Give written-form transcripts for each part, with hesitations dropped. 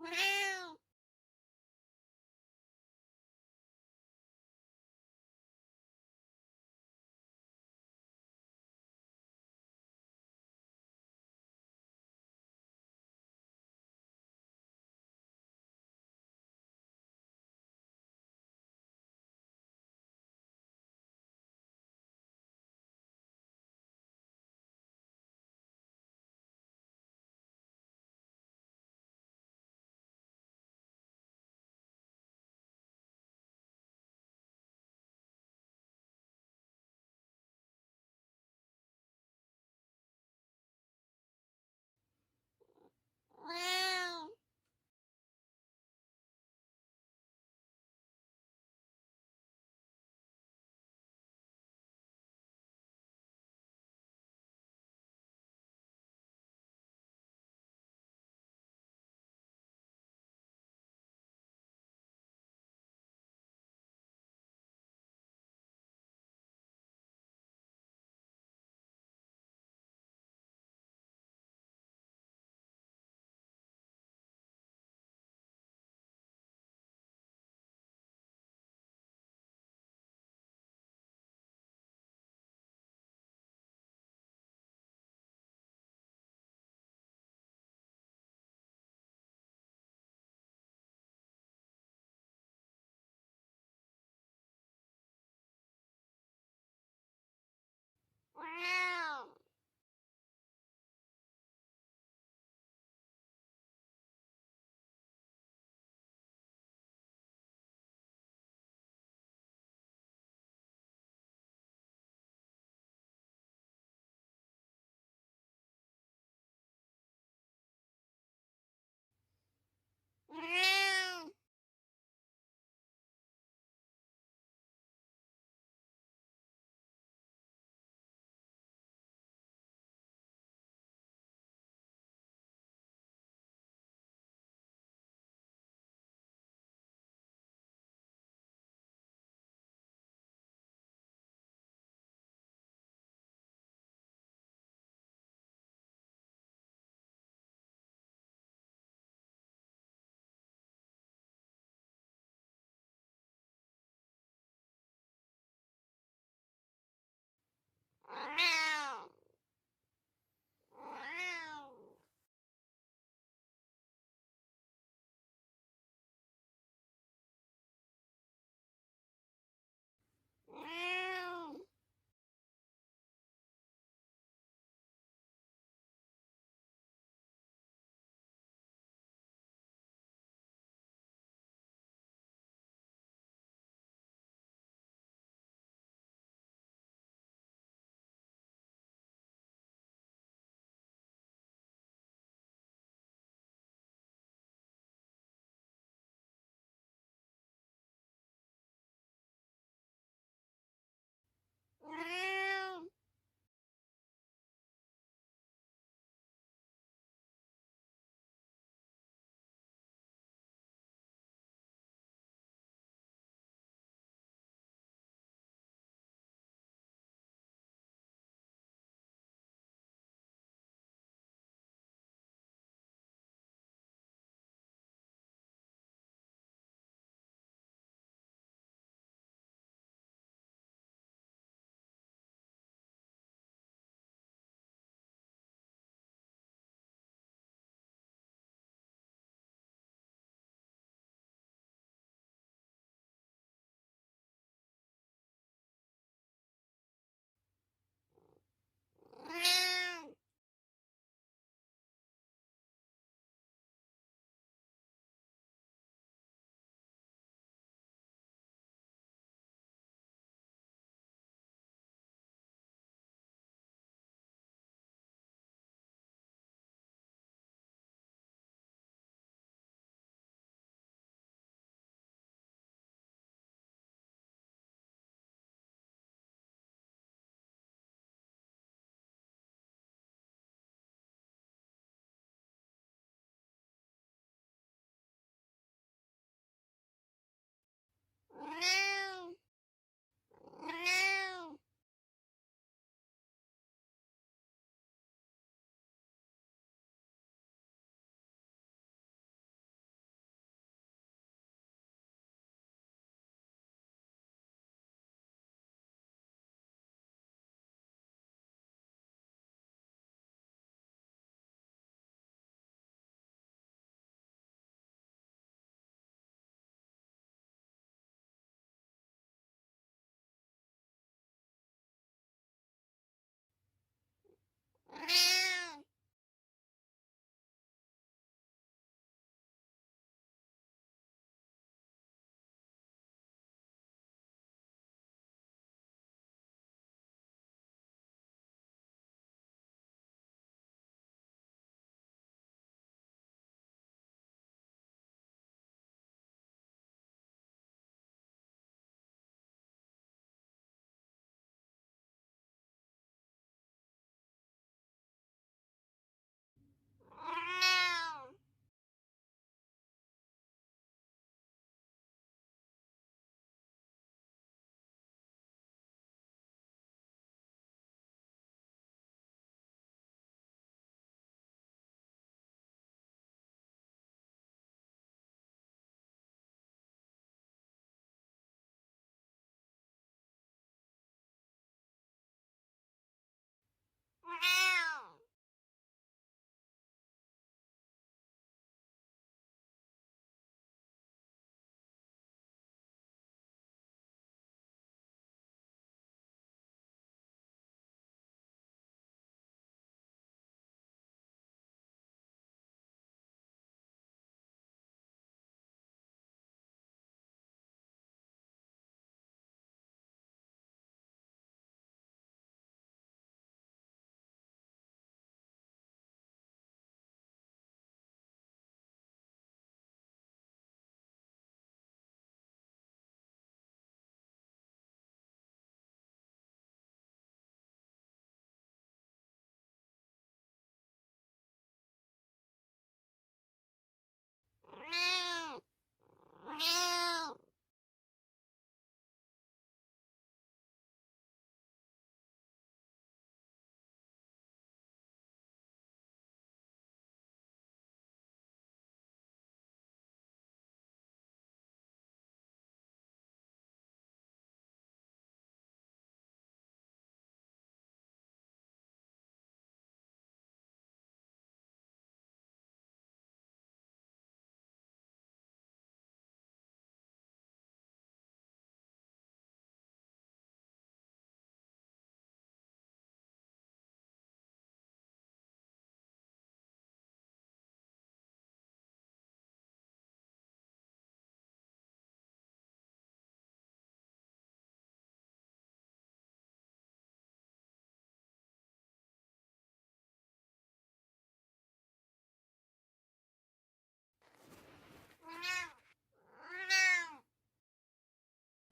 Wow.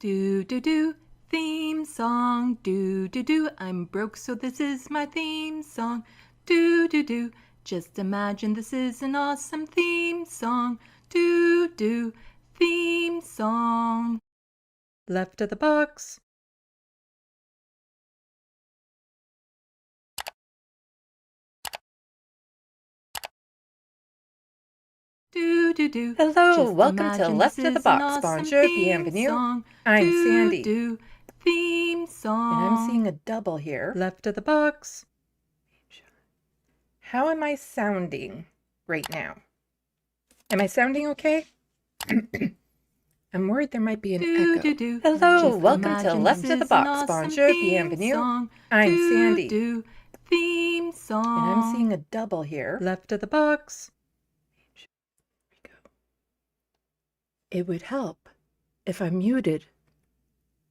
Do do do, theme song. Do do do, I'm broke so this is my theme song. Do do do, just imagine this is an awesome theme song. Do do, theme song. Left of the box. Do do do. Hello, just welcome to imagine Left this of the is an Box. awesome Bonjour, theme bienvenue. song. I'm Do Sandy. do, theme song. And I'm seeing a double here. Left of the box. How am I sounding right now? Am I sounding okay? I'm worried there might be an echo. Hello, just welcome to Left of the Box. Awesome Bonjour, bienvenue. Song. I'm Sandy. Theme song. And I'm seeing a double here. Left of the box. It would help if I muted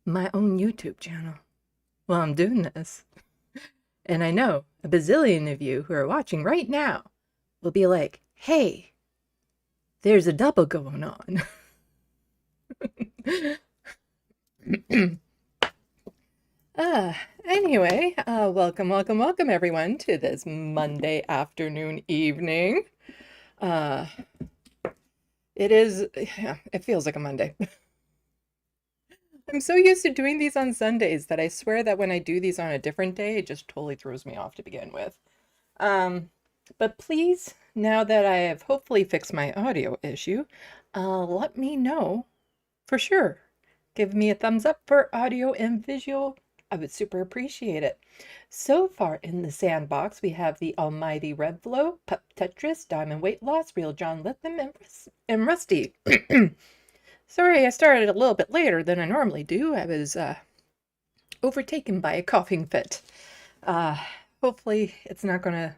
my own YouTube channel while I'm doing this. And I know a bazillion of you who are watching right now will be like, hey, there's a double going on. Anyway, welcome everyone to this Monday afternoon evening. It feels like a Monday. I'm so used to doing these on Sundays that I swear that when I do these on a different day, it just totally throws me off to begin with. But please, now that I have hopefully fixed my audio issue, let me know for sure. Give me a thumbs up for audio and visual. I would super appreciate it. So far in the sandbox, we have the Almighty Red Flow, Pup Tetris, Diamond Weight Loss, Real John Lithium, and Rusty. Sorry, I started a little bit later than I normally do. I was overtaken by a coughing fit. Hopefully it's not going to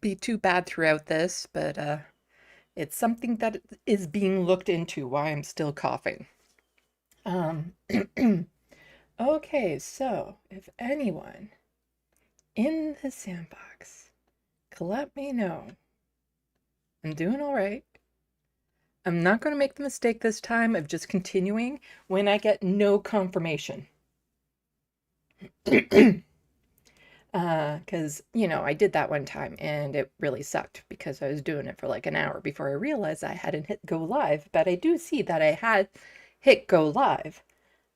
be too bad throughout this, but it's something that is being looked into while I'm still coughing. Okay, so if anyone in the sandbox could let me know I'm doing all right. I'm not going to make the mistake this time of just continuing when I get no confirmation. Because, I did that one time and it really sucked because I was doing it for like an hour before I realized I hadn't hit go live. But I do see that I had hit go live.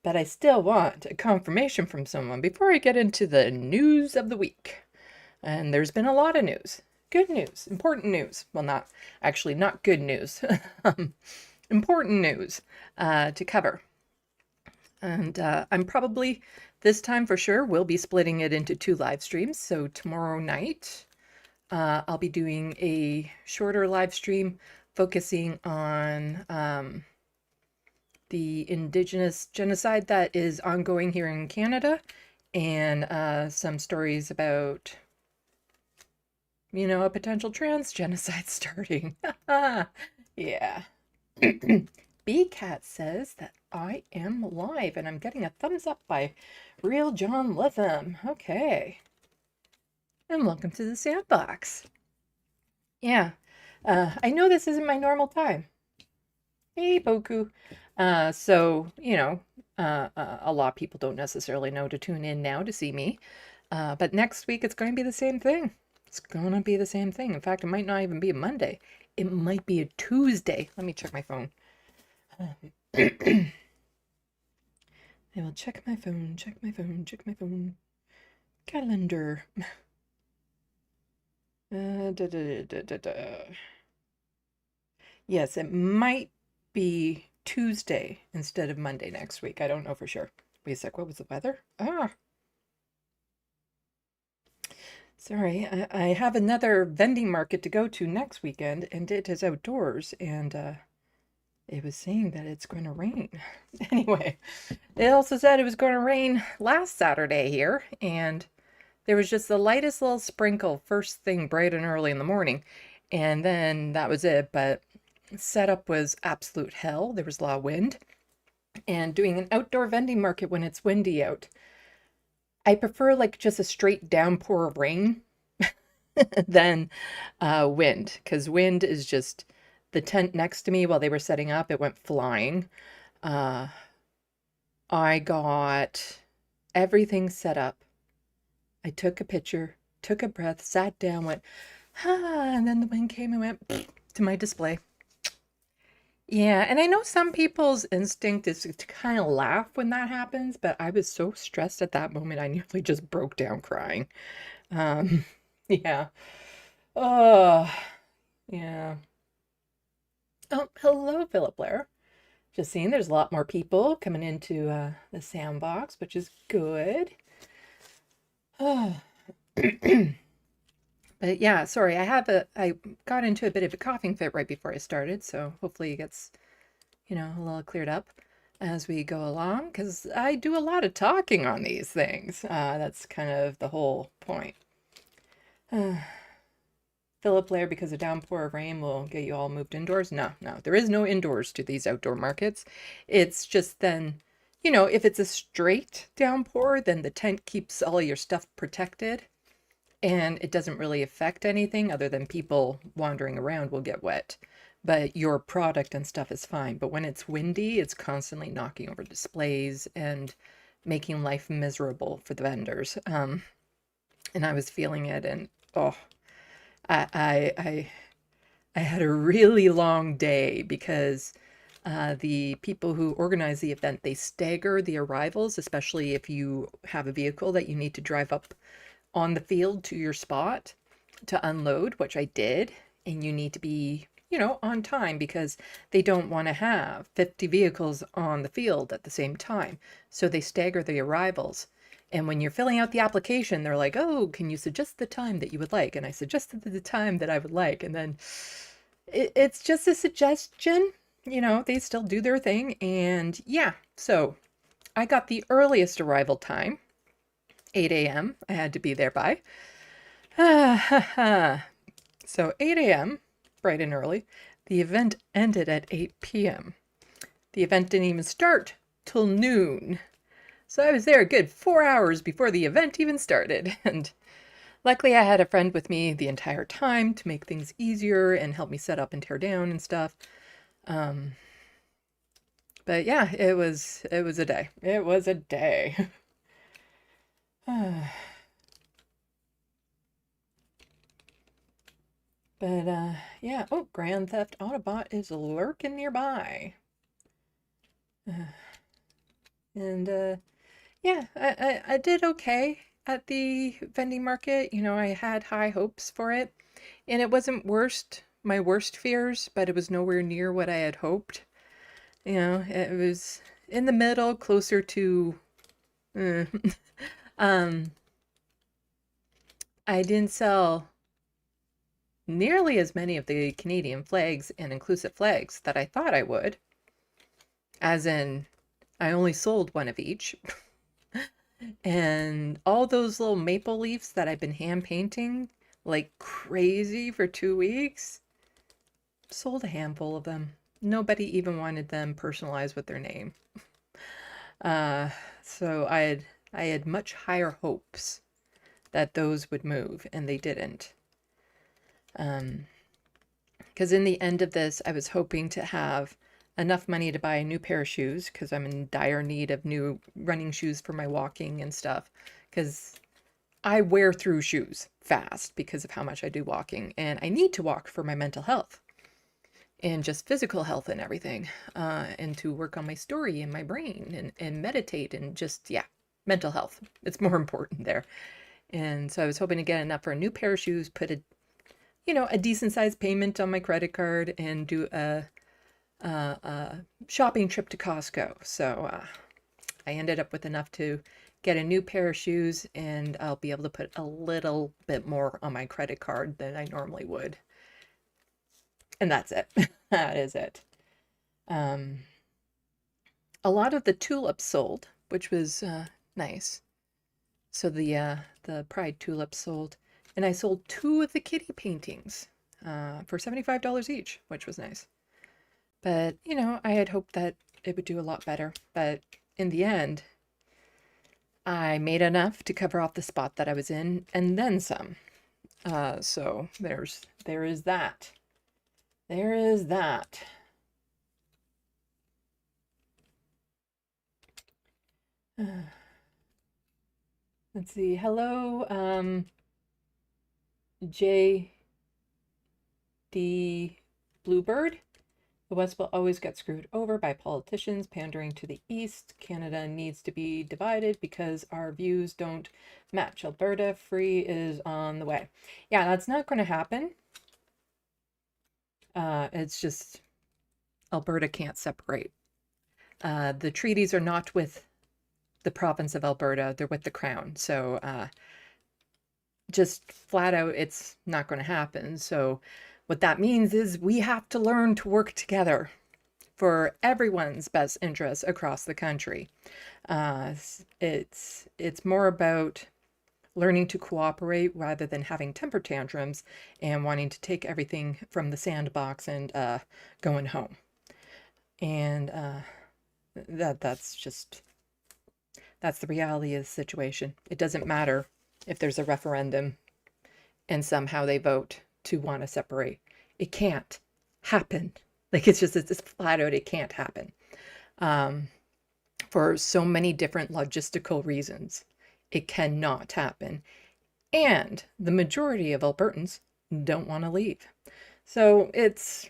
But I still want a confirmation from someone before I get into the news of the week. And there's been a lot of news. Good news. Important news. Well, not good news. Important news to cover. And I'm probably, this time for sure, will be splitting it into 2 live streams. So tomorrow night, I'll be doing a shorter live stream focusing on the Indigenous genocide that is ongoing here in Canada, and some stories about, a potential trans genocide starting. Yeah. B-Cat says that I am live, and I'm getting a thumbs up by Real John Lithium. Okay. And welcome to the sandbox. Yeah. I know this isn't my normal time. Hey, Boku. So, a lot of people don't necessarily know to tune in now to see me. But next week, it's going to be the same thing. It's going to be the same thing. In fact, it might not even be a Monday. It might be a Tuesday. Let me check my phone. I will check my phone. Calendar. Yes, it might be Tuesday instead of Monday next week. I don't know for sure. Wait a sec, what was the weather? Sorry, I have another vending market to go to next weekend, and it is outdoors, and it was saying that it's going to rain. Anyway, it also said it was going to rain last Saturday here, and there was just the lightest little sprinkle first thing bright and early in the morning, and then that was it. But setup was absolute hell. There was a lot of wind, and doing an outdoor vending market when it's windy out, I prefer like just a straight downpour of rain than wind, because wind is just The tent next to me, while they were setting up, it went flying. Uh, I got everything set up. I took a picture, took a breath, sat down, went, ah, and then the wind came and went to my display. Yeah, and I know some people's instinct is to kind of laugh when that happens, but I was so stressed at that moment, I nearly just broke down crying. Yeah. Oh, yeah. Oh, hello, Philip Blair. Just seeing there's a lot more people coming into the SandBox, which is good. But yeah, sorry, I got into a bit of a coughing fit right before I started, so hopefully it gets, a little cleared up as we go along, because I do a lot of talking on these things. That's kind of the whole point. Philip Blair, because a downpour of rain will get you all moved indoors. No, there is no indoors to these outdoor markets. It's just then, if it's a straight downpour, then the tent keeps all your stuff protected and it doesn't really affect anything other than people wandering around will get wet. But your product and stuff is fine. But when it's windy, it's constantly knocking over displays and making life miserable for the vendors. And I was feeling it, and I had a really long day because the people who organize the event, they stagger the arrivals, especially if you have a vehicle that you need to drive up on the field to your spot to unload, which I did, and you need to be, on time because they don't want to have 50 vehicles on the field at the same time. So they stagger the arrivals. And when you're filling out the application, they're like, oh, can you suggest the time that you would like? And I suggested the time that I would like. And then it's just a suggestion. They still do their thing. And yeah, so I got the earliest arrival time, 8 a.m. I had to be there by. So 8 a.m., bright and early. The event ended at 8 p.m. The event didn't even start till noon. So I was there a good 4 hours before the event even started. And luckily I had a friend with me the entire time to make things easier and help me set up and tear down and stuff. But yeah, it was a day. It was a day. But yeah. Oh, Grand Theft Autobot is lurking nearby. And yeah, I did okay at the vending market. I had high hopes for it, and it wasn't my worst fears, but it was nowhere near what I had hoped. It was in the middle, closer to I didn't sell nearly as many of the Canadian flags and inclusive flags that I thought I would. As in, I only sold one of each. And all those little maple leaves that I've been hand painting like crazy for 2 weeks, sold a handful of them. Nobody even wanted them personalized with their name. So I had much higher hopes that those would move, and they didn't. Because in the end of this, I was hoping to have enough money to buy a new pair of shoes, because I'm in dire need of new running shoes for my walking and stuff, because I wear through shoes fast because of how much I do walking, and I need to walk for my mental health and just physical health and everything, and to work on my story and my brain and meditate and just, yeah, mental health. It's more important there. And so I was hoping to get enough for a new pair of shoes, put a decent sized payment on my credit card, and do a shopping trip to Costco. So I ended up with enough to get a new pair of shoes, and I'll be able to put a little bit more on my credit card than I normally would. And that's it. That is it. A lot of the tulips sold, which was nice. So the Pride tulips sold, and I sold 2 of the kitty paintings for $75 each, which was nice. But, I had hoped that it would do a lot better. But in the end, I made enough to cover off the spot that I was in, and then some. So there is that. there is that. Let's see. Hello, J.D. Bluebird. The West will always get screwed over by politicians pandering to the East. Canada needs to be divided because our views don't match. Alberta free is on the way. Yeah, that's not going to happen. It's just Alberta can't separate. The treaties are not with the province of Alberta, they're with the Crown. So just flat out, it's not going to happen. So what that means is we have to learn to work together for everyone's best interests across the country. It's more about learning to cooperate rather than having temper tantrums and wanting to take everything from the SandBox and going home. And that's the reality of the situation. It doesn't matter if there's a referendum and somehow they vote to want to separate. It can't happen. Like, it's flat out, it can't happen. For so many different logistical reasons, it cannot happen. And the majority of Albertans don't want to leave. So it's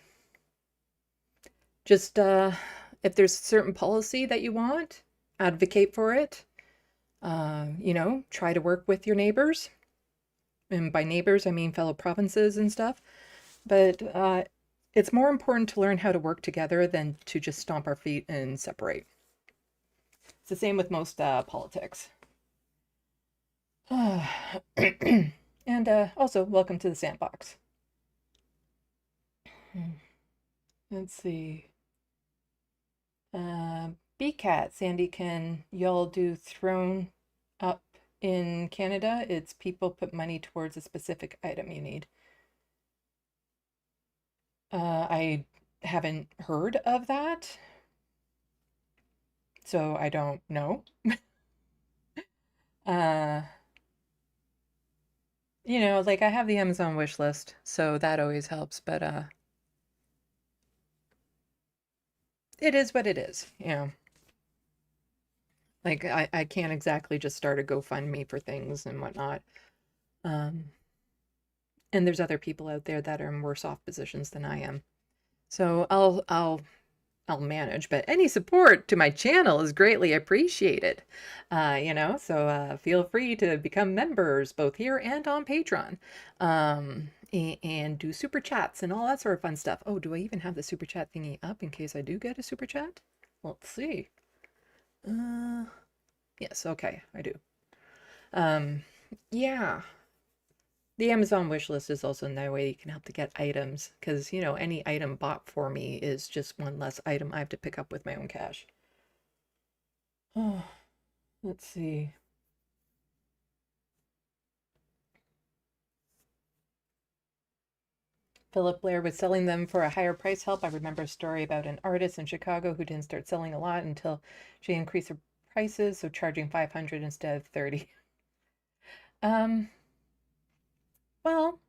just, if there's a certain policy that you want, advocate for it. Try to work with your neighbors. And by neighbors, I mean fellow provinces and stuff. But it's more important to learn how to work together than to just stomp our feet and separate. It's the same with most politics. And also, welcome to the SandBox. Let's see. BCat, Sandy, can y'all do Thrown Up in Canada? It's people put money towards a specific item you need. I haven't heard of that, so I don't know. Like, I have the Amazon wish list, so that always helps, but it is what it is, Like, I can't exactly just start a GoFundMe for things and whatnot. And there's other people out there that are in worse off positions than I am. So I'll manage, but any support to my channel is greatly appreciated. So feel free to become members both here and on Patreon. And do super chats and all that sort of fun stuff. Oh, do I even have the super chat thingy up in case I do get a super chat? Let's see. Yes, okay, I do. Yeah. The Amazon wish list is also another way you can help to get items, because, any item bought for me is just one less item I have to pick up with my own cash. Oh, let's see. Philip Blair was selling them for a higher price help. I remember a story about an artist in Chicago who didn't start selling a lot until she increased her prices, so charging $500 instead of $30. Well,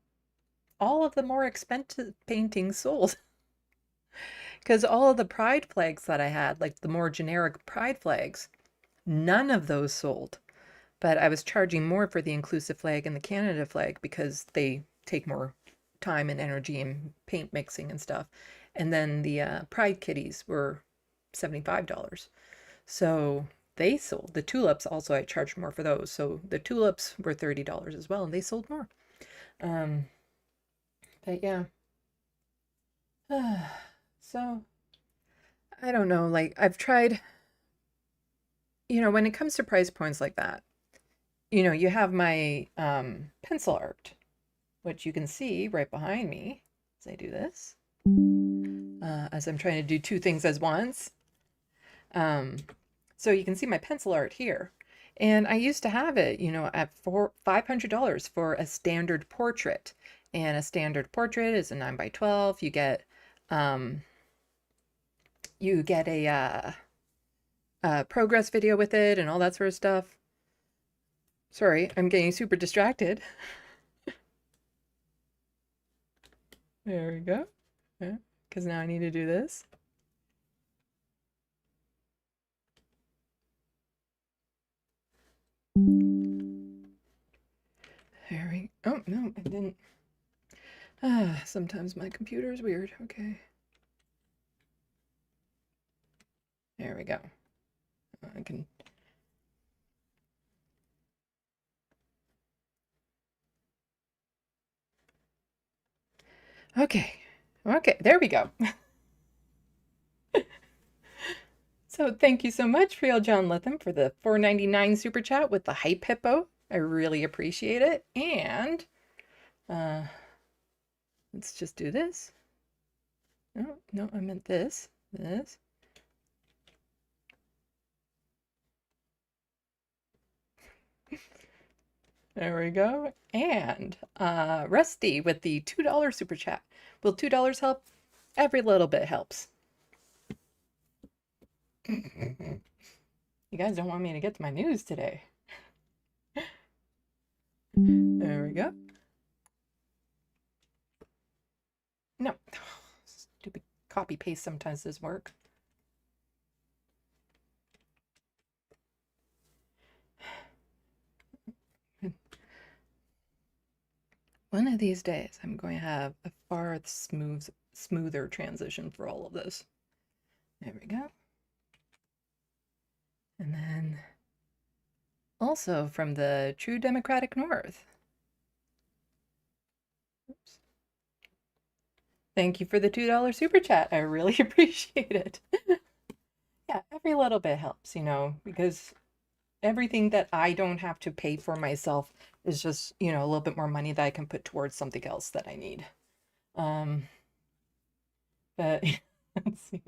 all of the more expensive paintings sold. Because all of the pride flags that I had, like the more generic pride flags, none of those sold. But I was charging more for the inclusive flag and the Canada flag because they take more time and energy and paint mixing and stuff. And then the pride kitties were $75. So they sold. The tulips also, I charged more for those. So the tulips were $30 as well, and they sold more. But yeah. So I don't know, like, I've tried, when it comes to price points like that, you have my pencil art, which you can see right behind me as I do this, as I'm trying to do two things as once. So you can see my pencil art here. And I used to have it, at $500 for a standard portrait. And a standard portrait is a 9x12. You get a progress video with it and all that sort of stuff. Sorry, I'm getting super distracted. There we go. Because now I need to do this. There we go. Oh, no, I didn't. Sometimes my computer is weird. Okay. There we go. I can. Okay. Okay, there we go. So thank you so much, Real John Lethem, for the $4.99 super chat with the hype hippo. I really appreciate it. And let's just do this. Oh, no, I meant this. This. There we go. And Rusty with the $2 super chat. Will $2 help? Every little bit helps. You guys don't want me to get to my news today. There we go. No. Stupid copy paste sometimes does work. One of these days, I'm going to have a far smoother transition for all of this. There we go. And then also from the True Democratic North. Oops. Thank you for the $2 super chat. I really appreciate it. Yeah, every little bit helps, you know, because everything that I don't have to pay for myself is just, you know, a little bit more money that I can put towards something else that I need. But let's see.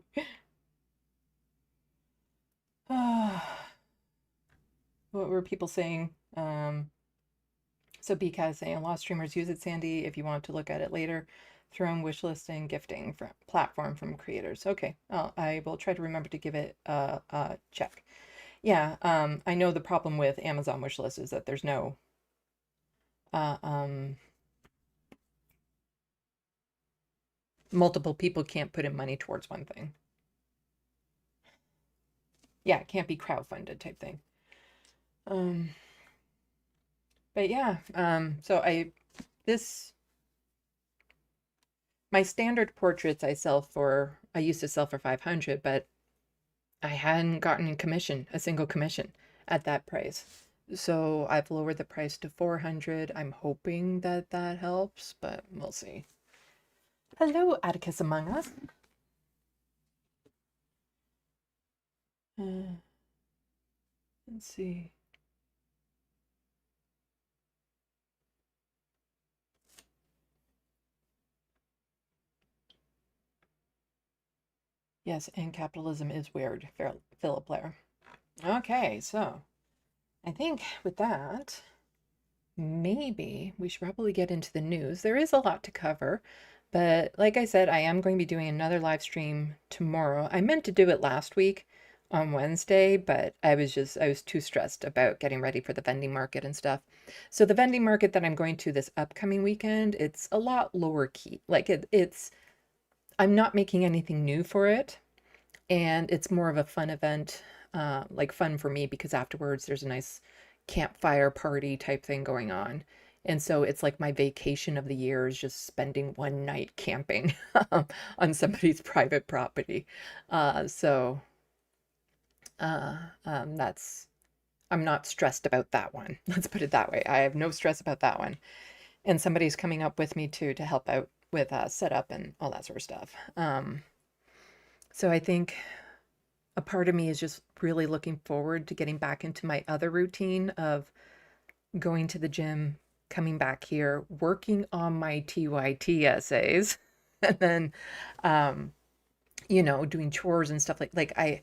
What were people saying? So BK is saying a lot of streamers use it, Sandy. If you want to look at it later, throwing wishlist and gifting from platform from creators. Okay, I will try to remember to give it a check. Yeah, I know the problem with Amazon wishlist is that there's no multiple people can't put in money towards one thing. Yeah, it can't be crowdfunded type thing. But yeah, so my standard portraits I used to sell for 500, but I hadn't gotten a single commission at that price. So I've lowered the price to 400. I'm hoping that that helps, but we'll see. Hello, Atticus Among Us. Let's see. Yes, and capitalism is weird, Philip Blair. Okay, so I think with that, maybe we should probably get into the news. There is a lot to cover, but like I said, I am going to be doing another live stream tomorrow. I meant to do it last week on Wednesday, but I was too stressed about getting ready for the vending market and stuff. So the vending market that I'm going to this upcoming weekend, it's a lot lower key. Like I'm not making anything new for it, and it's more of a fun event, like fun for me because afterwards there's a nice campfire party type thing going on. And so it's like my vacation of the year is just spending one night camping on somebody's private property. I'm not stressed about that one. Let's put it that way. I have no stress about that one. And somebody's coming up with me too to help out with setup and all that sort of stuff. So I think a part of me is just really looking forward to getting back into my other routine of going to the gym, coming back here, working on my TYT essays, and then, you know, doing chores and stuff like I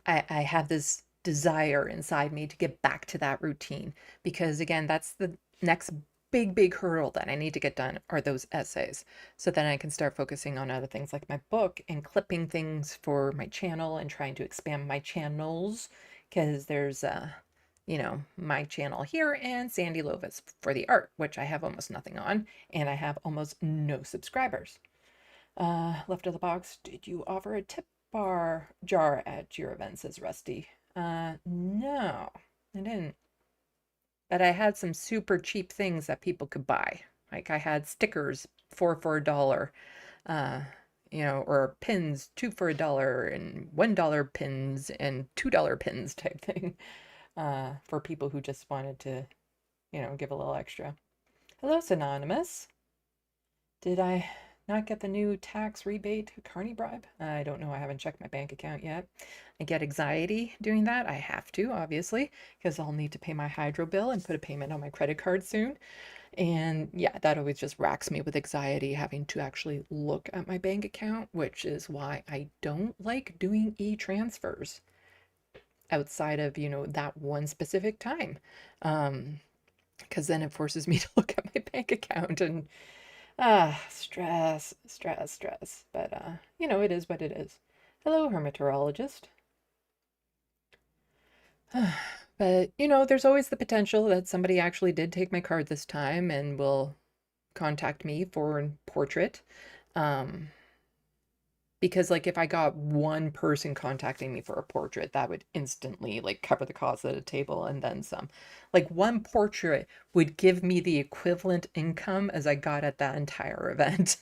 have this desire inside me to get back to that routine because again, that's the next big hurdle that I need to get done are those essays. So then I can start focusing on other things like my book and clipping things for my channel and trying to expand my channels because there's you know, my channel here and Sandy Lovis for the art, which I have almost nothing on, and I have almost no subscribers. Left of the box, did you offer a tip jar at your event, says Rusty. No, I didn't. But I had some super cheap things that people could buy. Like I had stickers, 4 for $1, uh, or pins, 2 for $1, and $1 pins and $2 pins type thing, for people who just wanted to, give a little extra. Hello, Synonymous. Did I not get the new tax rebate Carney bribe? I don't know. I haven't checked my bank account yet. I get anxiety doing that. I have to, obviously, because I'll need to pay my hydro bill and put a payment on my credit card soon. And yeah, that always just racks me with anxiety having to actually look at my bank account, which is why I don't like doing e-transfers outside of, that one specific time. Because then it forces me to look at my bank account and stress. But, it is what it is. Hello, hermeteorologist. But, there's always the potential that somebody actually did take my card this time and will contact me for a portrait. Because, like, if I got one person contacting me for a portrait, that would instantly, like, cover the cost of the table and then some. Like, one portrait would give me the equivalent income as I got at that entire event.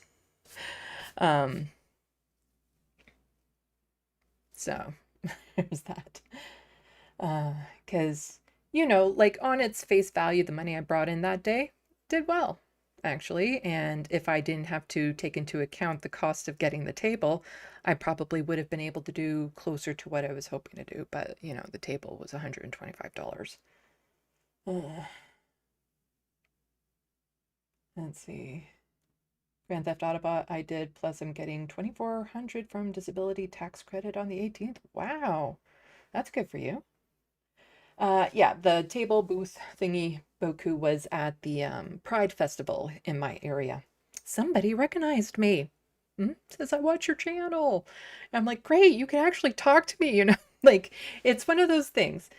So, there's that. Because, like, on its face value, the money I brought in that day did well, actually. And if I didn't have to take into account the cost of getting the table, I probably would have been able to do closer to what I was hoping to do. But, the table was $125. Let's see. Grand Theft Autobot, I did, plus I'm getting $2,400 from disability tax credit on the 18th. Wow, that's good for you. Yeah, the table booth thingy Boku was at the Pride Festival in my area. Somebody recognized me. Says, I watch your channel. And I'm like, great, you can actually talk to me, Like, it's one of those things.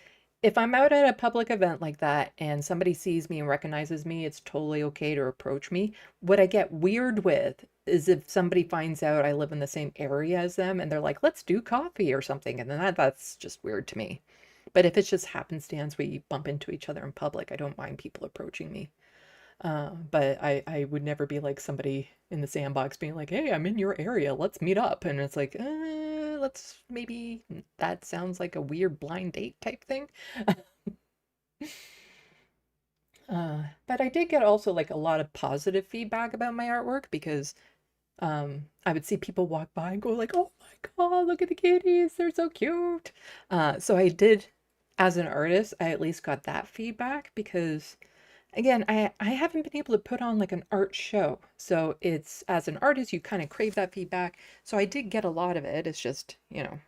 If I'm out at a public event like that and somebody sees me and recognizes me, it's totally okay to approach me. What I get weird with is if somebody finds out I live in the same area as them and they're like, let's do coffee or something. And then that's just weird to me. But if it's just happenstance we bump into each other in public, I don't mind people approaching me. But I would never be like somebody in the SandBox being like, hey, I'm in your area, let's meet up. And it's like, let's maybe, that sounds like a weird blind date type thing. But I did get also like a lot of positive feedback about my artwork because I would see people walk by and go like, oh my God, look at the kitties, they're so cute. So I did, as an artist, I at least got that feedback because again, I haven't been able to put on like an art show. So it's, as an artist, you kind of crave that feedback. So I did get a lot of it. It's just, a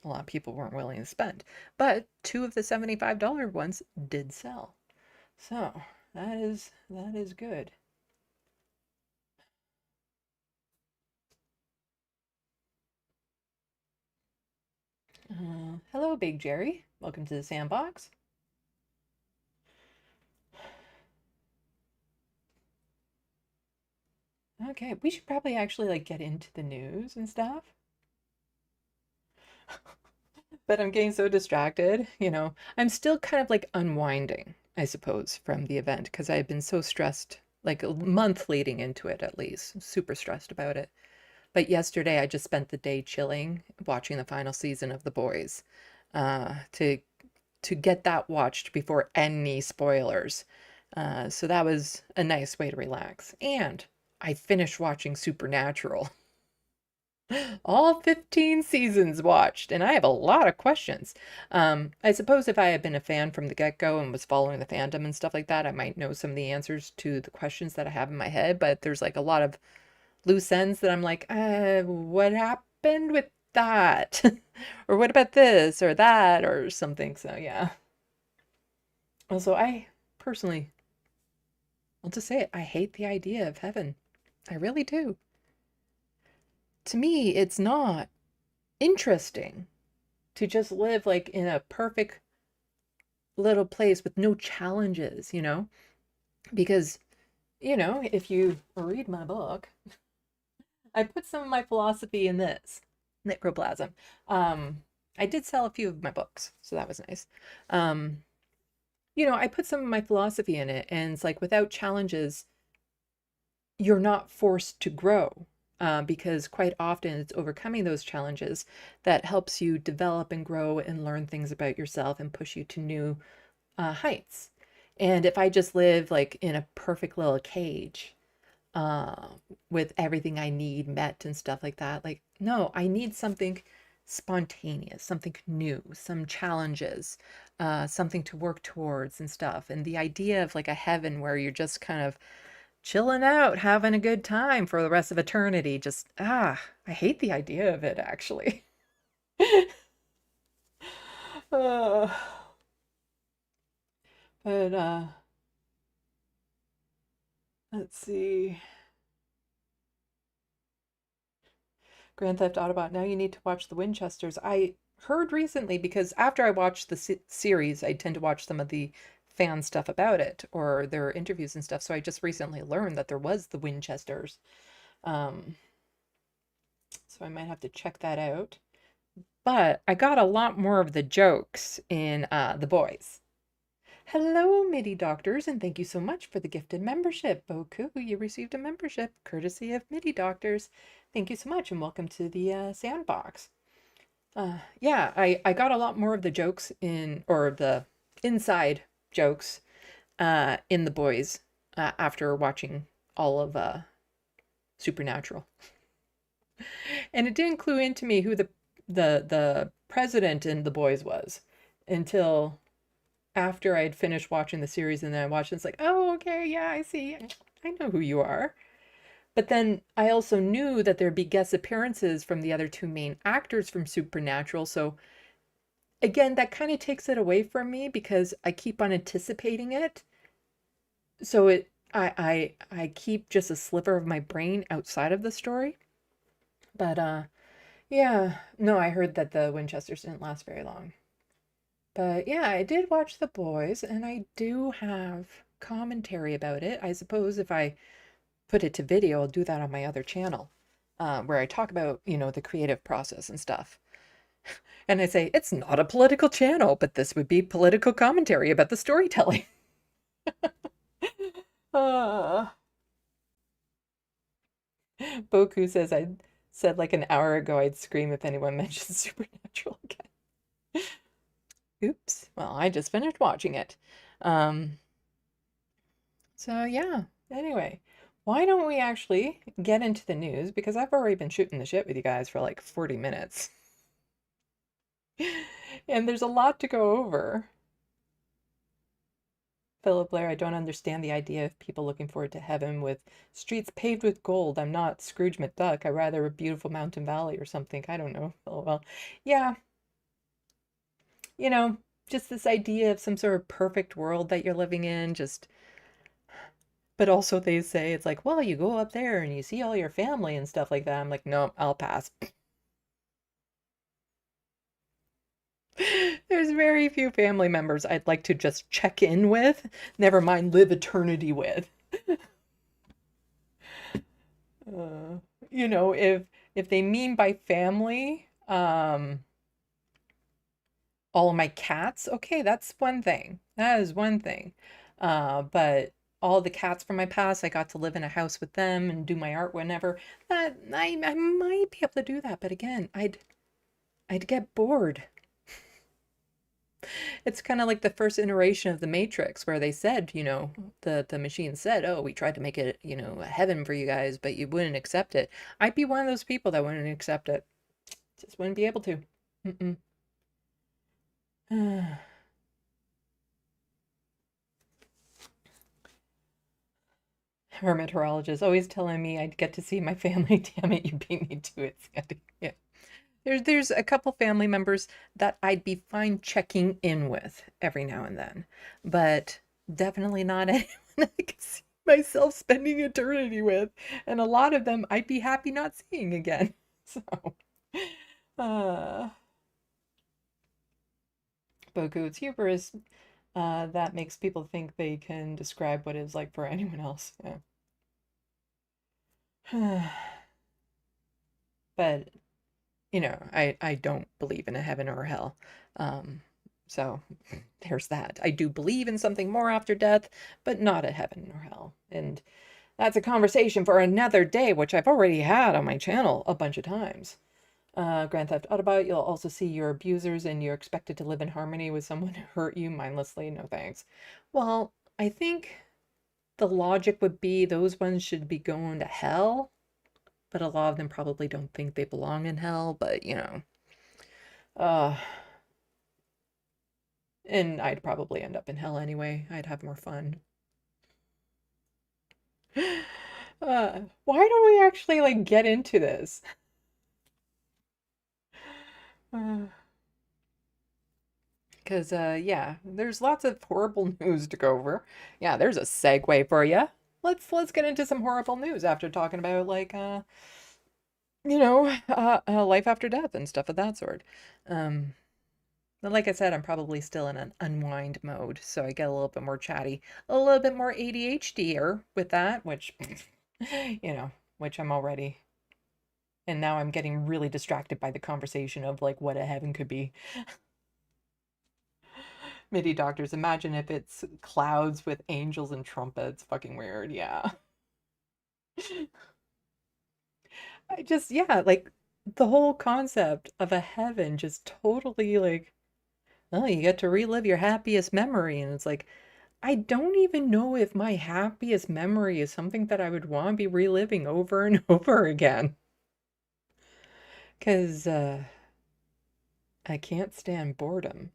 lot of people weren't willing to spend. But 2 of the $75 ones did sell. So that is good. Hello, Big Jerry. Welcome to the SandBox. Okay, we should probably actually like get into the news and stuff. But I'm getting so distracted, I'm still kind of like unwinding, I suppose, from the event because I've been so stressed, like a month leading into it at least, super stressed about it. But yesterday I just spent the day chilling, watching the final season of The Boys, to get that watched before any spoilers. So that was a nice way to relax. And I finished watching Supernatural. All 15 seasons watched, and I have a lot of questions. I suppose if I had been a fan from the get-go and was following the fandom and stuff like that, I might know some of the answers to the questions that I have in my head, but there's like a lot of loose ends that I'm like, what happened with that? Or what about this or that or something? So yeah. Also, I personally, I'll just say it, I hate the idea of heaven. I really do. To me, it's not interesting to just live like in a perfect little place with no challenges, because, if you read my book, I put some of my philosophy in this Necroplasm. I did sell a few of my books, so that was nice. I put some of my philosophy in it, and it's like without challenges, you're not forced to grow. Because quite often it's overcoming those challenges that helps you develop and grow and learn things about yourself and push you to new heights. And if I just live like in a perfect little cage, uh, with everything I need met and stuff like that, like, no, I need something spontaneous, something new, some challenges, something to work towards and stuff. And the idea of like a heaven where you're just kind of chilling out, having a good time for the rest of eternity, just, I hate the idea of it actually. uh, but let's see. Grand Theft Autobot, now you need to watch the Winchesters. I heard recently, because after I watch the series, I tend to watch some of the fan stuff about it or their interviews and stuff. So I just recently learned that there was the Winchesters. Um, so I might have to check that out. But I got a lot more of the jokes in The Boys. Hello, MIDI Doctors, and thank you so much for the gifted membership. Boku, you received a membership courtesy of MIDI Doctors. Thank you so much, and welcome to the SandBox. Yeah, I got a lot more of the jokes or the inside jokes in The Boys after watching all of Supernatural. And it didn't clue into me who the president in The Boys was until after I'd finished watching the series, and then I watched it. It's like, oh, okay, yeah, I see. I know who you are. But then I also knew that there'd be guest appearances from the other two main actors from Supernatural. So again, that kind of takes it away from me because I keep on anticipating it. So I keep just a sliver of my brain outside of the story. But yeah, no, I heard that the Winchesters didn't last very long. But yeah, I did watch The Boys, and I do have commentary about it. I suppose if I put it to video, I'll do that on my other channel, where I talk about, the creative process and stuff. And I say, it's not a political channel, but this would be political commentary about the storytelling. Boku says, I said like an hour ago I'd scream if anyone mentions Supernatural again. Oops. Well, I just finished watching it. So yeah, anyway, why don't we actually get into the news? Because I've already been shooting the shit with you guys for like 40 minutes. And there's a lot to go over. Philip Blair, I don't understand the idea of people looking forward to heaven with streets paved with gold. I'm not Scrooge McDuck. I'd rather a beautiful mountain valley or something. I don't know. Oh, well, yeah, just this idea of some sort of perfect world that you're living in, but also they say it's like, well, you go up there and you see all your family and stuff like that. I'm like, no, I'll pass. There's very few family members I'd like to just check in with, never mind live eternity with. Uh, if they mean by family, all of my cats, okay, that's one thing. That is one thing. But all the cats from my past, I got to live in a house with them and do my art whenever. That I might be able to do that, but again, I'd get bored. It's kind of like the first iteration of the Matrix where they said, the machine said, "Oh, we tried to make it, a heaven for you guys, but you wouldn't accept it." I'd be one of those people that wouldn't accept it. Just wouldn't be able to. Mm-mm. Hermetologist always telling me I'd get to see my family. Damn it, you beat me to it, Sandy. Yeah. There's a couple family members that I'd be fine checking in with every now and then, but definitely not anyone I could see myself spending eternity with. And a lot of them I'd be happy not seeing again. So, Boku, it's hubris that makes people think they can describe what it's like for anyone else. Yeah. But I don't believe in a heaven or a hell. Um, so there's that. I do believe in something more after death, but not a heaven or hell. And that's a conversation for another day, which I've already had on my channel a bunch of times. Grand Theft Autobot, you'll also see your abusers and you're expected to live in harmony with someone who hurt you mindlessly. No thanks. Well, I think the logic would be those ones should be going to hell, but a lot of them probably don't think they belong in hell, but uh, and I'd probably end up in hell anyway. I'd have more fun. Why don't we actually like get into this? Because yeah, there's lots of horrible news to go over. Yeah, there's a segue for you. Let's get into some horrible news after talking about like life after death and stuff of that sort. Um, but like I said, I'm probably still in an unwind mode, so I get a little bit more chatty, a little bit more ADHD-er with that, which which I'm already. And now I'm getting really distracted by the conversation of like what a heaven could be. MIDI doctors, imagine if it's clouds with angels and trumpets. Fucking weird, yeah. Yeah, like the whole concept of a heaven just totally like, oh, you get to relive your happiest memory. And it's like, I don't even know if my happiest memory is something that I would want to be reliving over and over again. Because I can't stand boredom.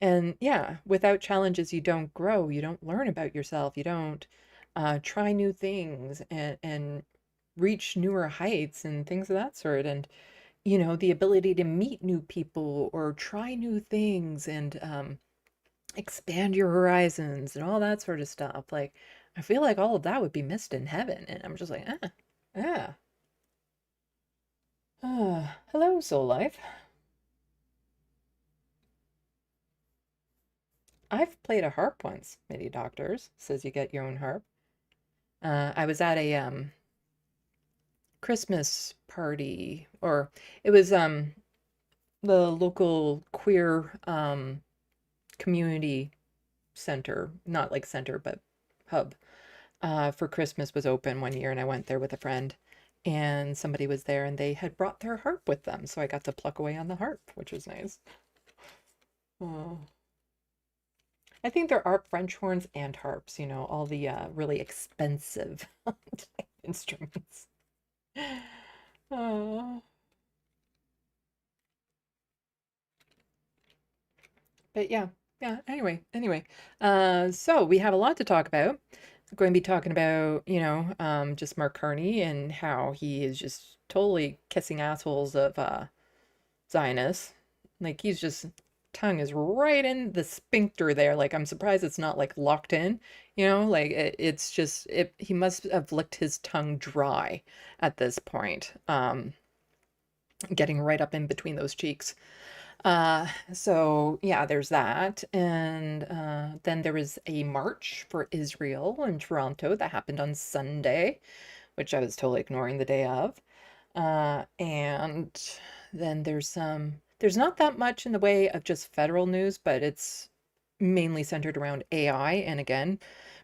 And yeah, without challenges, you don't grow, you don't learn about yourself, you don't try new things and reach newer heights and things of that sort. And, the ability to meet new people or try new things and expand your horizons and all that sort of stuff. Like, I feel like all of that would be missed in heaven. And I'm just like, ah. Hello, Soul Life. I've played a harp once, MIDI Doctors says you get your own harp. I was at a Christmas party, or it was the local queer community center, not like center, but hub, for Christmas was open one year, and I went there with a friend, and somebody was there, and they had brought their harp with them, so I got to pluck away on the harp, which was nice. Oh. I think there are French horns and harps, all the really expensive instruments. Oh. But yeah, anyway. So we have a lot to talk about. We're going to be talking about, just Mark Carney and how he is just totally kissing assholes of Zionists. Like he's just tongue is right in the sphincter there. Like I'm surprised it's not like locked in, like it's just he must have licked his tongue dry at this point. Getting right up in between those cheeks. So yeah, there's that. And then there was a march for Israel in Toronto that happened on Sunday, which I was totally ignoring the day of. And then there's not that much in the way of just federal news, but it's mainly centered around AI. And again,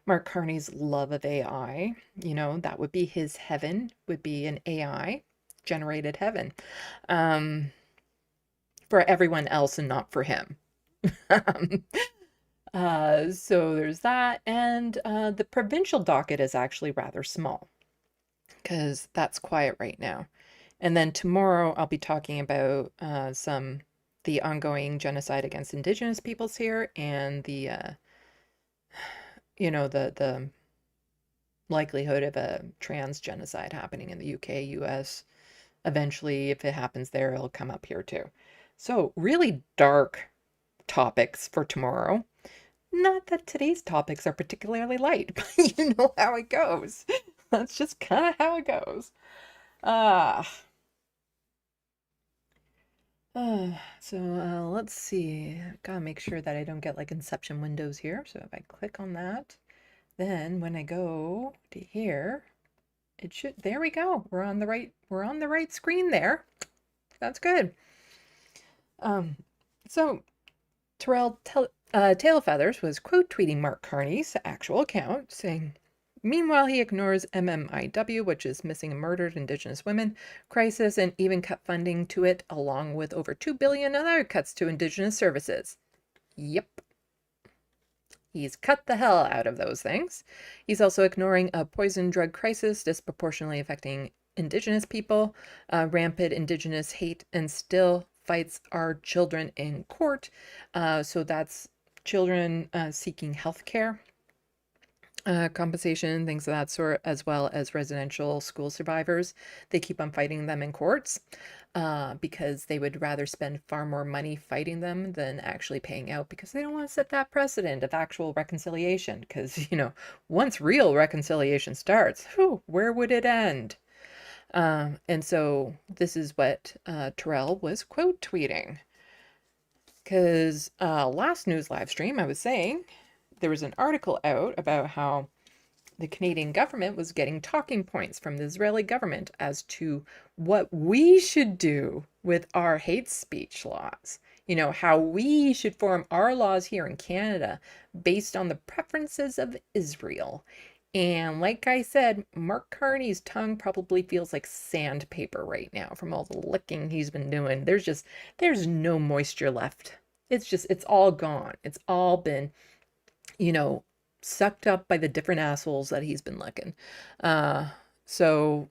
Mark Carney's love of AI, that would be his heaven, would be an AI generated heaven. For everyone else and not for him. So there's that. And the provincial docket is actually rather small because that's quiet right now. And then tomorrow I'll be talking about the ongoing genocide against Indigenous peoples here and the the likelihood of a trans genocide happening in the UK, US. Eventually, if it happens there, it'll come up here too. So really dark topics for tomorrow. Not that today's topics are particularly light, but you know how it goes. That's just kind of how it goes. Ah. So let's see. Gotta make sure that I don't get like Inception windows here. So if I click on that, then when I go to here, It should, there we go. We're on the right screen there. That's good. So Terrell Tailfeathers was quote tweeting Mark Carney's actual account, saying, meanwhile, he ignores MMIW, which is Missing and Murdered Indigenous Women crisis, and even cut funding to it, along with over $2 billion in other cuts to Indigenous services. Yep. He's cut the hell out of those things. He's also ignoring a poison drug crisis disproportionately affecting Indigenous people, rampant Indigenous hate, and still fights our children in court. So that's children seeking health care, compensation, things of that sort, as well as residential school survivors. They keep on fighting them in courts because they would rather spend far more money fighting them than actually paying out, because they don't want to set that precedent of actual reconciliation. Because, once real reconciliation starts, where would it end? And so this is what Terrell was quote tweeting. Because last news live stream, I was saying there was an article out about how the Canadian government was getting talking points from the Israeli government as to what we should do with our hate speech laws. How we should form our laws here in Canada based on the preferences of Israel. And like I said, Mark Carney's tongue probably feels like sandpaper right now from all the licking he's been doing. There's no moisture left. It's all gone. It's all been, sucked up by the different assholes that he's been licking. So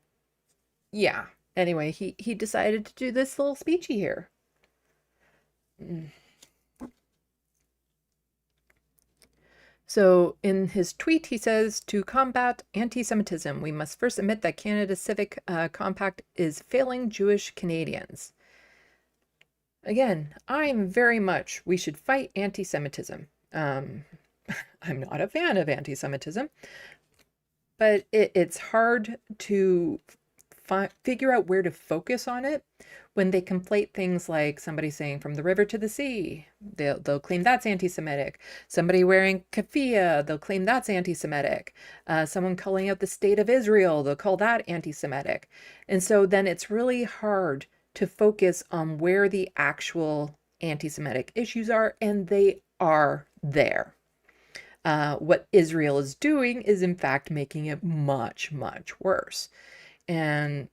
yeah. Anyway, he decided to do this little speechy here. So in his tweet, he says, to combat anti-Semitism, we must first admit that Canada's civic compact is failing Jewish Canadians. Again, I'm very much, we should fight anti-Semitism. I'm not a fan of anti-Semitism, but it's hard to figure out where to focus on it when they conflate things like somebody saying from the river to the sea. They'll claim that's anti-Semitic. Somebody wearing keffiyeh, they'll claim that's anti-Semitic. Someone calling out the state of Israel, they'll call that anti-Semitic. And so then it's really hard to focus on where the actual anti-Semitic issues are, and they are there. What Israel is doing is in fact making it much, much worse. And,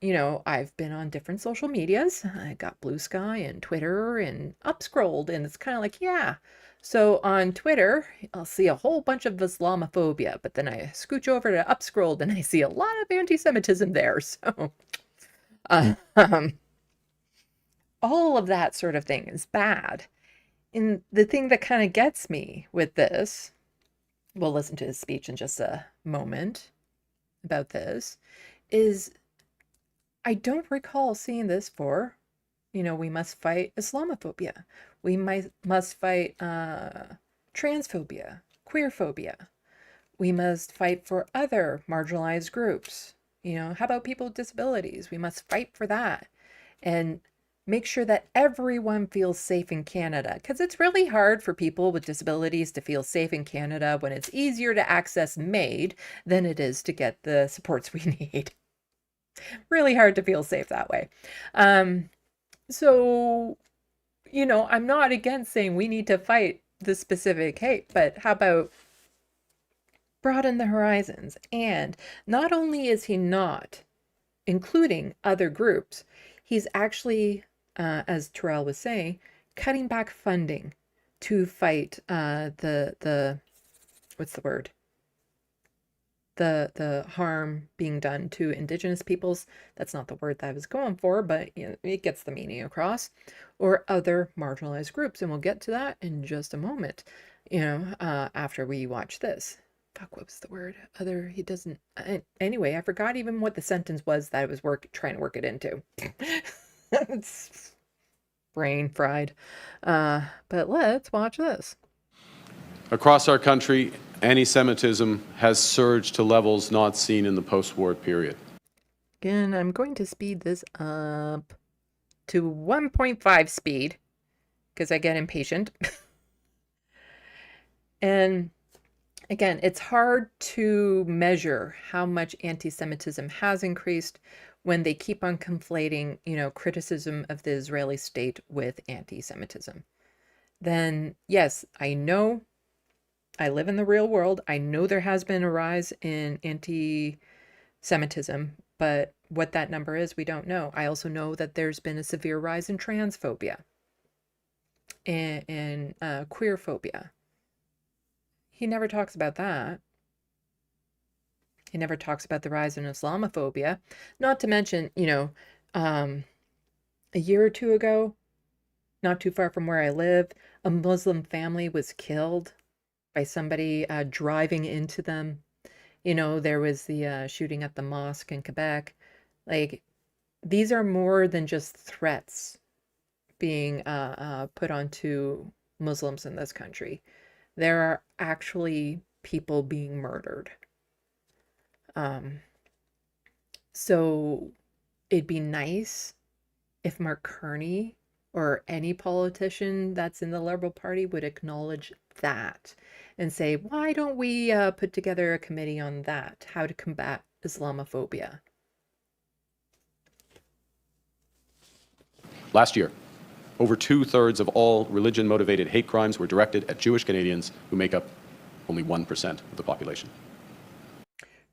I've been on different social medias. I got Blue Sky and Twitter and UpScrolled, and it's kind of like, yeah. So on Twitter, I'll see a whole bunch of Islamophobia, but then I scooch over to UpScrolled and I see a lot of anti-Semitism there. So all of that sort of thing is bad. And the thing that kind of gets me with this, we'll listen to his speech in just a moment about this, is I don't recall seeing this for, we must fight Islamophobia. We must fight transphobia, queerphobia. We must fight for other marginalized groups. How about people with disabilities? We must fight for that and make sure that everyone feels safe in Canada, because it's really hard for people with disabilities to feel safe in Canada when it's easier to access MAID than it is to get the supports we need. Really hard to feel safe that way. So, I'm not against saying we need to fight the specific hate, but how about broaden the horizons? And not only is he not including other groups, he's actually, as Terrell was saying, cutting back funding to fight the what's the word? The harm being done to Indigenous peoples. That's not the word that I was going for, but it gets the meaning across. Or other marginalized groups, and we'll get to that in just a moment. After we watch this. Fuck, what was the word? Other. He doesn't. Anyway, I forgot even what the sentence was that I was trying to work it into. It's brain fried. But let's watch this. Across our country, anti-Semitism has surged to levels not seen in the post-war period. Again, I'm going to speed this up to 1.5 speed because I get impatient. And Again, it's hard to measure how much anti-Semitism has increased when they keep on conflating, criticism of the Israeli state with anti-Semitism. Then, yes, I know I live in the real world. I know there has been a rise in anti-Semitism, but what that number is, we don't know. I also know that there's been a severe rise in transphobia and queer phobia. He never talks about that. He never talks about the rise in Islamophobia. Not to mention, a year or two ago, not too far from where I live, a Muslim family was killed by somebody driving into them. There was the shooting at the mosque in Quebec. Like, these are more than just threats being put onto Muslims in this country. There are actually people being murdered. So it'd be nice if Mark Carney or any politician that's in the Liberal Party would acknowledge that and say, why don't we put together a committee on that, how to combat Islamophobia? Last year, over 2/3 of all religion-motivated hate crimes were directed at Jewish Canadians, who make up only 1% of the population.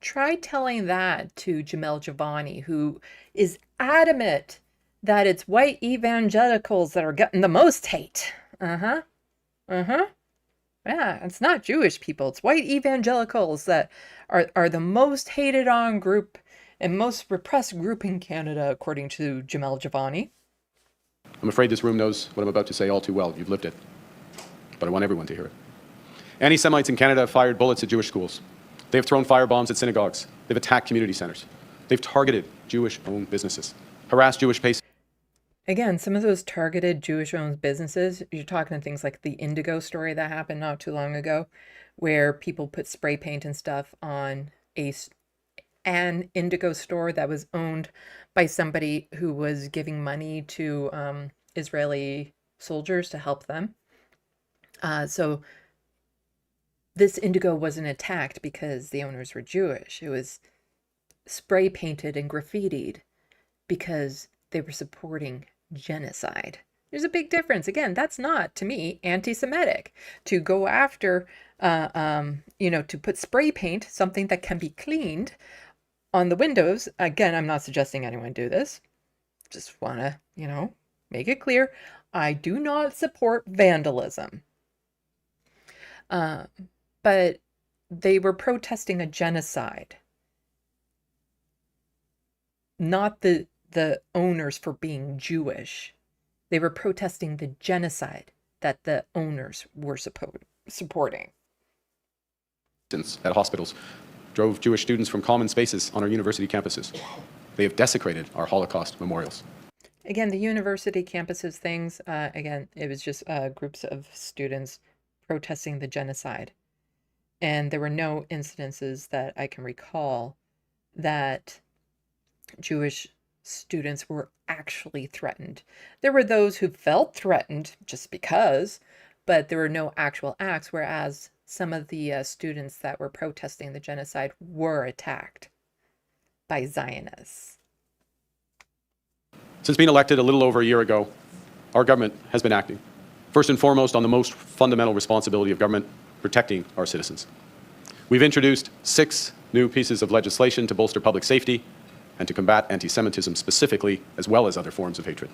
Try telling that to Jamel Javani, who is adamant that it's white evangelicals that are getting the most hate. Yeah, it's not Jewish people. It's white evangelicals that are the most hated on group and most repressed group in Canada, according to Jamel Javani. I'm afraid this room knows what I'm about to say all too well. You've lived it. But I want everyone to hear it. Anti-Semites in Canada have fired bullets at Jewish schools. They have thrown firebombs at synagogues. They've attacked community centers. They've targeted Jewish-owned businesses, harassed Jewish patients. Again, some of those targeted Jewish-owned businesses, you're talking things like the Indigo story that happened not too long ago, where people put spray paint and stuff on an Indigo store that was owned by somebody who was giving money to Israeli soldiers to help them. So this Indigo wasn't attacked because the owners were Jewish. It was spray painted and graffitied because they were supporting genocide. There's a big difference. Again, that's not, to me, anti-Semitic. To go after, to put spray paint, something that can be cleaned, on the windows. Again, I'm not suggesting anyone do this. Just want to, make it clear. I do not support vandalism. But they were protesting a genocide. Not the owners for being Jewish. They were protesting the genocide that the owners were supporting. At hospitals, drove Jewish students from common spaces on our university campuses. They have desecrated our Holocaust memorials. Again, the university campuses things, again, it was just groups of students protesting the genocide. And there were no incidences that I can recall that Jewish students were actually threatened. There were those who felt threatened just because, but there were no actual acts, whereas some of the students that were protesting the genocide were attacked by Zionists. Since being elected a little over a year ago, our government has been acting, first and foremost, on the most fundamental responsibility of government, protecting our citizens. We've introduced 6 new pieces of legislation to bolster public safety and to combat anti-Semitism specifically, as well as other forms of hatred.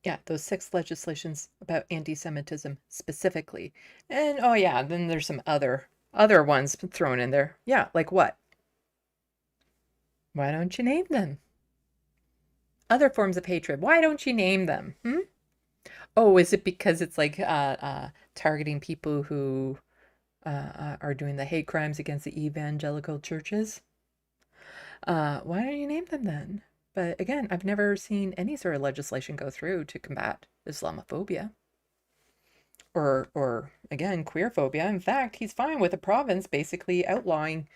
Yeah, those 6 legislations about anti-Semitism specifically. And oh yeah, then there's some other ones thrown in there. Yeah, like what? Why don't you name them? Other forms of hatred. Why don't you name them? Oh, is it because it's like targeting people who are doing the hate crimes against the evangelical churches? Why don't you name them then? But again, I've never seen any sort of legislation go through to combat Islamophobia. Or again, queerphobia. In fact, he's fine with a province basically outlawing,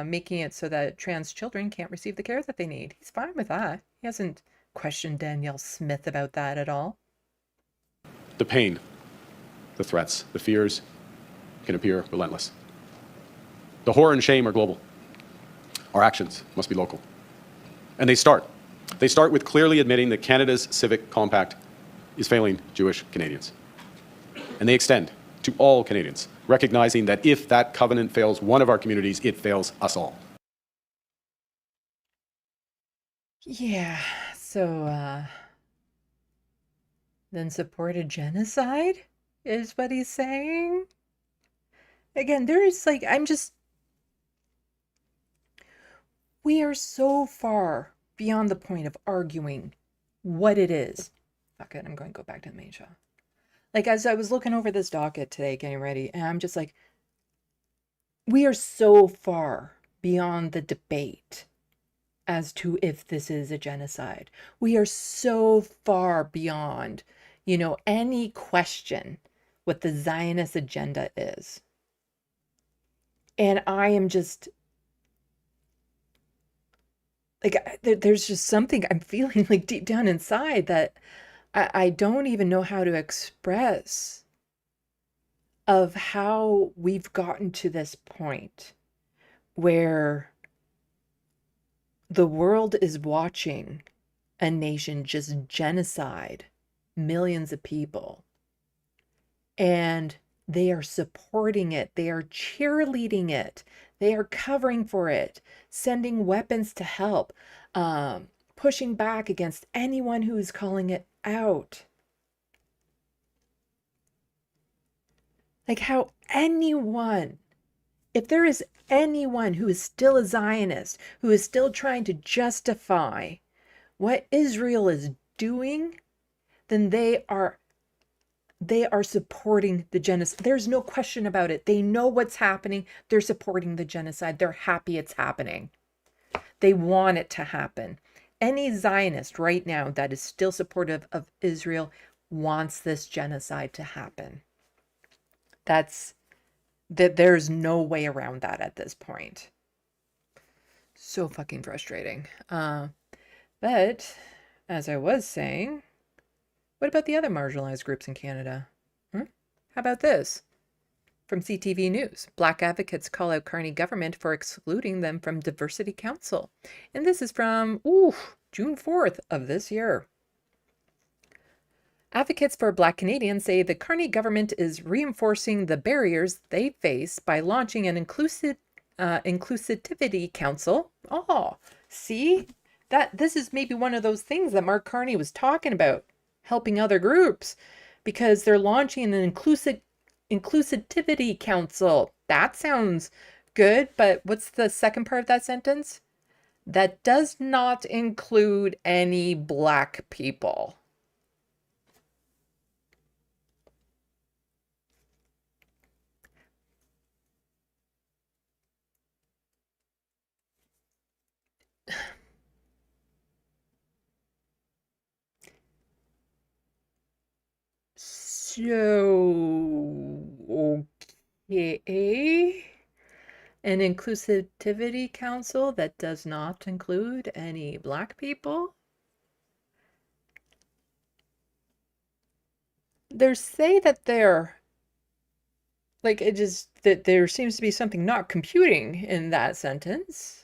making it so that trans children can't receive the care that they need. He's fine with that. He hasn't questioned Danielle Smith about that at all. The pain the threats, the fears can appear relentless. The horror and shame are global. Our actions must be local. And they start. They start with clearly admitting that Canada's civic compact is failing Jewish Canadians. And they extend to all Canadians, recognizing that if that covenant fails one of our communities, it fails us all. Yeah, so, then support a genocide is what he's saying. Again, there's like, we are so far beyond the point of arguing what it is. Fuck it, I'm going to go back to the main show. Like, as I was looking over this docket today, getting ready, and I'm just like, we are so far beyond the debate as to if this is a genocide. We are so far beyond, any question what the Zionist agenda is. And I am just, like, there's just something I'm feeling like deep down inside that I don't even know how to express of how we've gotten to this point where the world is watching a nation just genocide millions of people. And they are supporting it. They are cheerleading it. They are covering for it, sending weapons to help, pushing back against anyone who is calling it out. Like how anyone, if there is anyone who is still a Zionist, who is still trying to justify what Israel is doing, then they are supporting the genocide. There's no question about it. They know what's happening. They're supporting the genocide. They're happy it's happening. They want it to happen. Any Zionist right now that is still supportive of Israel wants this genocide to happen. There's no way around that at this point. So fucking frustrating. But as I was saying, what about the other marginalized groups in Canada? How about this? From CTV News, Black advocates call out Carney government for excluding them from Diversity Council. And this is from June 4th of this year. Advocates for Black Canadians say the Carney government is reinforcing the barriers they face by launching an inclusivity council. Oh, see? This is maybe one of those things that Mark Carney was talking about, helping other groups, because they're launching an inclusivity council. That sounds good, but what's the second part of that sentence? That does not include any Black people. So, okay. An inclusivity council that does not include any Black people? They say that they're, like, it just, that there seems to be something not computing in that sentence.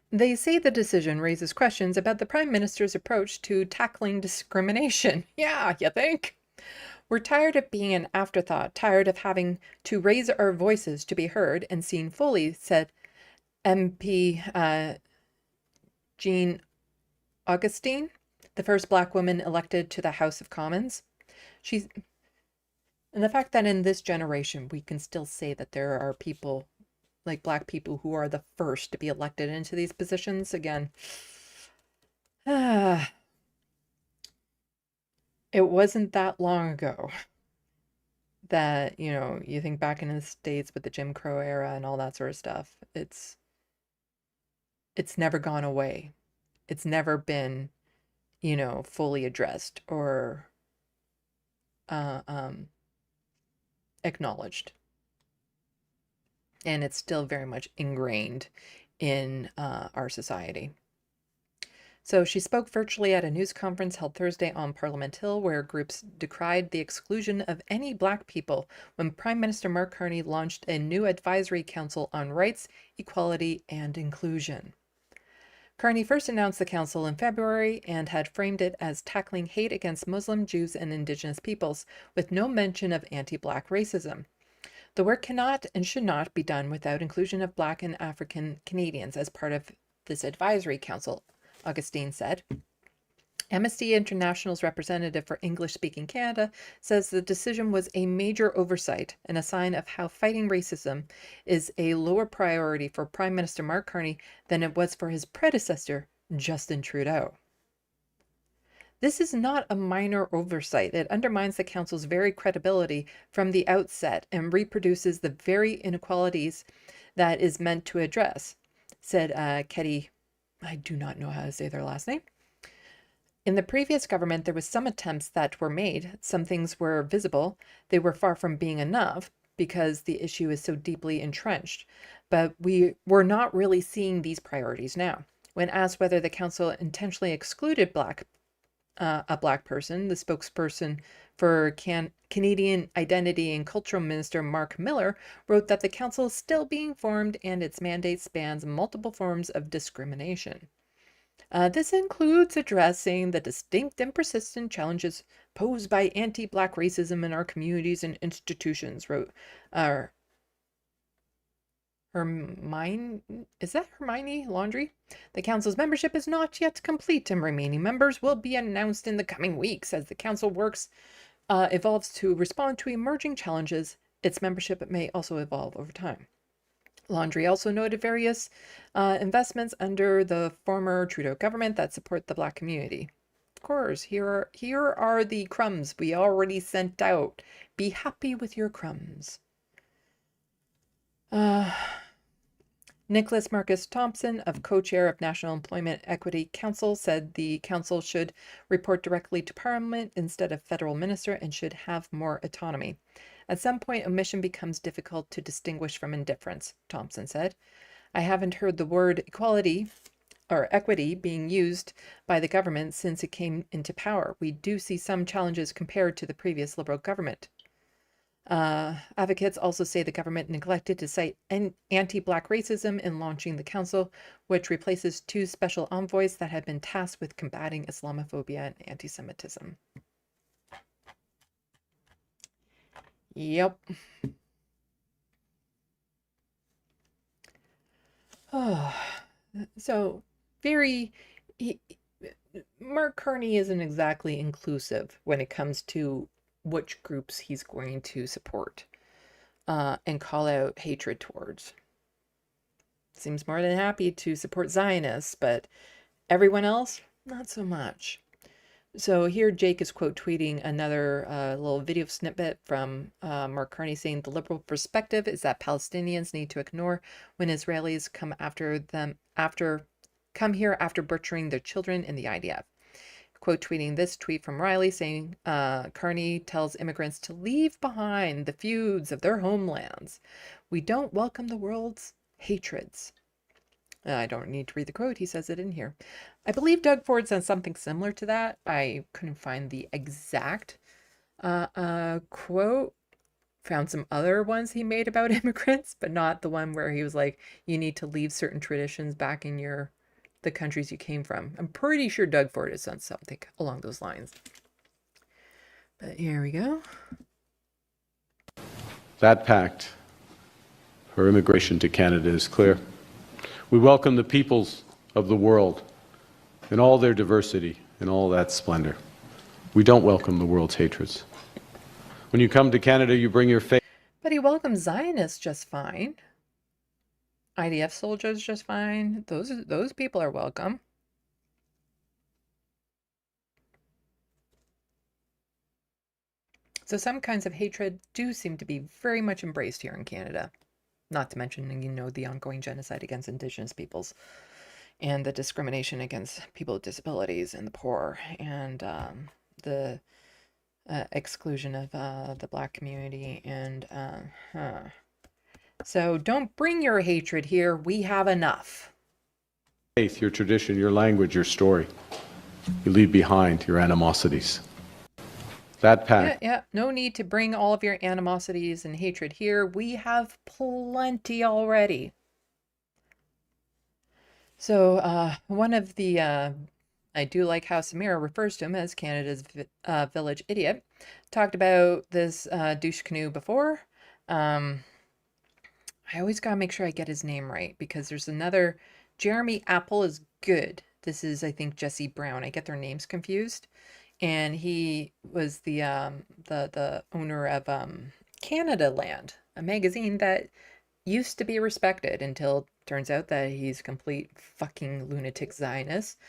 They say the decision raises questions about the Prime Minister's approach to tackling discrimination. Yeah, you think? We're tired of being an afterthought, tired of having to raise our voices to be heard and seen fully, said MP Jean Augustine, the first Black woman elected to the House of Commons. And the fact that in this generation we can still say that there are people, like Black people, who are the first to be elected into these positions, again, it wasn't that long ago that, you think back in the States with the Jim Crow era and all that sort of stuff. It's never gone away. It's never been, fully addressed or acknowledged. And it's still very much ingrained in our society. So she spoke virtually at a news conference held Thursday on Parliament Hill, where groups decried the exclusion of any Black people when Prime Minister Mark Carney launched a new advisory council on rights, equality, and inclusion. Carney first announced the council in February and had framed it as tackling hate against Muslim, Jews, and Indigenous peoples, with no mention of anti-Black racism. The work cannot and should not be done without inclusion of Black and African Canadians as part of this advisory council, Augustine said. Amnesty International's representative for English-speaking Canada says the decision was a major oversight and a sign of how fighting racism is a lower priority for Prime Minister Mark Carney than it was for his predecessor, Justin Trudeau. This is not a minor oversight. It undermines the council's very credibility from the outset and reproduces the very inequalities that is meant to address, said Ketty. I do not know how to say their last name. In the previous government, there was some attempts that were made. Some things were visible. They were far from being enough because the issue is so deeply entrenched. But we're not really seeing these priorities now. When asked whether the council intentionally excluded a Black person, the spokesperson for Canadian Identity and Cultural Minister Mark Miller wrote that the council is still being formed and its mandate spans multiple forms of discrimination. This includes addressing the distinct and persistent challenges posed by anti-Black racism in our communities and institutions, wrote Hermione Laundrie. The council's membership is not yet complete, and remaining members will be announced in the coming weeks as the council evolves to respond to emerging challenges. Its membership may also evolve over time. Laundrie also noted various investments under the former Trudeau government that support the Black community. Of course, here are the crumbs we already sent out. Be happy with your crumbs. Nicholas Marcus Thompson, of co-chair of National Employment Equity Council, said the council should report directly to Parliament instead of federal minister and should have more autonomy. At some point, omission becomes difficult to distinguish from indifference, Thompson said. I haven't heard the word equality or equity being used by the government since it came into power. We do see some challenges compared to the previous Liberal government. Advocates also say the government neglected to cite anti-Black racism in launching the council, which replaces two special envoys that had been tasked with combating Islamophobia and anti-Semitism. Yep. So Mark Carney isn't exactly inclusive when it comes to which groups he's going to support and call out hatred towards. Seems more than happy to support Zionists, but everyone else, not so much. So here Jake is quote tweeting another little video snippet from Mark Carney saying the liberal perspective is that Palestinians need to ignore when Israelis come here after butchering their children in the IDF. Quote tweeting this tweet from Riley saying Carney tells immigrants to leave behind the feuds of their homelands. We don't welcome the world's hatreds. I don't need to read the quote. He says it in here. I believe Doug Ford said something similar to that. I couldn't find the exact quote. Found some other ones he made about immigrants, but not the one where he was like, you need to leave certain traditions back in the countries you came from. I'm pretty sure Doug Ford has done something along those lines. But here we go. That pact for immigration to Canada is clear. We welcome the peoples of the world in all their diversity and all that splendor. We don't welcome the world's hatreds. When you come to Canada, you bring your faith. But he welcomes Zionists just fine. IDF soldiers just fine. Those people are welcome. So some kinds of hatred do seem to be very much embraced here in Canada. Not to mention, the ongoing genocide against Indigenous peoples and the discrimination against people with disabilities and the poor and the exclusion of the Black community. And so don't bring your hatred here. We have enough. faith, your tradition, your language, your story. You leave behind your animosities. That pact. Yeah, no need to bring all of your animosities and hatred here. We have plenty already. So, one of the, I do like how Samira refers to him as Canada's village idiot, talked about this douche canoe before. I always gotta make sure I get his name right, because there's another, Jeremy Apple is good. This is, I think, Jesse Brown. I get their names confused. And he was the owner of Canada Land, a magazine that used to be respected until it turns out that he's a complete fucking lunatic Zionist.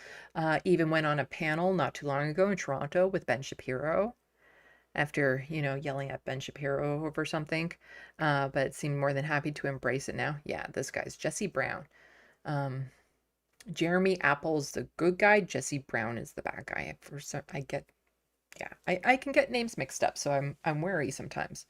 Even went on a panel not too long ago in Toronto with Ben Shapiro after, yelling at Ben Shapiro over something, but seemed more than happy to embrace it now. Yeah, this guy's Jesse Brown. Jeremy Apple's the good guy. Jesse Brown is the bad guy. I can get names mixed up, so I'm wary sometimes.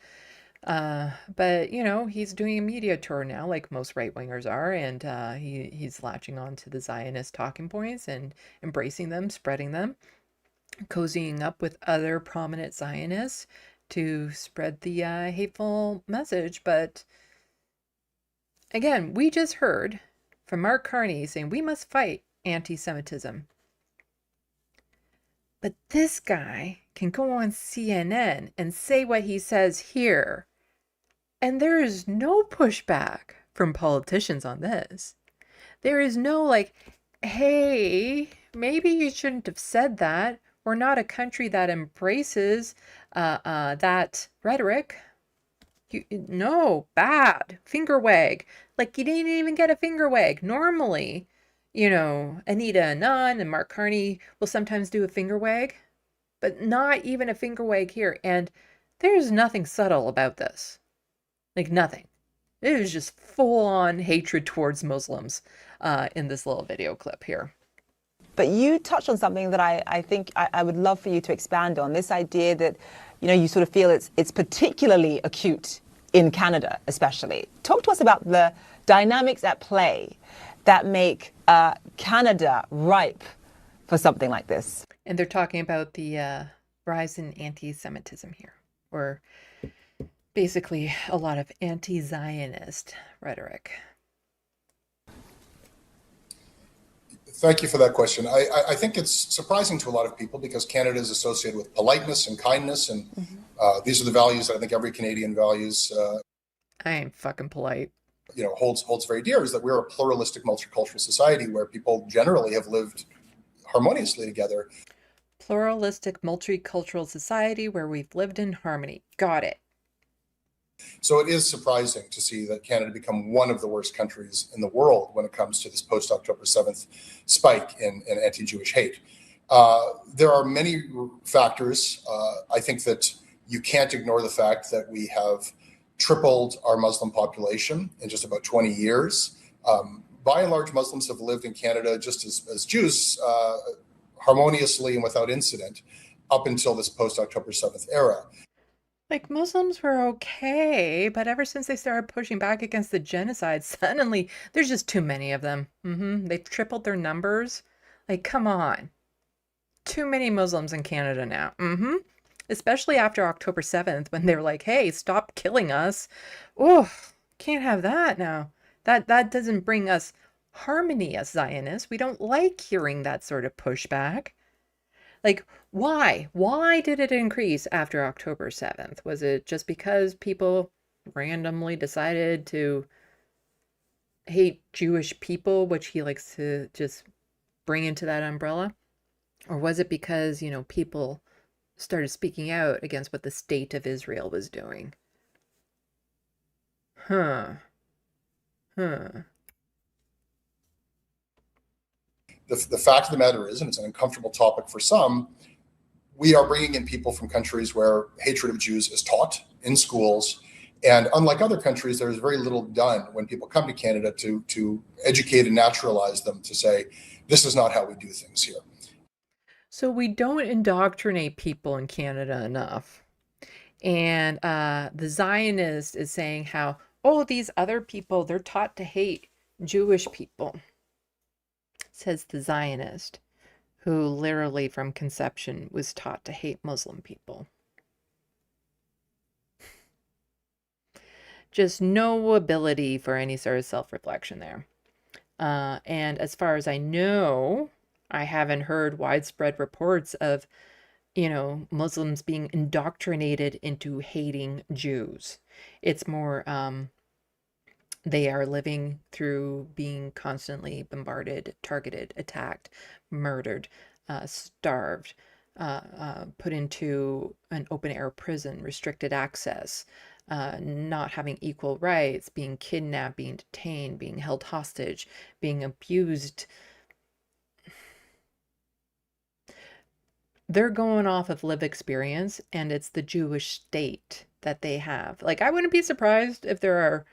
But he's doing a media tour now, like most right-wingers are, and he's latching on to the Zionist talking points and embracing them, spreading them, cozying up with other prominent Zionists to spread the hateful message. But again, we just heard from Mark Carney saying we must fight anti-Semitism. But this guy can go on CNN and say what he says here, and there is no pushback from politicians on this. There is no like, hey, maybe you shouldn't have said that. We're not a country that embraces that rhetoric. No, bad. Finger wag. Like, you didn't even get a finger wag. Normally, Anita Anand and Mark Carney will sometimes do a finger wag, but not even a finger wag here. And there's nothing subtle about this. Like, nothing. It was just full-on hatred towards Muslims in this little video clip here. But you touched on something that I think I would love for you to expand on. This idea that, you sort of feel it's particularly acute in Canada, especially. Talk to us about the dynamics at play that make Canada ripe for something like this. And they're talking about the rise in anti-Semitism here, or basically a lot of anti-Zionist rhetoric. Thank you for that question. I think it's surprising to a lot of people because Canada is associated with politeness and kindness, and these are the values that I think every Canadian values. I ain't fucking polite. Holds very dear, is that we're a pluralistic, multicultural society where people generally have lived harmoniously together. Pluralistic, multicultural society where we've lived in harmony. Got it. So it is surprising to see that Canada become one of the worst countries in the world when it comes to this post-October 7th spike in anti-Jewish hate. There are many factors. I think that you can't ignore the fact that we have tripled our Muslim population in just about 20 years. By and large, Muslims have lived in Canada just as Jews harmoniously and without incident up until this post-October 7th era. Like, Muslims were okay, but ever since they started pushing back against the genocide, suddenly there's just too many of them. They've tripled their numbers. Like, come on. Too many Muslims in Canada now. Especially after October 7th, when they were like, hey, stop killing us. Oh, can't have that now. That doesn't bring us harmony as Zionists. We don't like hearing that sort of pushback. Like, why? Why did it increase after October 7th? Was it just because people randomly decided to hate Jewish people, which he likes to just bring into that umbrella? Or was it because, people started speaking out against what the state of Israel was doing? The fact of the matter is, and it's an uncomfortable topic for some, we are bringing in people from countries where hatred of Jews is taught in schools. And unlike other countries, there's very little done when people come to Canada to educate and naturalize them to say, this is not how we do things here. So we don't indoctrinate people in Canada enough. And the Zionist is saying how, these other people, they're taught to hate Jewish people. says the Zionist, who literally from conception was taught to hate Muslim people. Just no ability for any sort of self-reflection there. And as far as I know, I haven't heard widespread reports of, Muslims being indoctrinated into hating Jews. It's more, they are living through being constantly bombarded, targeted, attacked, murdered, starved, put into an open-air prison, restricted access, not having equal rights, being kidnapped, being detained, being held hostage, being abused. They're going off of lived experience, and it's the Jewish state that they have. Like, I wouldn't be surprised if there are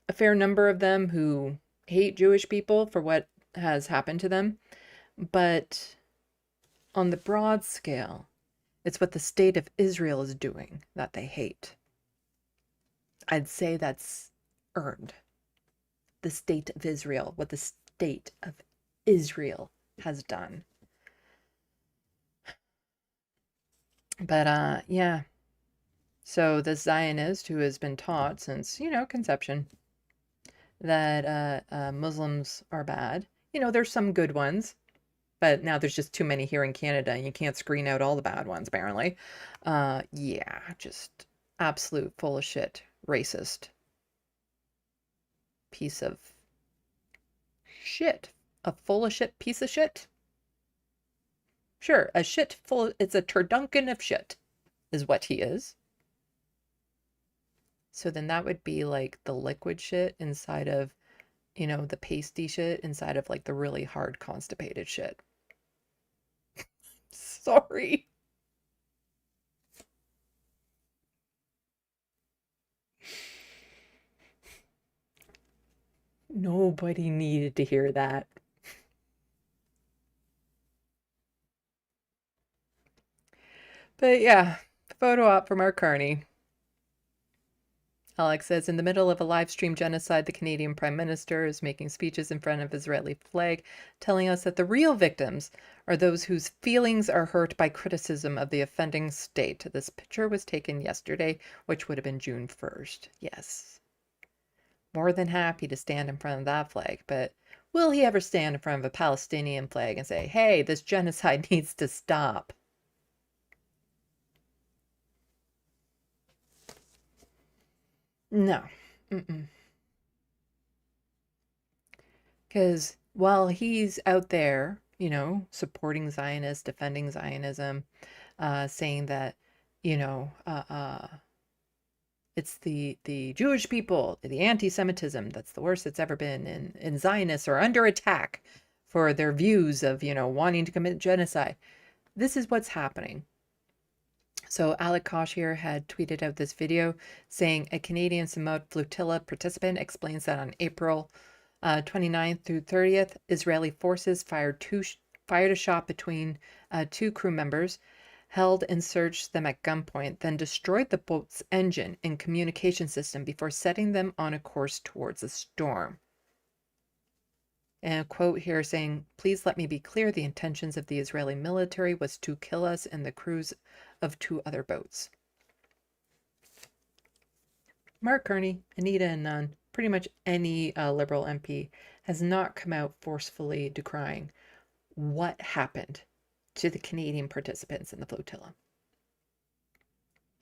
a fair number of them who hate Jewish people for what has happened to them. But on the broad scale, it's what the state of Israel is doing that they hate. I'd say that's earned. The state of Israel, what the state of Israel has done. But yeah. So the Zionist who has been taught since, conception that Muslims are bad. There's some good ones, but now there's just too many here in Canada and you can't screen out all the bad ones, apparently. Yeah, just absolute full of shit, racist piece of shit. A full of shit piece of shit? Sure, it's a turduncan of shit is what he is. So then that would be like the liquid shit inside of, the pasty shit inside of like the really hard constipated shit. Sorry. Nobody needed to hear that. But yeah, photo op for Mark Carney. Alex says, in the middle of a live stream genocide, the Canadian Prime Minister is making speeches in front of Israeli flag, telling us that the real victims are those whose feelings are hurt by criticism of the offending state. This picture was taken yesterday, which would have been June 1st. Yes. More than happy to stand in front of that flag, but will he ever stand in front of a Palestinian flag and say, hey, this genocide needs to stop? No. Because while he's out there, supporting Zionists, defending Zionism, saying that, it's the Jewish people, the anti-Semitism, that's the worst it's ever been, and Zionists are under attack for their views of, wanting to commit genocide. This is what's happening. So Alec Kosh here had tweeted out this video saying a Canadian Samud flotilla participant explains that on April 29th through 30th, Israeli forces fired a shot between two crew members, held and searched them at gunpoint, then destroyed the boat's engine and communication system before setting them on a course towards a storm. And a quote here saying, please let me be clear, the intentions of the Israeli military was to kill us and the crews of two other boats. Mark Carney, Anita and none, pretty much any Liberal MP has not come out forcefully decrying what happened to the Canadian participants in the flotilla.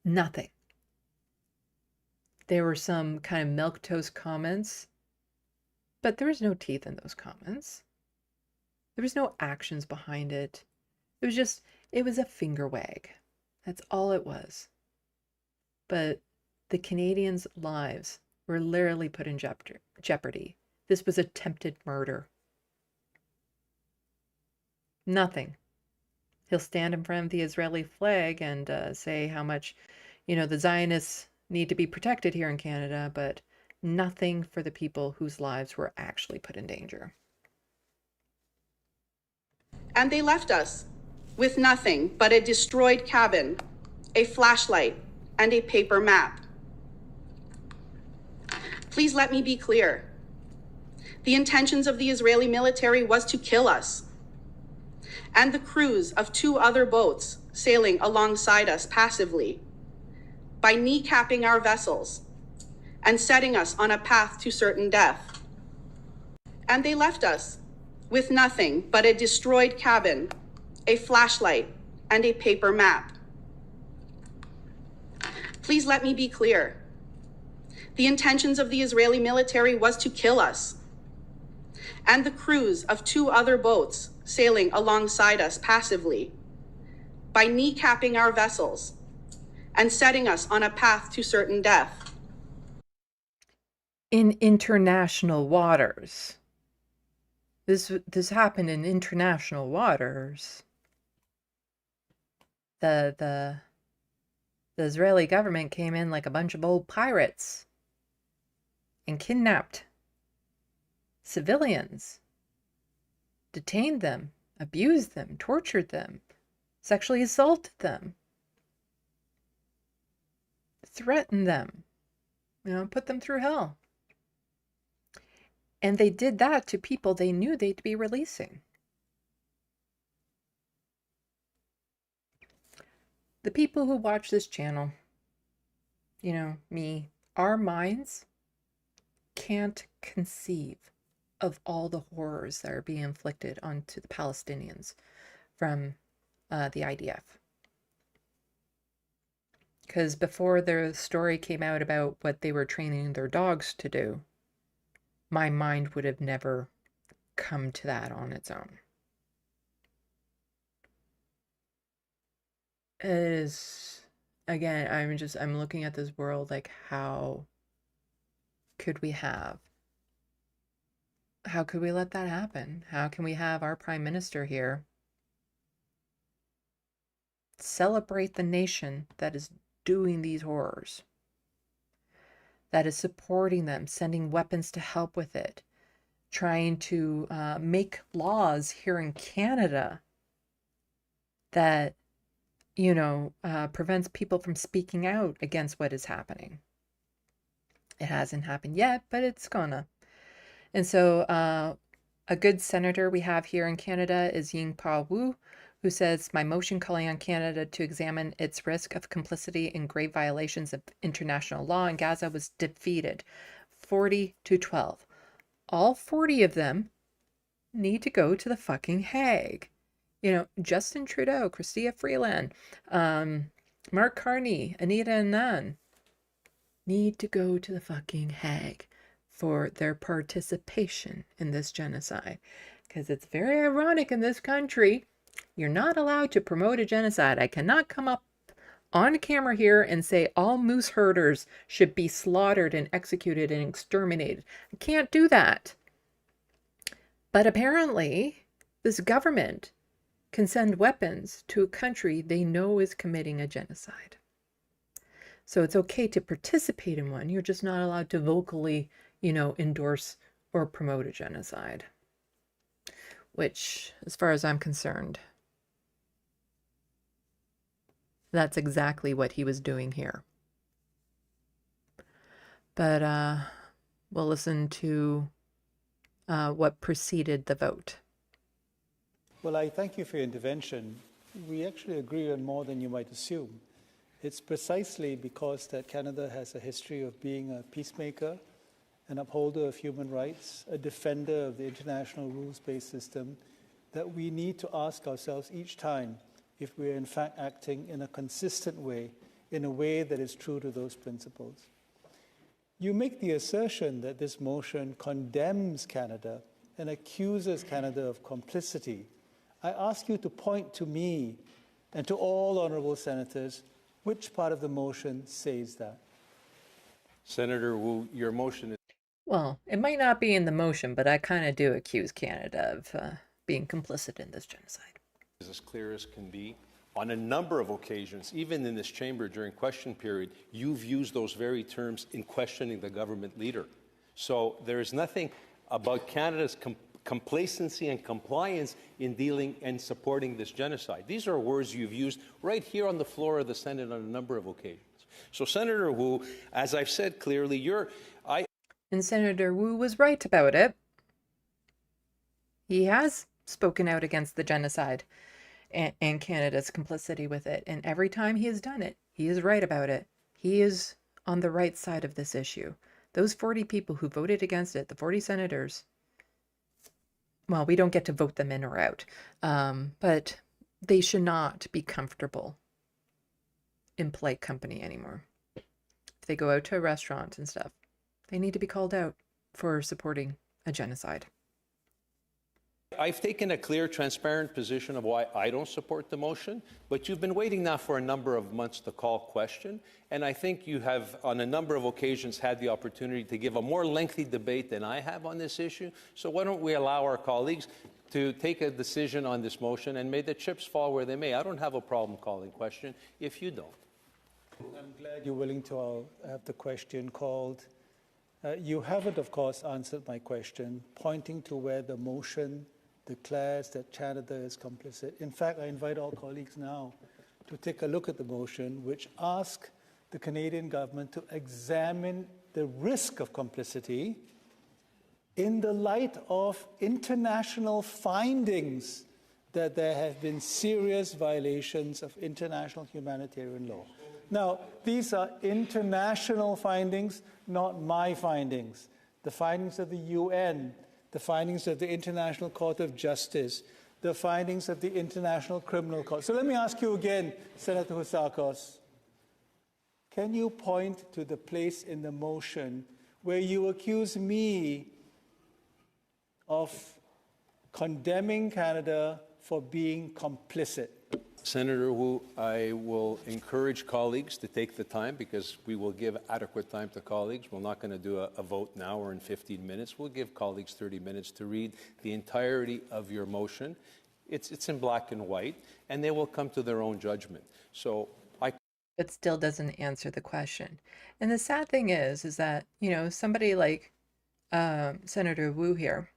Nothing. There were some kind of milquetoast comments, but there was no teeth in those comments. There was no actions behind it. It was a finger wag. That's all it was. But the Canadians' lives were literally put in jeopardy. This was attempted murder. Nothing. He'll stand in front of the Israeli flag and say how much, the Zionists need to be protected here in Canada, but nothing for the people whose lives were actually put in danger. And they left us with nothing but a destroyed cabin, a flashlight, and a paper map. Please let me be clear. The intentions of the Israeli military was to kill us and the crews of 2 other boats sailing alongside us passively by kneecapping our vessels and setting us on a path to certain death. And they left us with nothing but a destroyed cabin, a flashlight, and a paper map. Please let me be clear. The intentions of the Israeli military was to kill us and the crews of 2 other boats sailing alongside us passively by kneecapping our vessels and setting us on a path to certain death. In international waters. This happened in international waters. The Israeli government came in like a bunch of old pirates and kidnapped civilians, detained them, abused them, tortured them, sexually assaulted them, threatened them, put them through hell. And they did that to people they knew they'd be releasing. The people who watch this channel, me, our minds can't conceive of all the horrors that are being inflicted onto the Palestinians from the IDF. Because before the story came out about what they were training their dogs to do, my mind would have never come to that on its own. It is, again, I'm looking at this world like, how could we let that happen? How can we have our prime minister here celebrate the nation that is doing these horrors, that is supporting them, sending weapons to help with it, trying to make laws here in Canada that, prevents people from speaking out against what is happening. It hasn't happened yet, but it's gonna. And so a good senator we have here in Canada is Ying-Pa Wu, who says, my motion calling on Canada to examine its risk of complicity in grave violations of international law in Gaza was defeated 40-12. All 40 of them need to go to the fucking Hague. Justin Trudeau, Chrystia Freeland, Mark Carney, Anita Anand need to go to the fucking Hague for their participation in this genocide. Because it's very ironic in this country, you're not allowed to promote a genocide. I cannot come up on camera here and say all moose herders should be slaughtered and executed and exterminated. I can't do that. But apparently, this government can send weapons to a country they know is committing a genocide. So it's okay to participate in one. You're just not allowed to vocally, endorse or promote a genocide. Which, as far as I'm concerned, that's exactly what he was doing here. But we'll listen to what preceded the vote. Well, I thank you for your intervention. We actually agree on more than you might assume. It's precisely because that Canada has a history of being a peacemaker, an upholder of human rights, a defender of the international rules-based system, that we need to ask ourselves each time if we are in fact acting in a consistent way, in a way that is true to those principles. You make the assertion that this motion condemns Canada and accuses Canada of complicity. I ask you to point to me and to all honourable senators which part of the motion says that. Senator Wu, your motion is... Well, it might not be in the motion, but I kind of do accuse Canada of being complicit in this genocide. Is as clear as can be. On a number of occasions, even in this chamber during question period, you've used those very terms in questioning the government leader. So there is nothing about Canada's complacency and compliance in dealing and supporting this genocide. These are words you've used right here on the floor of the Senate on a number of occasions. So Senator Wu, as I've said clearly, And Senator Wu was right about it. He has spoken out against the genocide and Canada's complicity with it. And every time he has done it, he is right about it. He is on the right side of this issue. Those 40 people who voted against it, the 40 senators, well, we don't get to vote them in or out, but they should not be comfortable in polite company anymore. If they go out to a restaurant and stuff, they need to be called out for supporting a genocide. I've taken a clear, transparent position of why I don't support the motion, but you've been waiting now for a number of months to call question, and I think you have, on a number of occasions, had the opportunity to give a more lengthy debate than I have on this issue. So why don't we allow our colleagues to take a decision on this motion, and may the chips fall where they may. I don't have a problem calling question if you don't. I'm glad you're willing to have the question called. You haven't, of course, answered my question, pointing to where the motion declares that Canada is complicit. In fact, I invite all colleagues now to take a look at the motion, which asks the Canadian government to examine the risk of complicity in the light of international findings that there have been serious violations of international humanitarian law. Now, these are international findings, not my findings. The findings of the UN, the findings of the International Court of Justice, the findings of the International Criminal Court. So let me ask you again, Senator Housakos, can you point to the place in the motion where you accuse me of condemning Canada for being complicit? Senator Wu, I will encourage colleagues to take the time, because we will give adequate time to colleagues. We're not going to do a vote now or in 15 minutes. We'll give colleagues 30 minutes to read the entirety of your motion. It's in black and white, and they will come to their own judgment. So But still doesn't answer the question. And the sad thing is that, you know, somebody like Senator Wu here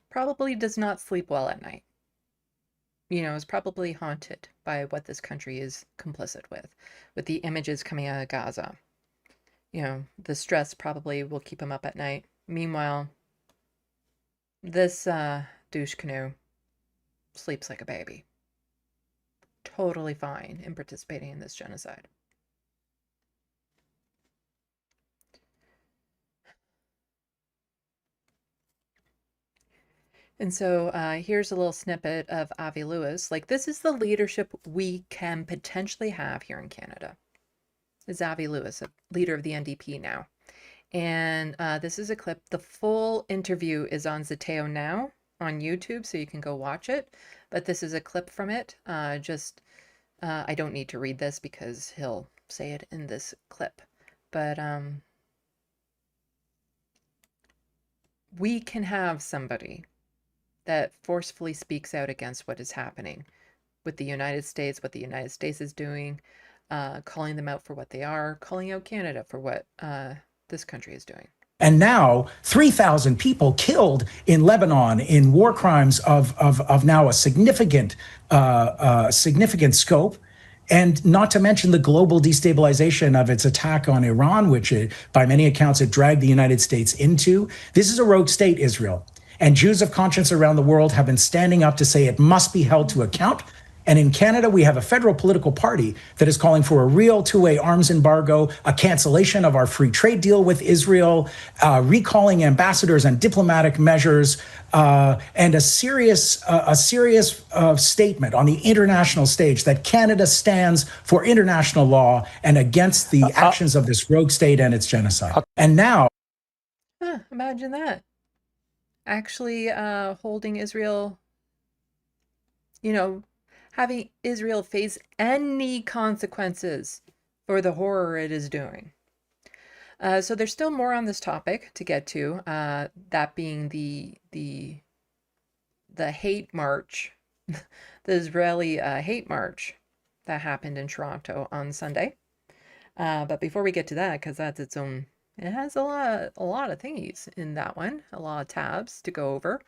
probably does not sleep well at night. You know, is probably haunted by what this country is complicit with the images coming out of Gaza. You know, the stress probably will keep him up at night. Meanwhile, this douche canoe sleeps like a baby. Totally fine in participating in this genocide. And so here's a little snippet of Avi Lewis. Like, this is the leadership we can potentially have here in Canada. Is Avi Lewis, a leader of the NDP now. And this is a clip. The full interview is on Zeteo now on YouTube, so you can go watch it. But this is a clip from it. I don't need to read this because he'll say it in this clip. But we can have somebody that forcefully speaks out against what is happening with the United States, what the United States is doing, calling them out for what they are, calling out Canada for what this country is doing. And now 3,000 people killed in Lebanon in war crimes of now a significant scope. And not to mention the global destabilization of its attack on Iran, which by many accounts it dragged the United States into. This is a rogue state, Israel. And Jews of conscience around the world have been standing up to say it must be held to account. And in Canada, we have a federal political party that is calling for a real two-way arms embargo, a cancellation of our free trade deal with Israel, recalling ambassadors and diplomatic measures, and a serious statement on the international stage that Canada stands for international law and against the actions of this rogue state and its genocide. And now... Imagine that. Actually holding Israel, you know, having Israel face any consequences for the horror it is doing. So there's still more on this topic to get to, that being the hate march, the Israeli hate march that happened in Toronto on Sunday. But before we get to that, because that's its own, it has a lot of thingies in that one, a lot of tabs to go over.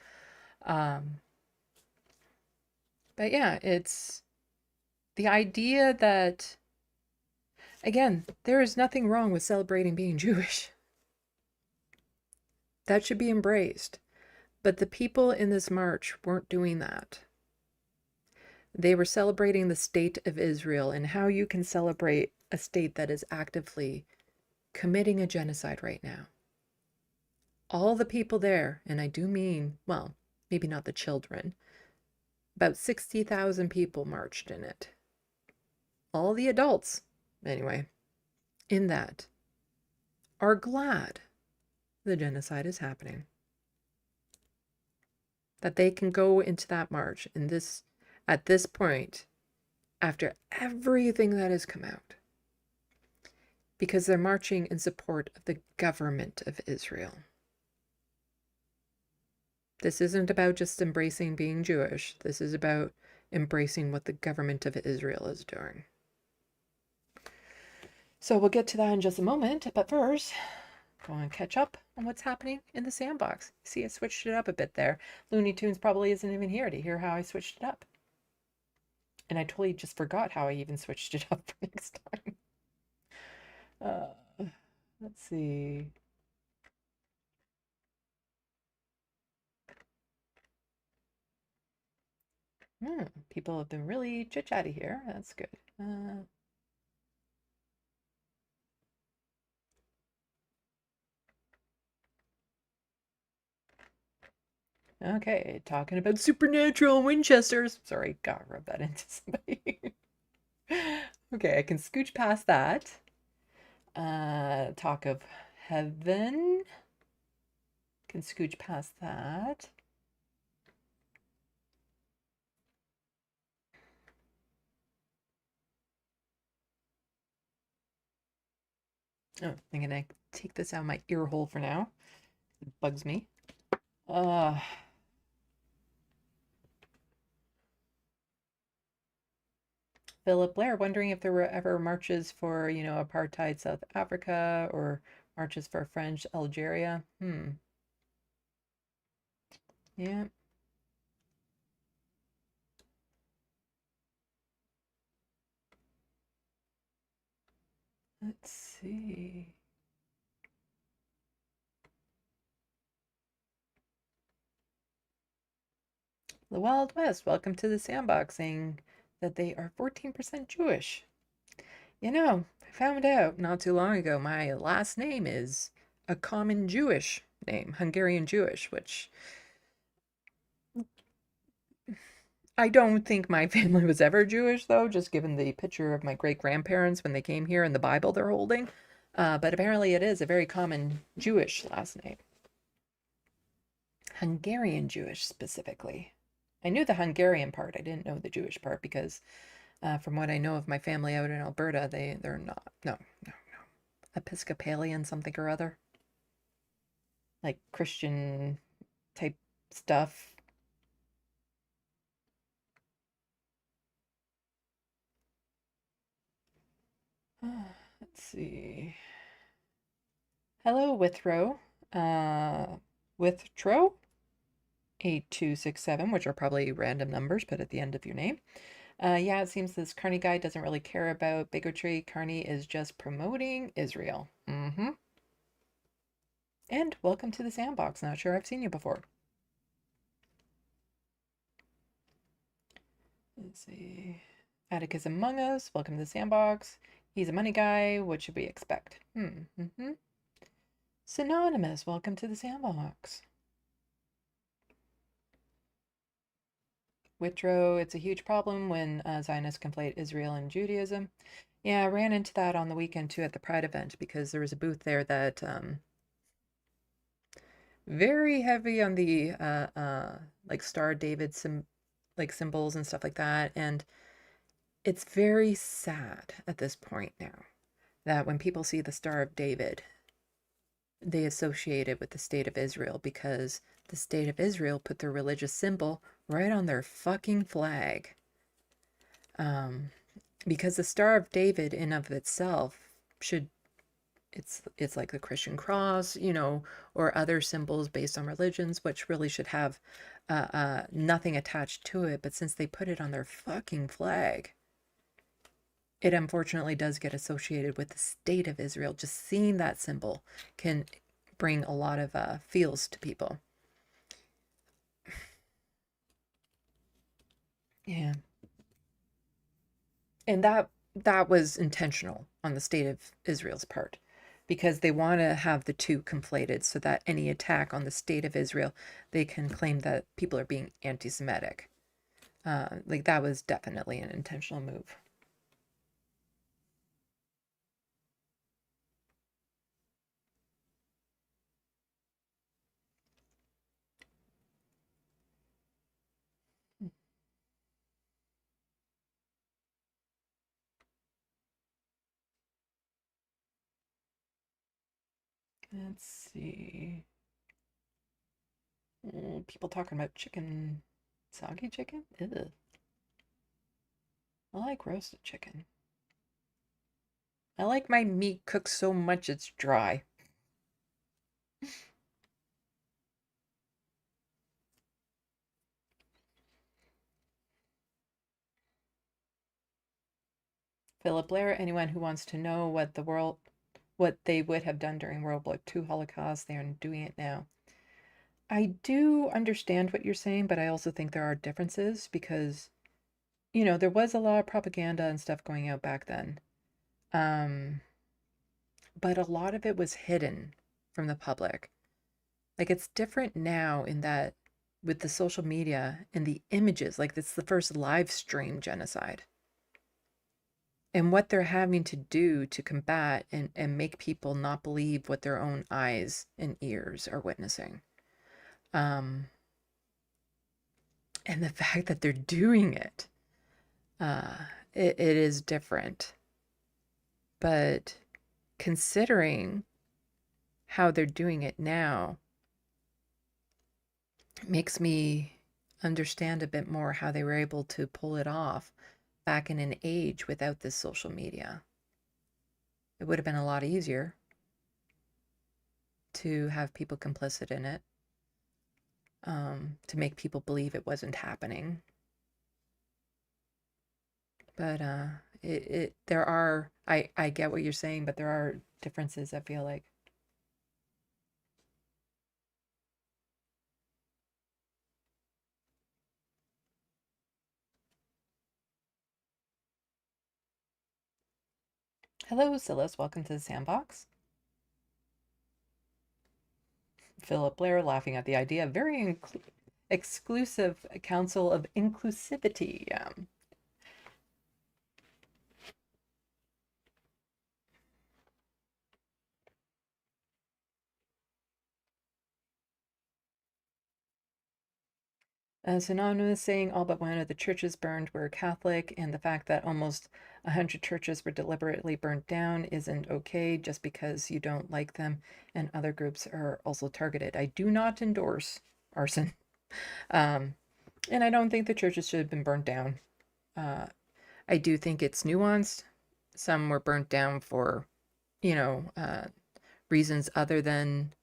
But yeah, it's the idea that, again, there is nothing wrong with celebrating being Jewish. That should be embraced. But the people in this march weren't doing that. They were celebrating the state of Israel and how you can celebrate a state that is actively committing a genocide right now. All the people there, and I do mean, well, maybe not the children, about 60,000 people marched in it. All the adults, anyway, in that, are glad the genocide is happening. That they can go into that march at this point, after everything that has come out, because they're marching in support of the government of Israel. This isn't about just embracing being Jewish. This is about embracing what the government of Israel is doing. So we'll get to that in just a moment, but first, go and catch up on what's happening in the sandbox. See, I switched it up a bit there. Looney Tunes probably isn't even here to hear how I switched it up. And I totally just forgot how I even switched it up for next time. Let's see. People have been really chit-chatty here. That's good. Okay, talking about supernatural Winchesters. Sorry, gotta rub that into somebody. Okay, I can scooch past that. Talk of heaven. Can scooch past that. Oh, I'm gonna take this out of my ear hole for now. It bugs me. Philip Blair wondering if there were ever marches for, apartheid South Africa or marches for French Algeria. Yeah. Let's see. The Wild West, welcome to the sandbox, saying that they are 14% Jewish. I found out not too long ago my last name is a common Jewish name, Hungarian Jewish, which I don't think my family was ever Jewish, though, just given the picture of my great-grandparents when they came here and the Bible they're holding. But apparently it is a very common Jewish last name. Hungarian Jewish, specifically. I knew the Hungarian part. I didn't know the Jewish part because from what I know of my family out in Alberta, they're not. No. Episcopalian something or other. Like Christian type stuff. Let's see. Hello, Withrow. Withrow 8267, which are probably random numbers, but at the end of your name. Yeah, it seems this Carney guy doesn't really care about bigotry. Carney is just promoting Israel. And welcome to the sandbox. Not sure I've seen you before. Let's see. Atticus Among Us, welcome to the sandbox. He's a money guy. What should we expect? Synonymous, welcome to the sandbox. Withrow, it's a huge problem when Zionists conflate Israel and Judaism. Yeah, I ran into that on the weekend too at the Pride event because there was a booth there that very heavy on the like Star of David symbols and stuff like that, and it's very sad at this point now that when people see the Star of David, they associate it with the State of Israel because the State of Israel put their religious symbol right on their fucking flag. Because the Star of David in of itself it's like the Christian cross, or other symbols based on religions, which really should have nothing attached to it. But since they put it on their fucking flag, it unfortunately does get associated with the State of Israel. Just seeing that symbol can bring a lot of feels to people. Yeah. And that was intentional on the state of Israel's part, because they want to have the two conflated so that any attack on the state of Israel, they can claim that people are being anti-Semitic. Like that was definitely an intentional move. Let's see. People talking about chicken, soggy chicken? Ew. I like roasted chicken. I like my meat cooked so much it's dry. Philip Blair, anyone who wants to know what they would have done during World War II Holocaust, they are doing it now. I do understand what you're saying, but I also think there are differences because, there was a lot of propaganda and stuff going out back then. But a lot of it was hidden from the public. Like it's different now in that with the social media and the images, like it's the first live stream genocide. And what they're having to do to combat and make people not believe what their own eyes and ears are witnessing. And the fact that they're doing it, it is different. But considering how they're doing it now makes me understand a bit more how they were able to pull it off back in an age without this social media. It would have been a lot easier to have people complicit in it, to make people believe it wasn't happening. But there are, I get what you're saying, but there are differences, I feel like. Hello, Silas. Welcome to the SandBox. Philip Blair laughing at the idea. Very exclusive council of inclusivity. Synonymous saying all but one of the churches burned were Catholic, and the fact that almost 100 churches were deliberately burnt down isn't okay just because you don't like them, and other groups are also targeted. I do not endorse arson, and I don't think the churches should have been burnt down. I do think it's nuanced. Some were burnt down for, reasons other than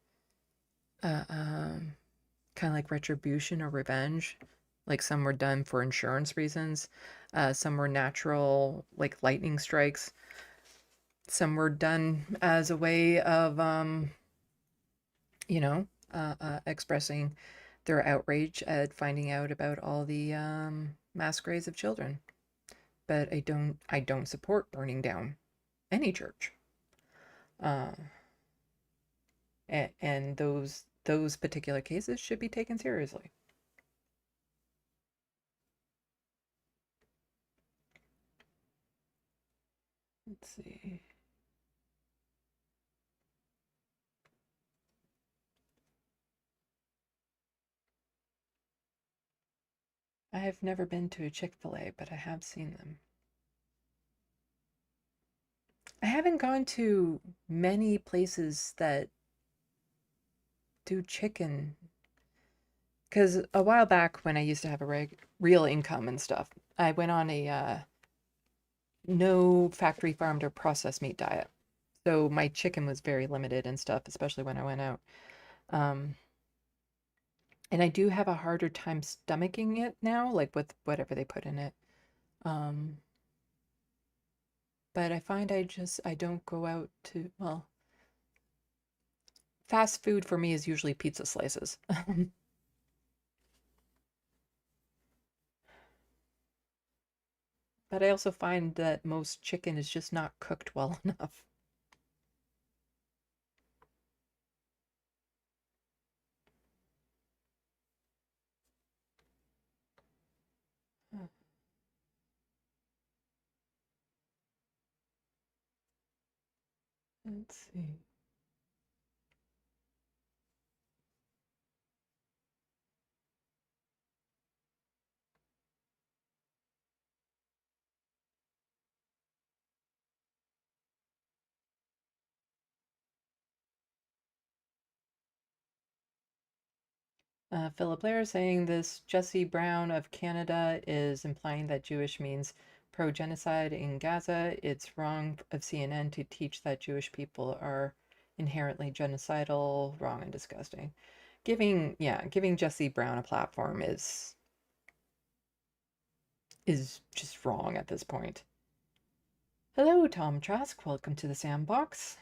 kind of like retribution or revenge. Like some were done for insurance reasons. Some were natural, like lightning strikes. Some were done as a way of, expressing their outrage at finding out about all the mass graves of children. But I don't support burning down any church. And those particular cases should be taken seriously. Let's see. I have never been to a Chick-fil-A, but I have seen them. I haven't gone to many places that do chicken. Because a while back when I used to have a real income and stuff, I went on a no factory farmed or processed meat diet. So my chicken was very limited and stuff, especially when I went out. And I do have a harder time stomaching it now, like with whatever they put in it. But I find I don't go out to, well, fast food for me is usually pizza slices. But I also find that most chicken is just not cooked well enough. Let's see. Philip Blair saying this Jesse Brown of Canada is implying that Jewish means pro-genocide in Gaza. It's wrong of CNN to teach that Jewish people are inherently genocidal, wrong and disgusting. Giving Jesse Brown a platform is just wrong at this point. Hello, Tom Trask. Welcome to the SandBox.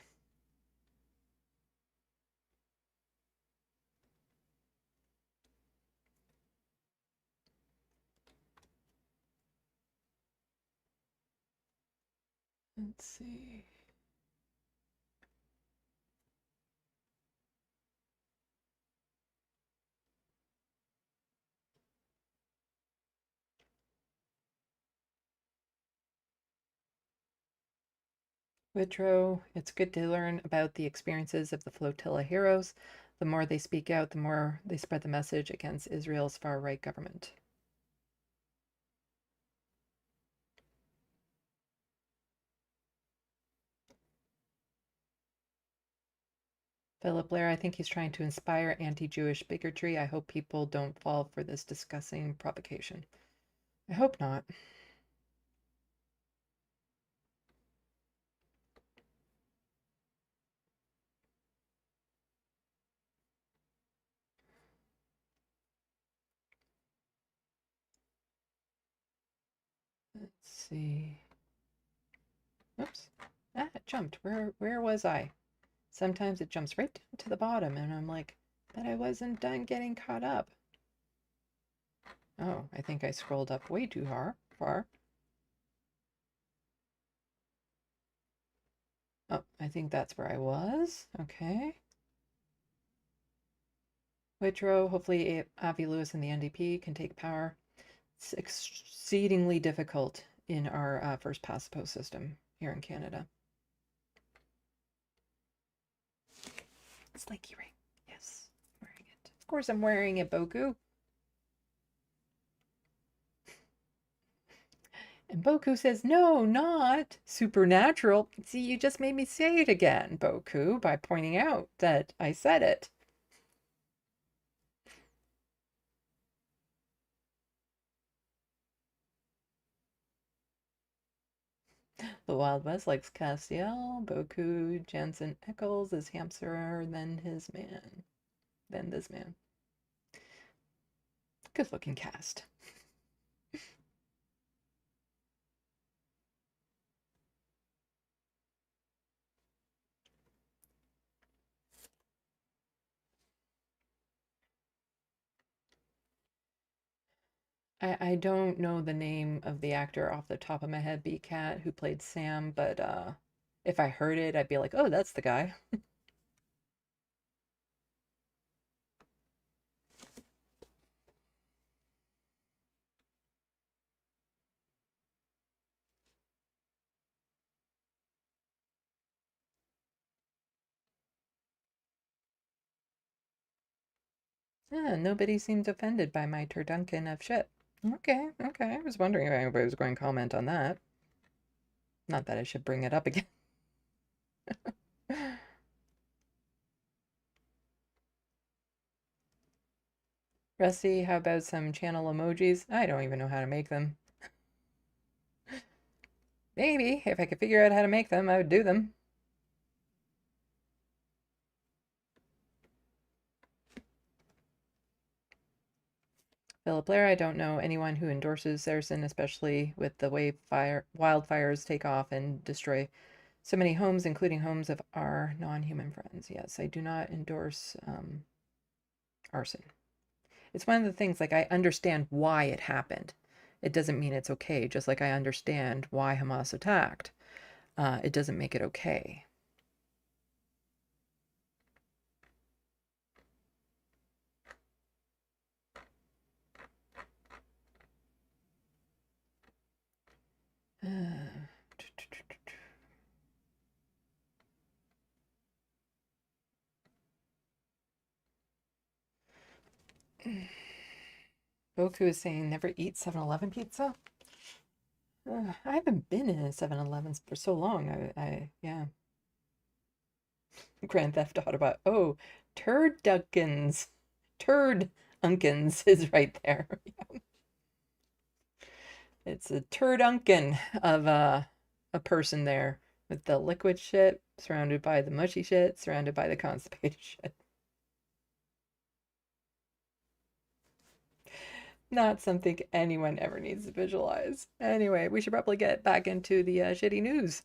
Let's see. Whitrow, it's good to learn about the experiences of the flotilla heroes. The more they speak out, the more they spread the message against Israel's far-right government. Philip Blair, I think he's trying to inspire anti-Jewish bigotry. I hope people don't fall for this disgusting provocation. I hope not. Let's see. Oops. Ah, it jumped. Where was I? Sometimes it jumps right down to the bottom, and I'm like, but I wasn't done getting caught up. Oh, I think I scrolled up way too far. Oh, I think that's where I was. Okay. Whitrow, hopefully Avi Lewis and the NDP can take power. It's exceedingly difficult in our first past the post system here in Canada. It's like ring. Yes, I'm wearing it. Of course I'm wearing it, Boku. And Boku says, no, not supernatural. See, you just made me say it again, Boku, by pointing out that I said it. The Wild West likes Castiel. Boku Jansen Eccles is handsomer than his man. Than this man. Good looking cast. I don't know the name of the actor off the top of my head, B-Cat, who played Sam, but if I heard it, I'd be like, oh, that's the guy. Yeah, nobody seemed offended by my turduncan of shit. Okay. I was wondering if anybody was going to comment on that. Not that I should bring it up again. Rusty, how about some channel emojis? I don't even know how to make them. Maybe, if I could figure out how to make them, I would do them. Philip Blair, I don't know anyone who endorses Saracen, especially with the way wildfires take off and destroy so many homes, including homes of our non-human friends. Yes, I do not endorse arson. It's one of the things, like, I understand why it happened. it doesn't mean it's okay. Just like I understand why Hamas attacked, it doesn't make it okay. Boku is saying never eat 7-Eleven pizza. I haven't been in a 7-Elevens for so long. Yeah. Grand Theft Auto about, oh, Turdunkins. Turdunkins is right there. It's a Turdunkin of a person there with the liquid shit, surrounded by the mushy shit, surrounded by the constipated shit. Not something anyone ever needs to visualize. Anyway, we should probably get back into the shitty news.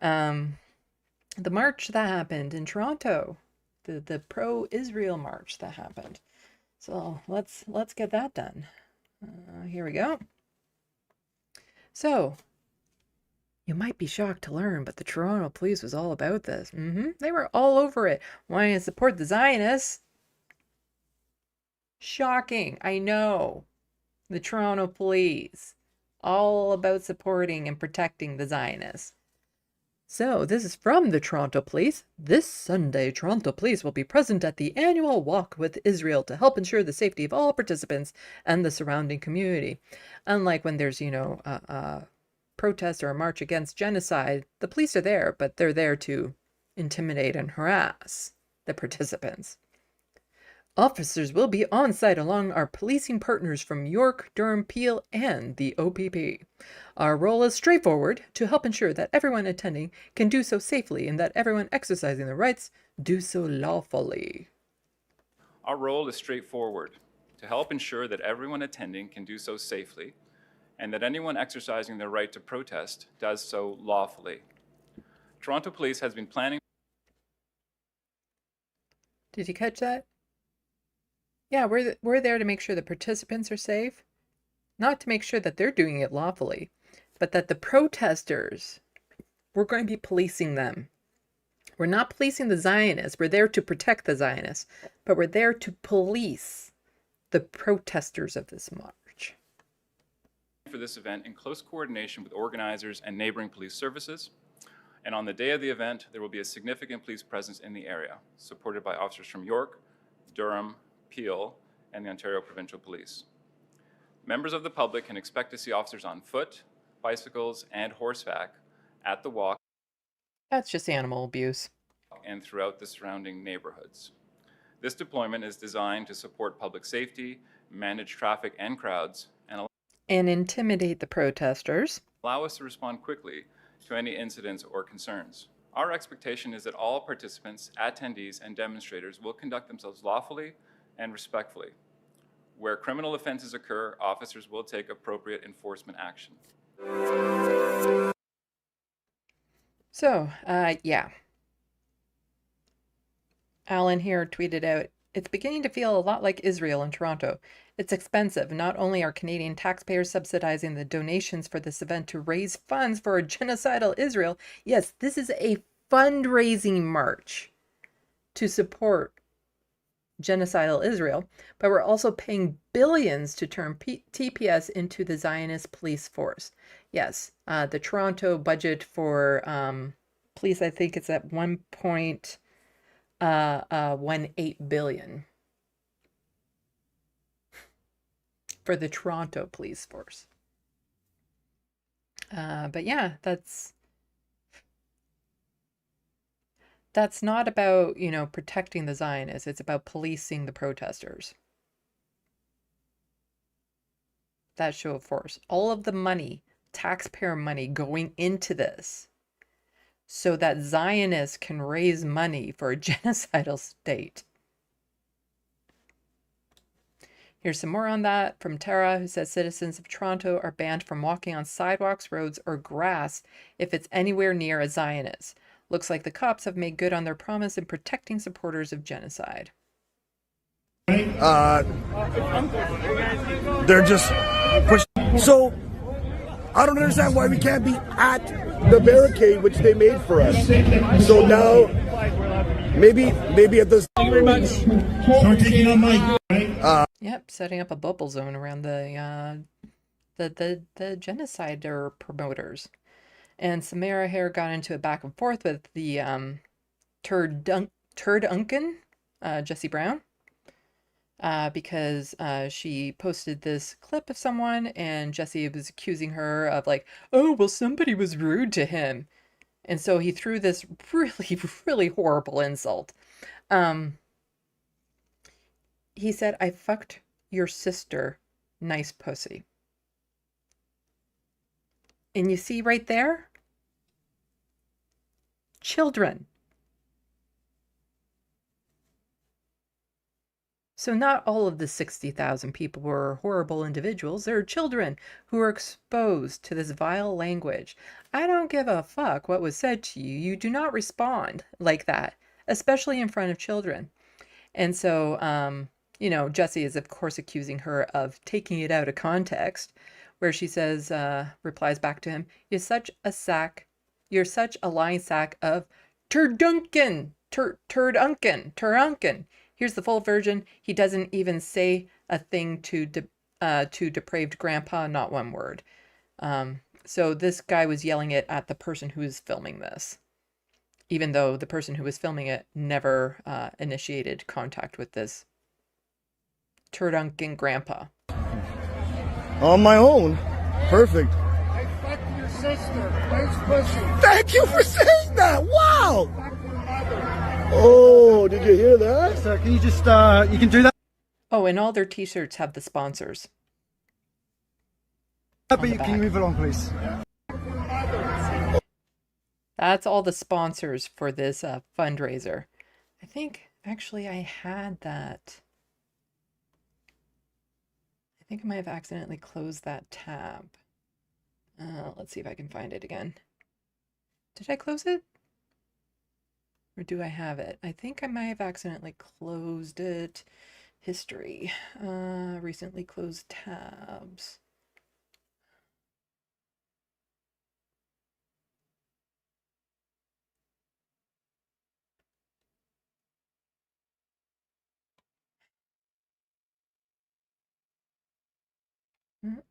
The march that happened in Toronto, the pro-Israel march that happened. So let's get that done. Here we go. So, you might be shocked to learn, but the Toronto police was all about this. They were all over it, wanting to support the Zionists. Shocking, I know. The Toronto police, all about supporting and protecting the Zionists. So, this is from the Toronto Police. This Sunday, Toronto Police will be present at the annual Walk with Israel to help ensure the safety of all participants and the surrounding community. Unlike when there's, a protest or a march against genocide, the police are there, but they're there to intimidate and harass the participants. Officers will be on site along our policing partners from York, Durham, Peel, and the OPP. Our role is straightforward, to help ensure that everyone attending can do so safely and that everyone exercising their rights do so lawfully. Our role is straightforward, to help ensure that everyone attending can do so safely and that anyone exercising their right to protest does so lawfully. Toronto Police has been planning... Did you catch that? Yeah, we're there to make sure the participants are safe, not to make sure that they're doing it lawfully, but that the protesters, we're going to be policing them. We're not policing the Zionists. We're there to protect the Zionists, but we're there to police the protesters of this march. For this event in close coordination with organizers and neighboring police services. And on the day of the event, there will be a significant police presence in the area, supported by officers from York, Durham, Peel, and the Ontario Provincial Police. Members of the public can expect to see officers on foot, bicycles, and horseback at the walk. That's just animal abuse. And throughout the surrounding neighborhoods. This deployment is designed to support public safety, manage traffic and crowds, and intimidate the protesters. Allow us to respond quickly to any incidents or concerns. Our expectation is that all participants, attendees, and demonstrators will conduct themselves lawfully and respectfully. Where criminal offenses occur, officers will take appropriate enforcement action. So, yeah. Alan here tweeted out, it's beginning to feel a lot like Israel in Toronto. It's expensive. Not only are Canadian taxpayers subsidizing the donations for this event to raise funds for a genocidal Israel, yes, this is a fundraising march to support genocidal Israel, but we're also paying billions to turn TPS into the Zionist police force. Yes, the Toronto budget for police, I think it's at 1.18 billion for the Toronto police force. But yeah, that's not about, protecting the Zionists. It's about policing the protesters. That show of force. All of the money, taxpayer money, going into this so that Zionists can raise money for a genocidal state. Here's some more on that from Tara, who says citizens of Toronto are banned from walking on sidewalks, roads, or grass if it's anywhere near a Zionist. Looks like the cops have made good on their promise in protecting supporters of genocide. They're just pushing. So I don't understand why we can't be at the barricade which they made for us. So now maybe at this. Thank you very much. Start taking on Mike. Yep, setting up a bubble zone around the genocide promoters. And Samara Hare got into a back and forth with the Turd-Uncan, Jesse Brown, because she posted this clip of someone and Jesse was accusing her of like, oh, well, somebody was rude to him. And so he threw this really, really horrible insult. He said, I fucked your sister, nice pussy. And you see right there? Children. So not all of the 60,000 people were horrible individuals. There are children who are exposed to this vile language. I don't give a fuck what was said to you. You do not respond like that, especially in front of children. And so, you know, Jesse is, of course, accusing her of taking it out of context, where she says, replies back to him, you're such a lying sack of Turduncan. Here's the full version. He doesn't even say a thing to depraved grandpa, not one word. So this guy was yelling it at the person who was filming this, even though the person who was filming it never initiated contact with this Turduncan grandpa. On my own. Perfect. I fucked your sister. Nice pussy. Thank you for saying that. Wow. Oh, did you hear that? So can you just, you can do that? Oh, and all their t-shirts have the sponsors. But you can move it on, please. That's all the sponsors for this fundraiser. I think, actually, I had that. I think I might have accidentally closed that tab. Let's see if I can find it again. Did I close it? Or do I have it? I think I might have accidentally closed it. History. Recently closed tabs.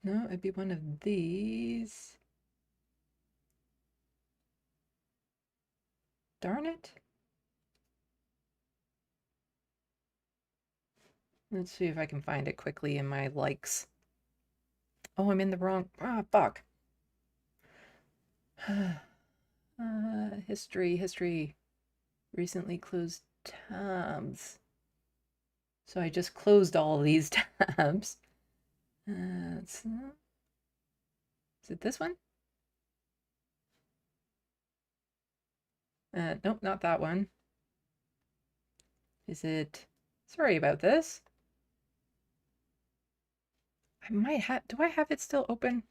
No, it'd be one of these. Darn it. Let's see if I can find it quickly in my likes. Oh, I'm in the wrong. Ah, fuck. History. Recently closed tabs. So I just closed all of these tabs. Is it this one? Nope, not that one. Is it? Sorry about this. I might have. Do I have it still open?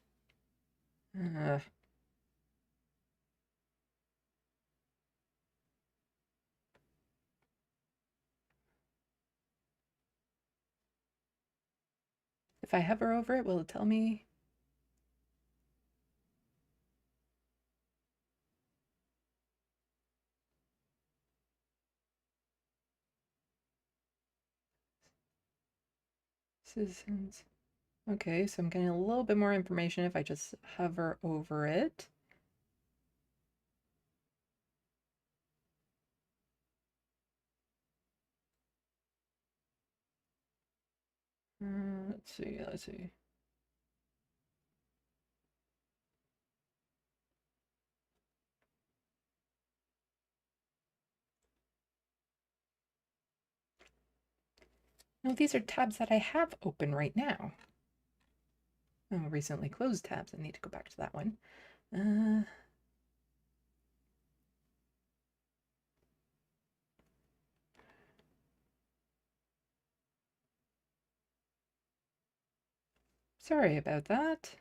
If I hover over it, will it tell me? Citizens. Okay, so I'm getting a little bit more information if I just hover over it. Let's see. No, these are tabs that I have open right now. Oh, recently closed tabs. I need to go back to that one. Sorry about that.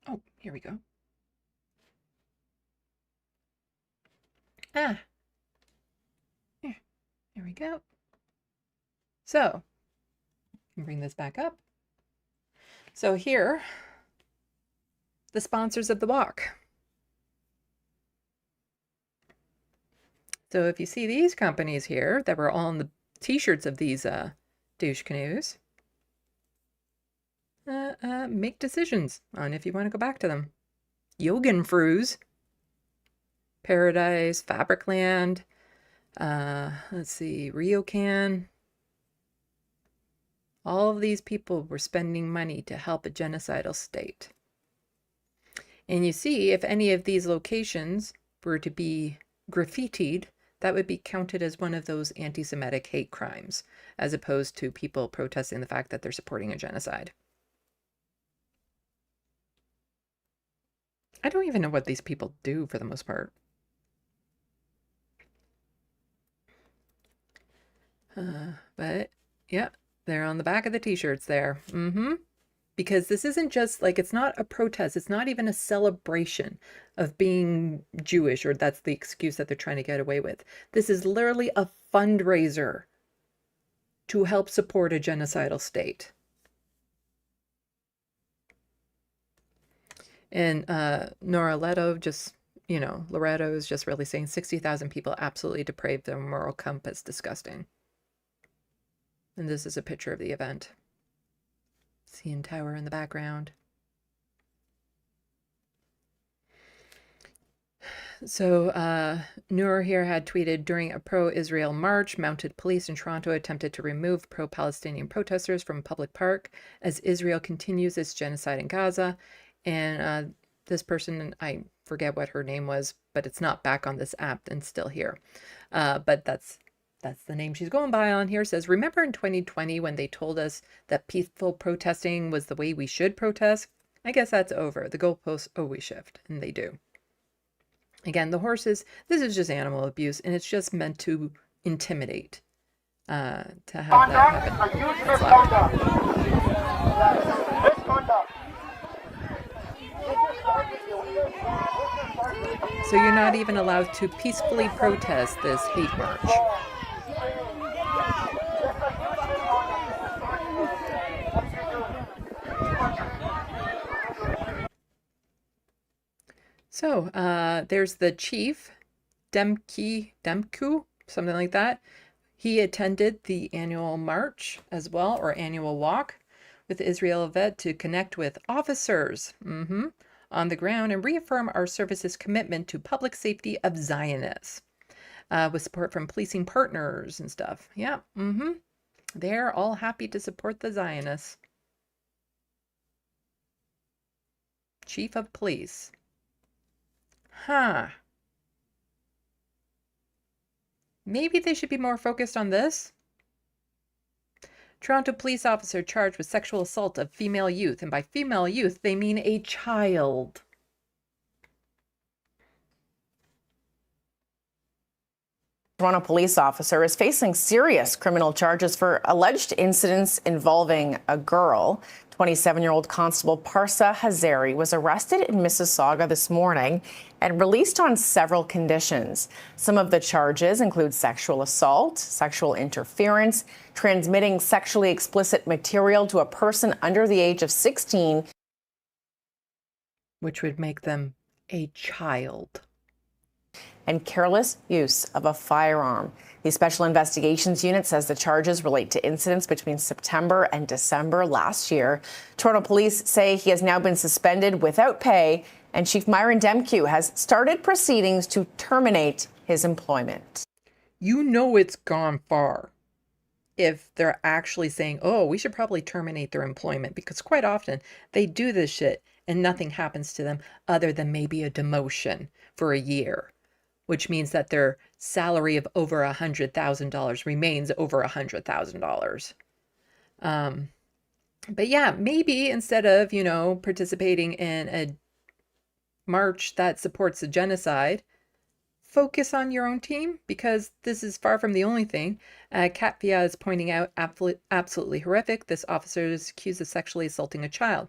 Oh, here we go. Here we go. So, Bring this back up. So here, the sponsors of the walk. So if you see these companies here that were on the t-shirts of these douche canoes, make decisions on if you want to go back to them. Jorgenfru's, Paradise, Fabricland, let's see, Ryokan. All of these people were spending money to help a genocidal state. And you see, if any of these locations were to be graffitied, that would be counted as one of those anti-Semitic hate crimes, as opposed to people protesting the fact that they're supporting a genocide. I don't even know what these people do for the most part. But yeah, they're on the back of the t-shirts there. Because this isn't just like, it's not a protest. It's not even a celebration of being Jewish, or that's the excuse that they're trying to get away with. This is literally a fundraiser to help support a genocidal state. And Nora Leto just, Loretto is just really saying 60,000 people absolutely depraved their moral compass. Disgusting. And this is a picture of the event. CN Tower in the background. So Noor here had tweeted, during a pro-Israel march, mounted police in Toronto attempted to remove pro-Palestinian protesters from a public park as Israel continues its genocide in Gaza. And this person, I forget what her name was, but it's not back on this app and still here. But that's the name she's going by on here. Says, remember in 2020 when they told us that peaceful protesting was the way we should protest? I guess that's over. The goalposts always shift, and they do. Again, the horses, this is just animal abuse, and it's just meant to intimidate. To have that happen. So you're not even allowed to peacefully protest this hate march. So there's the chief, Demku, something like that. He attended the annual march as well, or annual walk with Israel Vet to connect with officers on the ground and reaffirm our service's commitment to public safety of Zionists with support from policing partners and stuff. Yeah, they're all happy to support the Zionists. Chief of Police. Maybe they should be more focused on this. Toronto police officer charged with sexual assault of female youth. And by female youth, they mean a child. Toronto police officer is facing serious criminal charges for alleged incidents involving a girl. 27-year-old Constable Parsa Hazari was arrested in Mississauga this morning and released on several conditions. Some of the charges include sexual assault, sexual interference, transmitting sexually explicit material to a person under the age of 16. Which would make them a child. And careless use of a firearm. The Special Investigations Unit says the charges relate to incidents between September and December last year. Toronto police say he has now been suspended without pay, and Chief Myron Demkew has started proceedings to terminate his employment. You know it's gone far if they're actually saying, oh, we should probably terminate their employment, because quite often they do this shit and nothing happens to them other than maybe a demotion for a year, which means that their salary of over $100,000 remains over $100,000. But yeah, maybe instead of, participating in a march that supports a genocide, focus on your own team, because this is far from the only thing. Katvia is pointing out absolutely horrific. This officer is accused of sexually assaulting a child.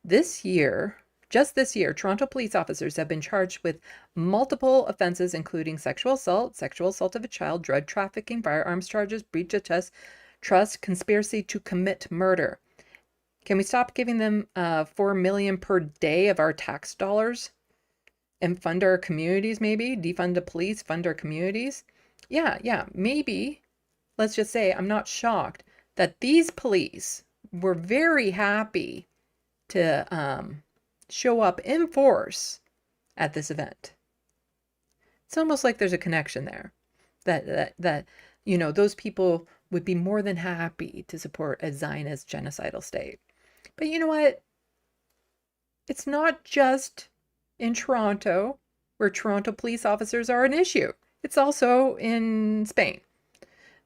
Just this year, Toronto police officers have been charged with multiple offenses, including sexual assault of a child, drug trafficking, firearms charges, breach of trust, trust, conspiracy to commit murder. Can we stop giving them $4 million per day of our tax dollars and fund our communities? Maybe defund the police, fund our communities. Yeah, maybe. Let's just say I'm not shocked that these police were very happy to show up in force at this event. It's almost like there's a connection there, that you know, those people would be more than happy to support a Zionist genocidal state. But you know what? It's not just in Toronto where Toronto police officers are an issue. It's also in Spain.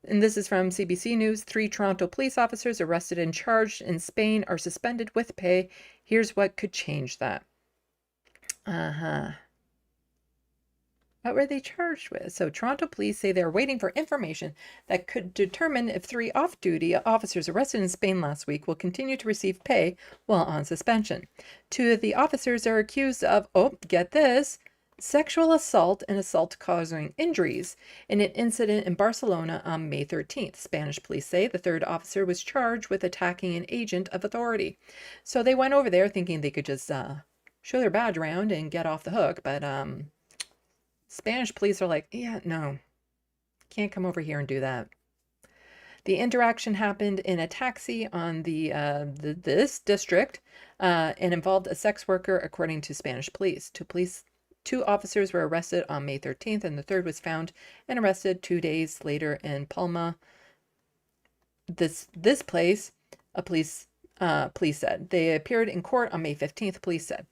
And this is from CBC News. 3 Toronto police officers arrested and charged in Spain are suspended with pay. Here's what could change that. What were they charged with? So Toronto police say they're waiting for information that could determine if 3 off-duty officers arrested in Spain last week will continue to receive pay while on suspension. 2 of the officers are accused of, oh, get this, sexual assault and assault causing injuries in an incident in Barcelona on May 13th. Spanish police say the 3rd officer was charged with attacking an agent of authority. So they went over there thinking they could just show their badge around and get off the hook, but Spanish police are like, yeah, no, can't come over here and do that. The interaction happened in a taxi on this district and involved a sex worker, according to Spanish police. 2 officers were arrested on May 13th, and the 3rd was found and arrested 2 days later in Palma. This place, police said. They appeared in court on May 15th, police said.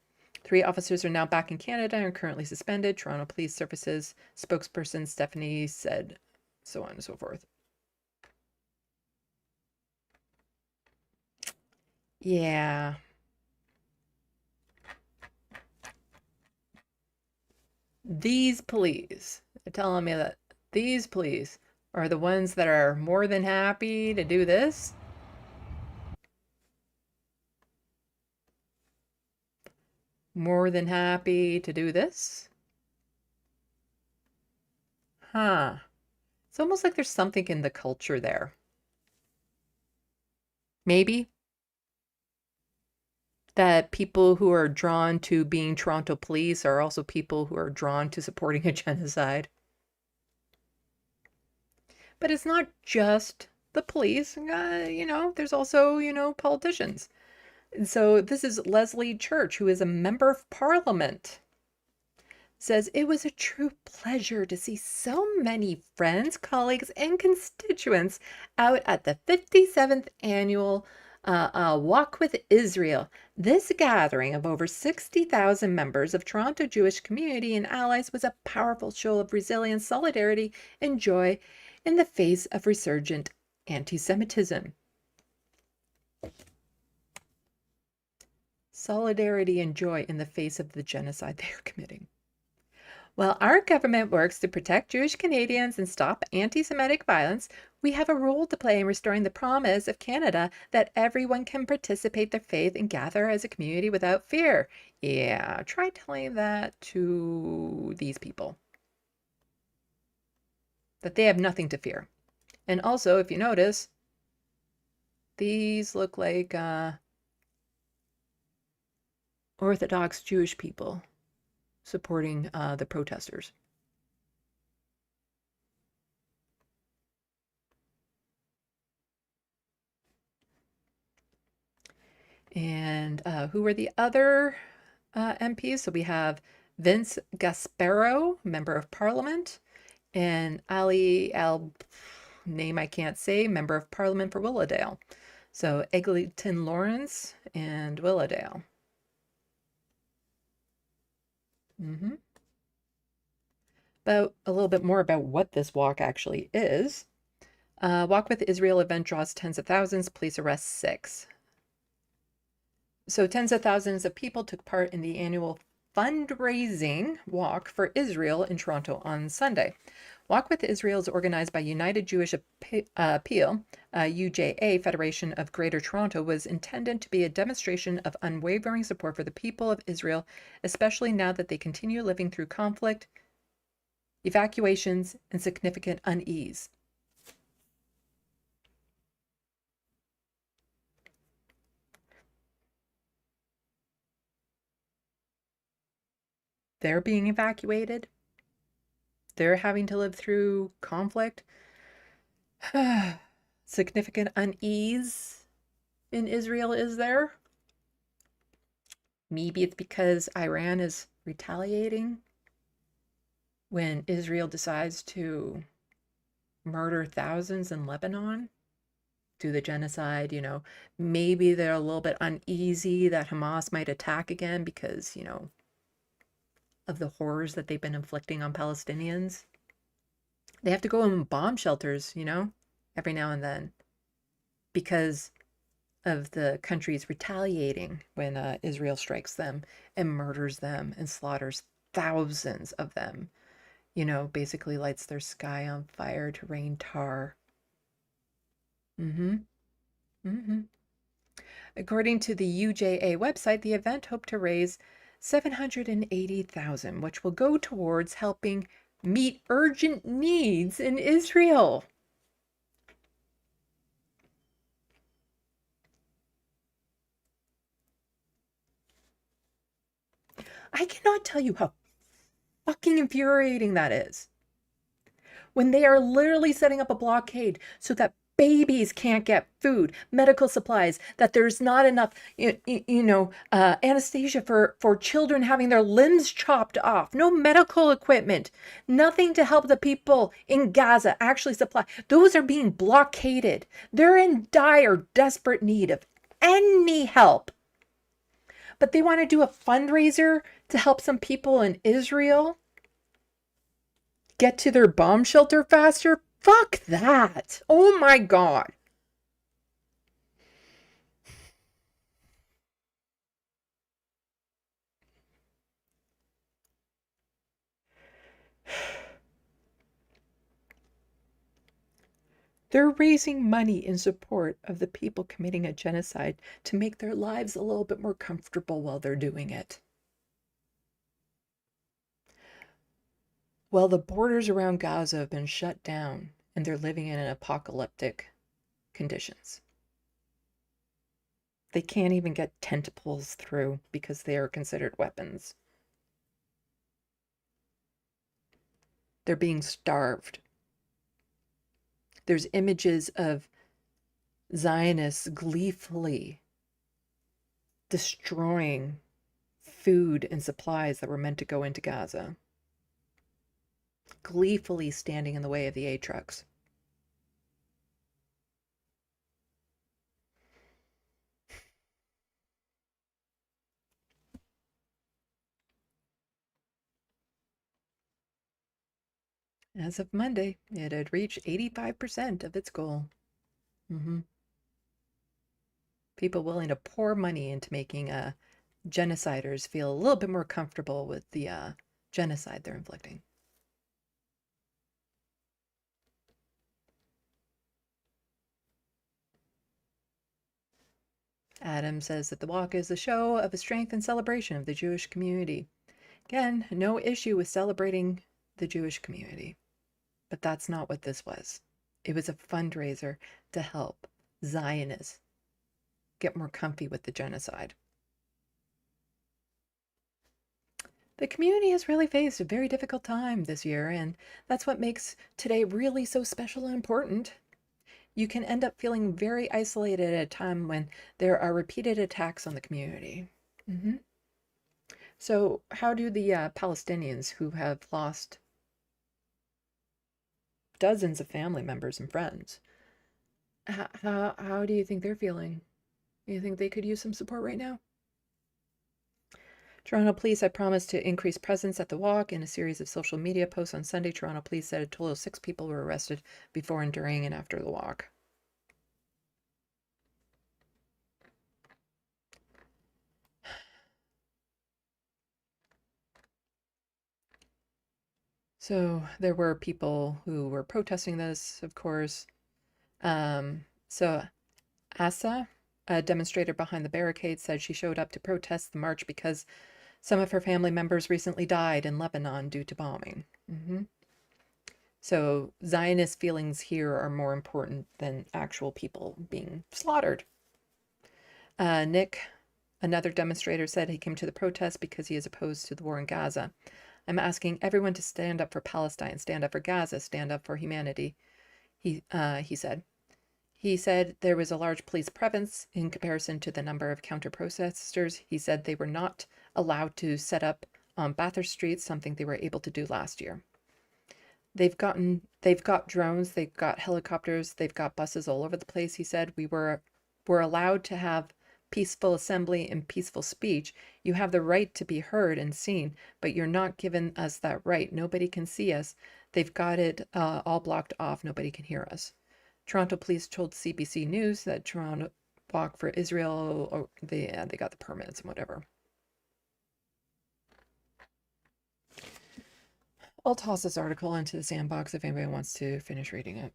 3 officers are now back in Canada and are currently suspended. Toronto Police Services spokesperson Stephanie said, so on and so forth. Yeah. These police are telling me that these police are the ones that are more than happy to do this. More than happy to do this? Huh. It's almost like there's something in the culture there. Maybe. That people who are drawn to being Toronto police are also people who are drawn to supporting a genocide. But it's not just the police. You know, there's also, you know, politicians. And so this is Leslie Church, who is a member of parliament, says it was a true pleasure to see so many friends, colleagues, and constituents out at the 57th annual Walk with Israel. This gathering of over 60,000 members of Toronto Jewish community and allies was a powerful show of resilience, solidarity, and joy in the face of resurgent anti-Semitism. Solidarity and joy in the face of the genocide they are committing. While our government works to protect Jewish Canadians and stop anti-Semitic violence, we have a role to play in restoring the promise of Canada that everyone can participate their faith and gather as a community without fear. Yeah, try telling that to these people. That they have nothing to fear. And also, if you notice, these look like Orthodox Jewish people supporting the protesters. And who were the other MPs? So we have Vince Gasparo, member of parliament, and Ali Al, name I can't say, member of parliament for Willowdale. So Eglinton Lawrence and Willowdale. But a little bit more about what this walk actually is. Walk with Israel event draws tens of thousands, police arrest 6. So tens of thousands of people took part in the annual fundraising walk for Israel in Toronto on Sunday. Walk with Israel is organized by United Jewish Appeal, UJA Federation of Greater Toronto, was intended to be a demonstration of unwavering support for the people of Israel, especially now that they continue living through conflict, evacuations, and significant unease. They're being evacuated. They're having to live through conflict. Significant unease in Israel is there. Maybe it's because Iran is retaliating when Israel decides to murder thousands in Lebanon, do the genocide, maybe they're a little bit uneasy that Hamas might attack again because, of the horrors that they've been inflicting on Palestinians. They have to go in bomb shelters, every now and then because of the countries retaliating when Israel strikes them and murders them and slaughters thousands of them. Basically lights their sky on fire to rain tar. According to the UJA website, the event hoped to raise $780,000, which will go towards helping meet urgent needs in Israel. I cannot tell you how fucking infuriating that is. When they are literally setting up a blockade so that babies can't get food, medical supplies, that there's not enough, anesthesia for children having their limbs chopped off, no medical equipment, nothing to help the people in Gaza actually supply. Those are being blockaded. They're in dire, desperate need of any help. But they want to do a fundraiser to help some people in Israel get to their bomb shelter faster? Fuck that. Oh my God. They're raising money in support of the people committing a genocide to make their lives a little bit more comfortable while they're doing it. Well, the borders around Gaza have been shut down and they're living in apocalyptic conditions. They can't even get tentacles through because they are considered weapons. They're being starved. There's images of Zionists gleefully destroying food and supplies that were meant to go into Gaza. Gleefully standing in the way of the aid trucks. As of Monday, it had reached 85% of its goal. People willing to pour money into making genociders feel a little bit more comfortable with the genocide they're inflicting. Adam says that the walk is a show of a strength and celebration of the Jewish community. Again, no issue with celebrating the Jewish community. But that's not what this was. It was a fundraiser to help Zionists get more comfy with the genocide. The community has really faced a very difficult time this year, and that's what makes today really so special and important. You can end up feeling very isolated at a time when there are repeated attacks on the community. So how do the Palestinians who have lost dozens of family members and friends, how do you think they're feeling? You think they could use some support right now? Toronto police had promised to increase presence at the walk. In a series of social media posts on Sunday, Toronto police said a total of 6 people were arrested before and during and after the walk. So there were people who were protesting this, of course. So Asa, a demonstrator behind the barricade, said she showed up to protest the march because some of her family members recently died in Lebanon due to bombing. So Zionist feelings here are more important than actual people being slaughtered. Nick Another demonstrator said he came to the protest because he is opposed to the war in Gaza. I'm asking everyone to stand up for Palestine, stand up for Gaza, stand up for humanity, he said. He said there was a large police presence in comparison to the number of counter-protesters. He said they were not allowed to set up on Bathurst Street, something they were able to do last year. They've got drones, they've got helicopters, they've got buses all over the place, he said. We're allowed to have peaceful assembly and peaceful speech. You have the right to be heard and seen, but you're not giving us that right. Nobody can see us. They've got it all blocked off. Nobody can hear us. Toronto police told CBC News that Toronto Walk for Israel, or they got the permits and whatever. I'll toss this article into the SandBox if anybody wants to finish reading it.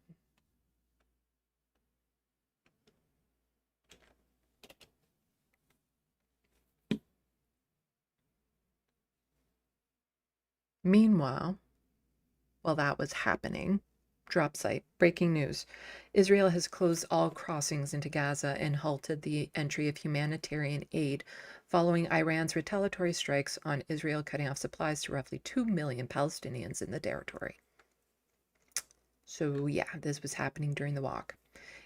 Meanwhile, while that was happening, drop site, breaking news. Israel has closed all crossings into Gaza and halted the entry of humanitarian aid following Iran's retaliatory strikes on Israel, cutting off supplies to roughly 2 million Palestinians in the territory. So yeah, this was happening during the walk.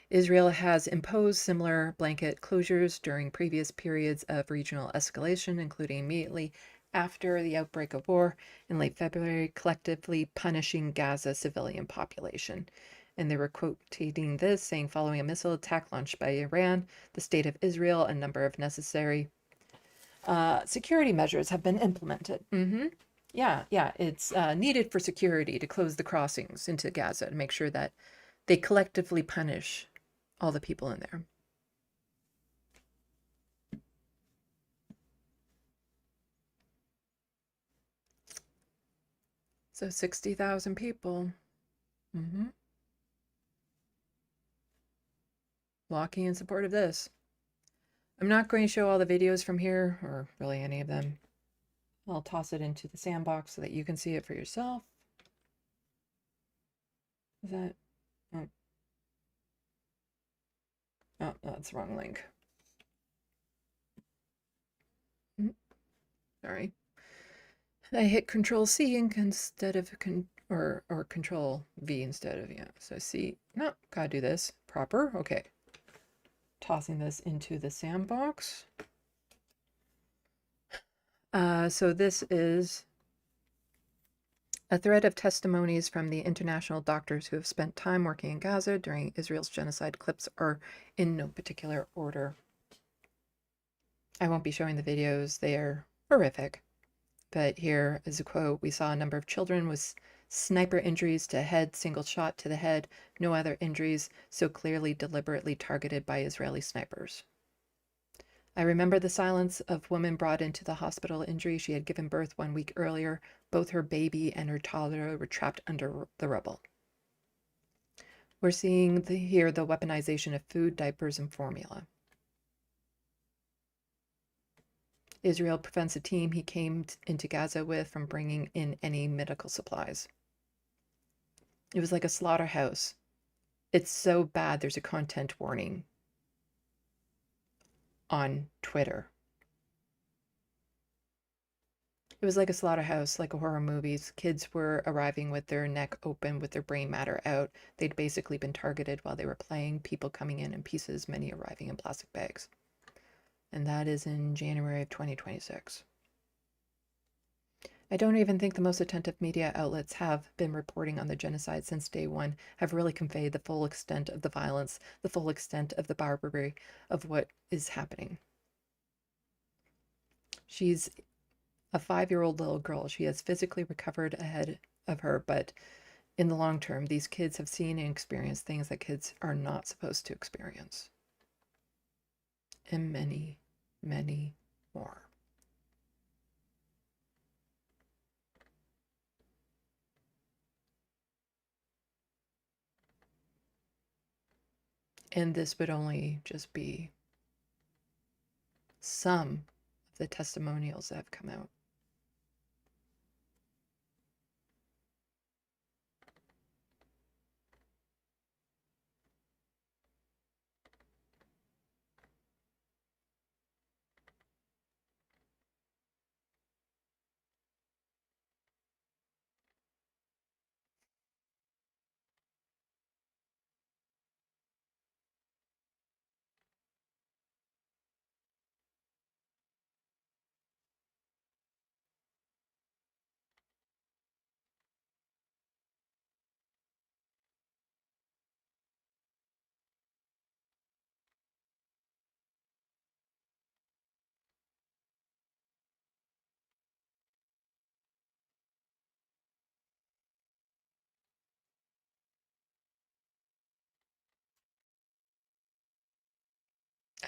Israel has imposed similar blanket closures during previous periods of regional escalation, including immediately after the outbreak of war in late February, collectively punishing Gaza's civilian population. And they were quoting this, saying, following a missile attack launched by Iran, the state of Israel, a number of necessary security measures have been implemented. Yeah, it's needed for security to close the crossings into Gaza to make sure that they collectively punish all the people in there. So 60,000 people. Walking in support of this. I'm not going to show all the videos from here, or really any of them. I'll toss it into the SandBox so that you can see it for yourself. Is that... Oh, that's the wrong link. Sorry. I hit Control C instead of or Control V instead of, yeah. So C, no, gotta do this proper. Okay. Tossing this into the SandBox. So this is a thread of testimonies from the international doctors who have spent time working in Gaza during Israel's genocide. Clips are in no particular order. I won't be showing the videos. They are horrific. But here is a quote. We saw a number of children with sniper injuries to head, single shot to the head, no other injuries, so clearly deliberately targeted by Israeli snipers. I remember the silence of woman brought into the hospital injury. She had given birth 1 week earlier. Both her baby and her toddler were trapped under the rubble. We're seeing here the weaponization of food, diapers, and formula. Israel prevents a team he came into Gaza with from bringing in any medical supplies. It was like a slaughterhouse. It's so bad there's a content warning on Twitter. It was like a slaughterhouse, like a horror movies. Kids were arriving with their neck open, with their brain matter out. They'd basically been targeted while they were playing, people coming in pieces, many arriving in plastic bags. And that is in January of 2026. I don't even think the most attentive media outlets have been reporting on the genocide since day one, have really conveyed the full extent of the violence, the full extent of the barbarity of what is happening. She's a 5-year-old little girl. She has physically recovered ahead of her, but in the long term, these kids have seen and experienced things that kids are not supposed to experience. And many, many more. And this would only just be some of the testimonials that have come out.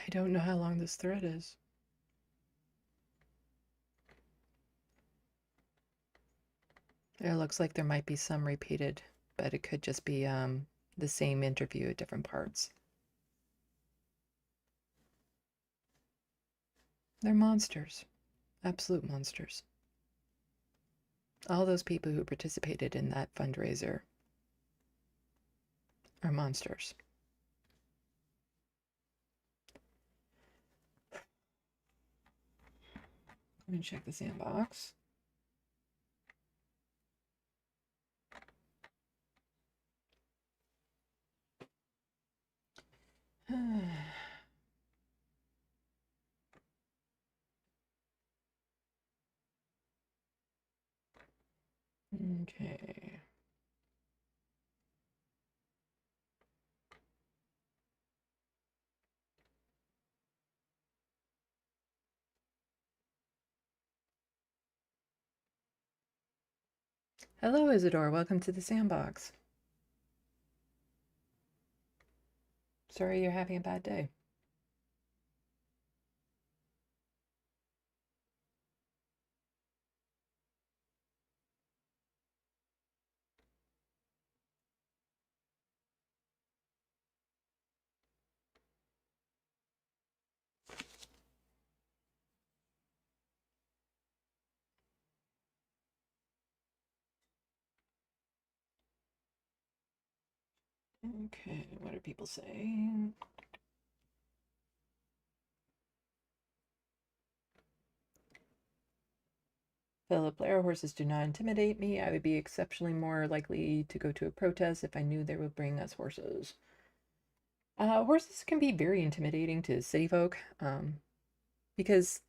I don't know how long this thread is. It looks like there might be some repeated, but it could just be the same interview at different parts. They're monsters. Absolute monsters. All those people who participated in that fundraiser are monsters. I'm going to check the sandbox. Okay. Hello, Isidore. Welcome to the sandbox. Sorry you're having a bad day. Okay, what are people saying? Philip Blair, horses do not intimidate me. I would be exceptionally more likely to go to a protest if I knew they would bring us horses. Horses can be very intimidating to city folk, because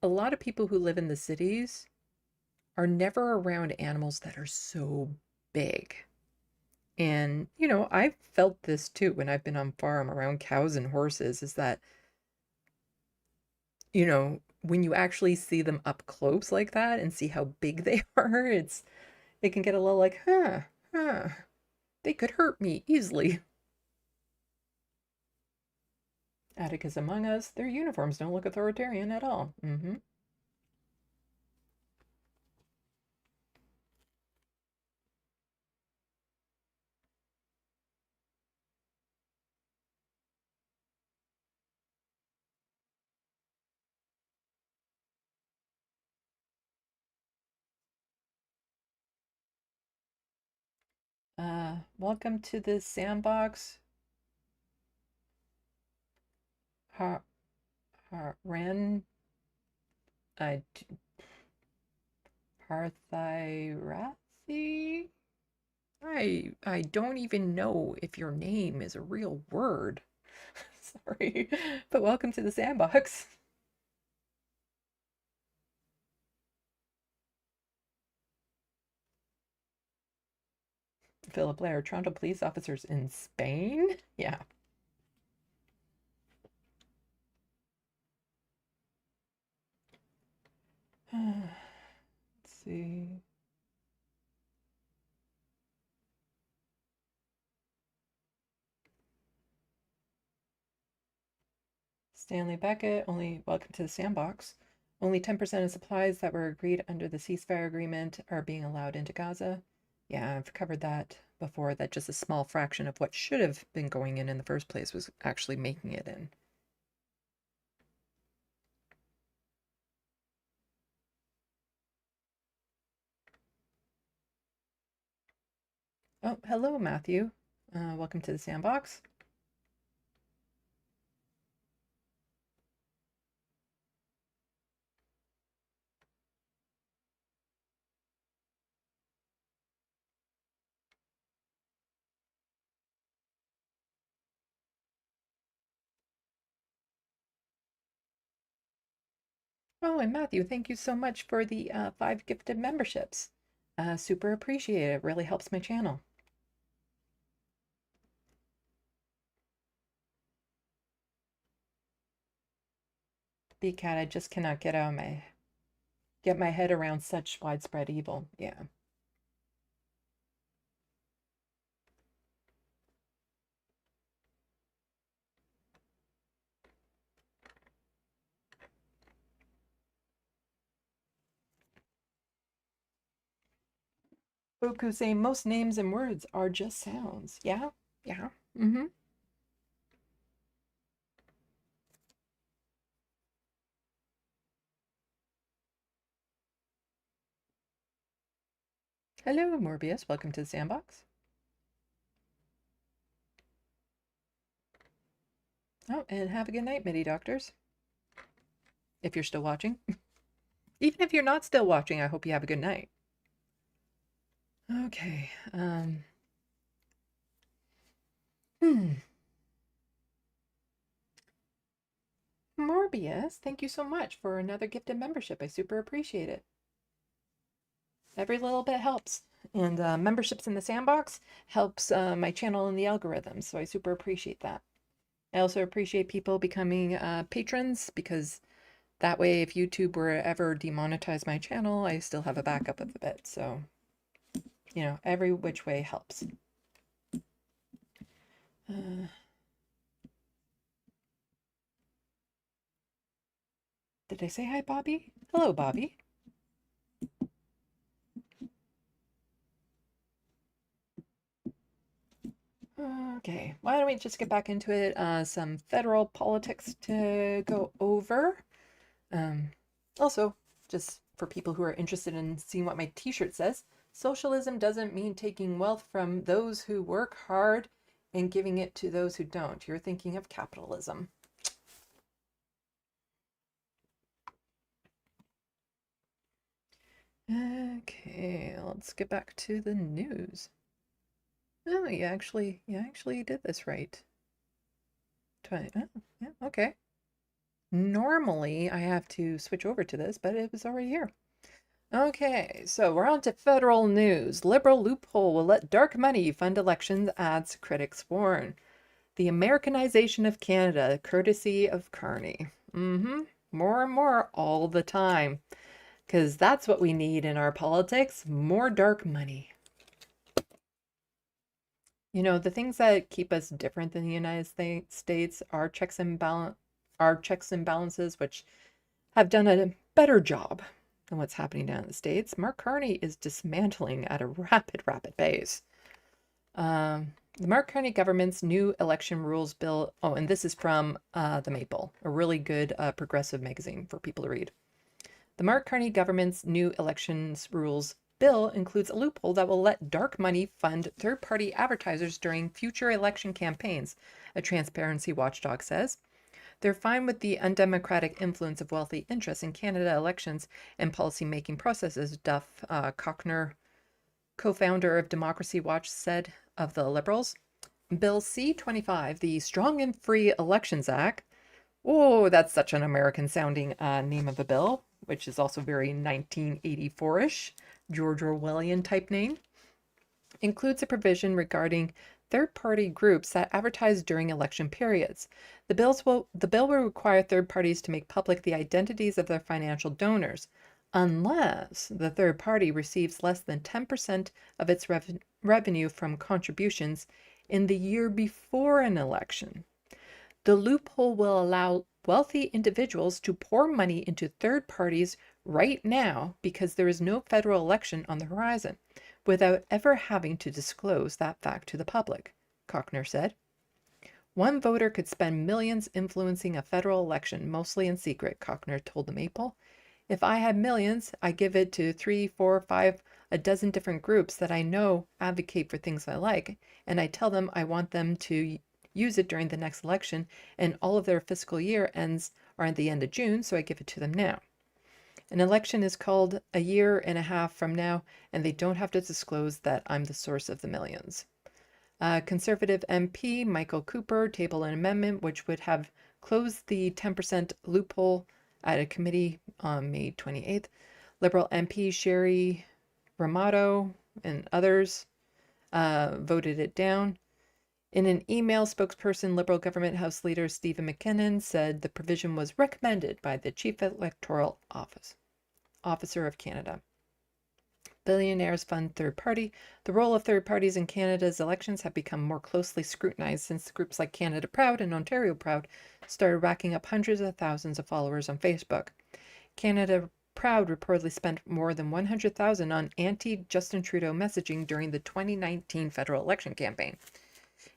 a lot of people who live in the cities are never around animals that are so big. And, you know, I've felt this too when I've been on farm around cows and horses, is that, you know, when you actually see them up close like that and see how big they are, it can get a little like, they could hurt me easily. Atticus among us, their uniforms don't look authoritarian at all. Mm-hmm. Welcome to the sandbox. Ren Parthirathi? I don't even know if your name is a real word. Sorry, but welcome to the sandbox. Philip Blair, Toronto police officers in Spain? Yeah. Let's see. Stanley Beckett, welcome to the sandbox. Only 10% of supplies that were agreed under the ceasefire agreement are being allowed into Gaza. Yeah, I've covered that before, that just a small fraction of what should have been going in the first place was actually making it in. Oh, hello, Matthew. Welcome to the sandbox. Oh, and Matthew, thank you so much for the 5 gifted memberships. Super appreciate it. It really helps my channel. Big Cat, I just cannot get my head around such widespread evil. Yeah. Boku saying most names and words are just sounds. Yeah, yeah. Mm-hmm. Hello, Morbius. Welcome to the SandBox. Oh, and have a good night, MIDI doctors. If you're still watching. Even if you're not still watching, I hope you have a good night. Okay. Morbius, thank you so much for another gifted membership. I super appreciate it. Every little bit helps. And memberships in the SandBox helps my channel in the algorithm, so I super appreciate that. I also appreciate people becoming patrons, because that way if YouTube were to ever demonetize my channel, I still have a backup of the bit. So, you know, every which way helps. Did I say hi, Bobby? Hello, Bobby. Okay, why don't we just get back into it? Some federal politics to go over. Also, just for people who are interested in seeing what my t-shirt says, socialism doesn't mean taking wealth from those who work hard and giving it to those who don't. You're thinking of capitalism. Okay, let's get back to the news. Oh, you actually did this right. Oh, yeah, okay. Normally, I have to switch over to this, but it was already here. Okay, so we're on to federal news. Liberal loophole will let dark money fund elections, ads critics warn. The Americanization of Canada, courtesy of Carney. More and more all the time. Because that's what we need in our politics, more dark money. You know, the things that keep us different than the United States are checks and balances, which have done a better job than what's happening down in the States. Mark Carney is dismantling at a rapid pace. The Mark Carney government's new election rules bill. Oh, and this is from The Maple, a really good progressive magazine for people to read. The Mark Carney government's new elections rules bill includes a loophole that will let dark money fund third-party advertisers during future election campaigns, a transparency watchdog says. They're fine with the undemocratic influence of wealthy interests in Canada elections and policy-making processes, Duff Cockner, co-founder of Democracy Watch, said of the Liberals. Bill C-25, the Strong and Free Elections Act. Oh, that's such an American-sounding name of a bill, which is also very 1984-ish, George Orwellian type name. Includes a provision regarding third-party groups that advertise during election periods. The bill will require third parties to make public the identities of their financial donors, unless the third party receives less than 10% of its revenue from contributions in the year before an election. The loophole will allow wealthy individuals to pour money into third parties right now because there is no federal election on the horizon, without ever having to disclose that fact to the public, Cockner said. One voter could spend millions influencing a federal election, mostly in secret, Cockner told The Maple. If I had millions, I give it to 3, 4, 5, a dozen different groups that I know advocate for things I like, and I tell them I want them to use it during the next election, and all of their fiscal year ends are at the end of June, so I give it to them now. An election is called a year and a half from now, and they don't have to disclose that I'm the source of the millions. Conservative MP Michael Cooper tabled an amendment which would have closed the 10% loophole at a committee on May 28th. Liberal MP Sherry Ramato and others voted it down. In an email, spokesperson Liberal Government House Leader Stephen McKinnon said the provision was recommended by the Chief Electoral Officer of Canada. Billionaires fund third party. The role of third parties in Canada's elections have become more closely scrutinized since groups like Canada Proud and Ontario Proud started racking up hundreds of thousands of followers on Facebook. Canada Proud reportedly spent more than $100,000 on anti-Justin Trudeau messaging during the 2019 federal election campaign.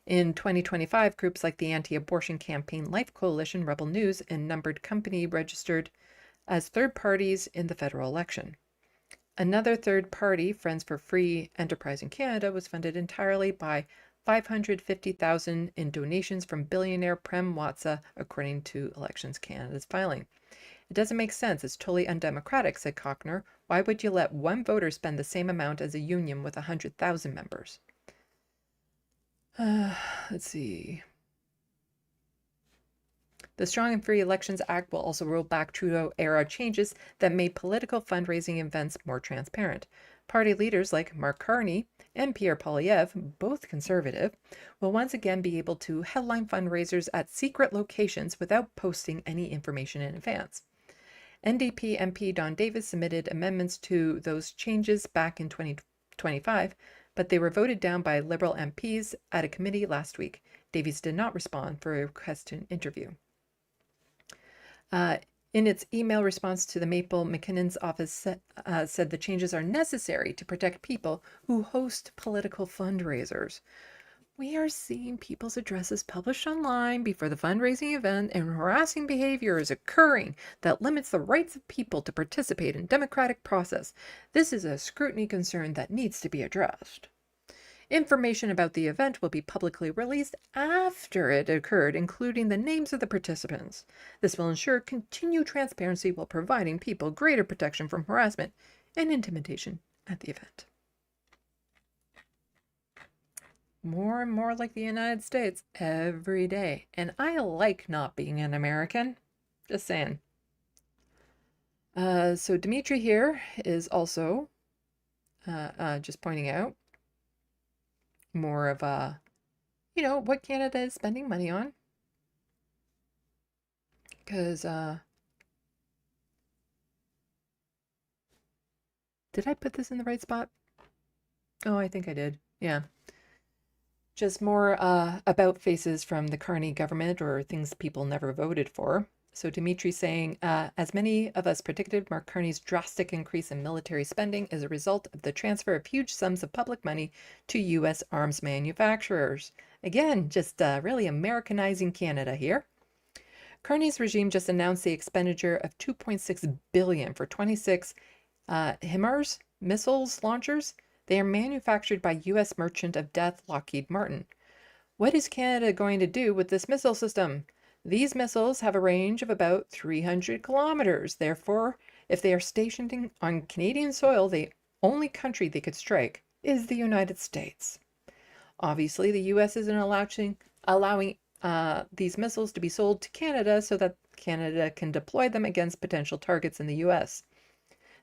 In 2025, groups like the anti-abortion campaign Life Coalition, Rebel News, and Numbered Company registered as third parties in the federal election. Another third party, Friends for Free Enterprise in Canada, was funded entirely by $550,000 in donations from billionaire Prem Watsa, according to Elections Canada's filing. It doesn't make sense. It's totally undemocratic, said Cochner. Why would you let one voter spend the same amount as a union with 100,000 members? Let's see. The Strong and Free Elections Act will also roll back Trudeau-era changes that made political fundraising events more transparent. Party leaders like Mark Carney and Pierre Poilievre, both conservative, will once again be able to headline fundraisers at secret locations without posting any information in advance. NDP MP Don Davis submitted amendments to those changes back in 2025, but they were voted down by Liberal MPs at a committee last week. Davies did not respond for a request to an interview. In its email response to the Maple McKinnon's office said the changes are necessary to protect people who host political fundraisers. We are seeing people's addresses published online before the fundraising event, and harassing behavior is occurring that limits the rights of people to participate in democratic process. This is a scrutiny concern that needs to be addressed. Information about the event will be publicly released after it occurred, including the names of the participants. This will ensure continued transparency while providing people greater protection from harassment and intimidation at the event. More and more like the United States every day. And I like not being an American. Just saying. So Dimitri here is also just pointing out more of what Canada is spending money on. Because did I put this in the right spot? Oh, I think I did. Yeah. Just more about faces from the Carney government, or things people never voted for. So Dimitri saying, as many of us predicted, Mark Carney's drastic increase in military spending is a result of the transfer of huge sums of public money to U.S. arms manufacturers. Again, just really Americanizing Canada here. Carney's regime just announced the expenditure of $2.6 billion for 26 HIMARS missiles launchers. They are manufactured by U.S. Merchant of Death Lockheed Martin. What is Canada going to do with this missile system? These missiles have a range of about 300 kilometers. Therefore, if they are stationed on Canadian soil, the only country they could strike is the United States. Obviously, the U.S. isn't allowing these missiles to be sold to Canada so that Canada can deploy them against potential targets in the U.S.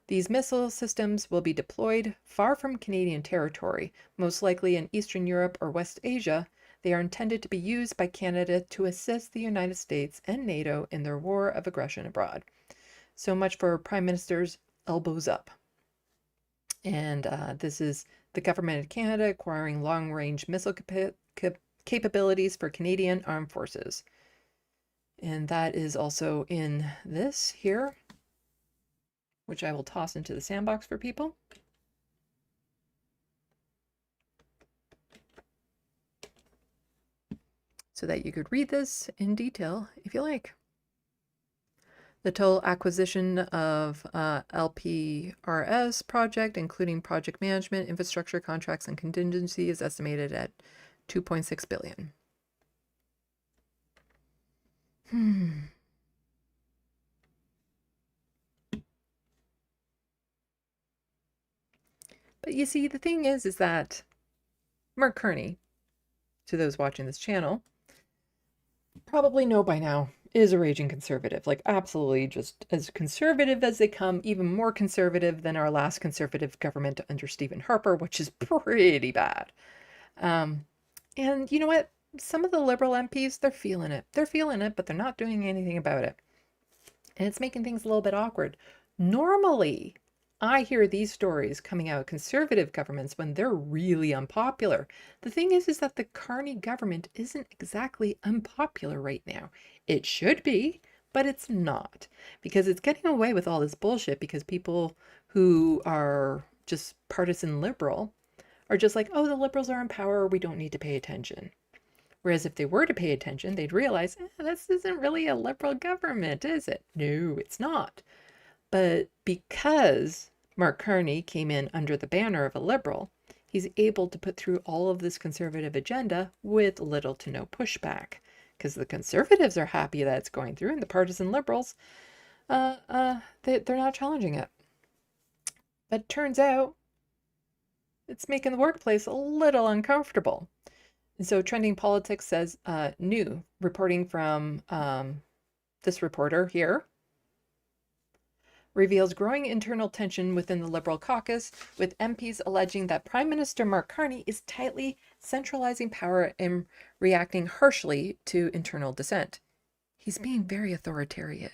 These missile systems will be deployed far from Canadian territory, most likely in Eastern Europe or West Asia. They are intended to be used by Canada to assist the United States and NATO in their war of aggression abroad. So much for Prime Minister's elbows up. And this is the government of Canada acquiring long-range missile capabilities for Canadian armed forces. And that is also in this here, which I will toss into the sandbox for people. So that you could read this in detail if you like. The total acquisition of LPRS project, including project management, infrastructure, contracts, and contingency, is estimated at $2.6 billion. But you see, the thing is that Mark Carney, to those watching this channel, probably know by now, is a raging conservative. Like, absolutely just as conservative as they come, even more conservative than our last conservative government under Stephen Harper, which is pretty bad. And you know what? Some of the Liberal MPs, they're feeling it. They're feeling it, but they're not doing anything about it. And it's making things a little bit awkward. Normally, I hear these stories coming out of conservative governments when they're really unpopular. The thing is that the Carney government isn't exactly unpopular right now. It should be, but it's not, because it's getting away with all this bullshit because people who are just partisan liberal are just like, oh, the liberals are in power, we don't need to pay attention. Whereas if they were to pay attention, they'd realize, this isn't really a liberal government, is it? No, it's not. But because Mark Carney came in under the banner of a liberal, he's able to put through all of this conservative agenda with little to no pushback. Because the conservatives are happy that it's going through, and the partisan liberals, they're not challenging it. But turns out, it's making the workplace a little uncomfortable. And so Trending Politics says, new, reporting from this reporter here, reveals growing internal tension within the Liberal caucus, with MPs alleging that Prime Minister Mark Carney is tightly centralizing power and reacting harshly to internal dissent. He's being very authoritarian.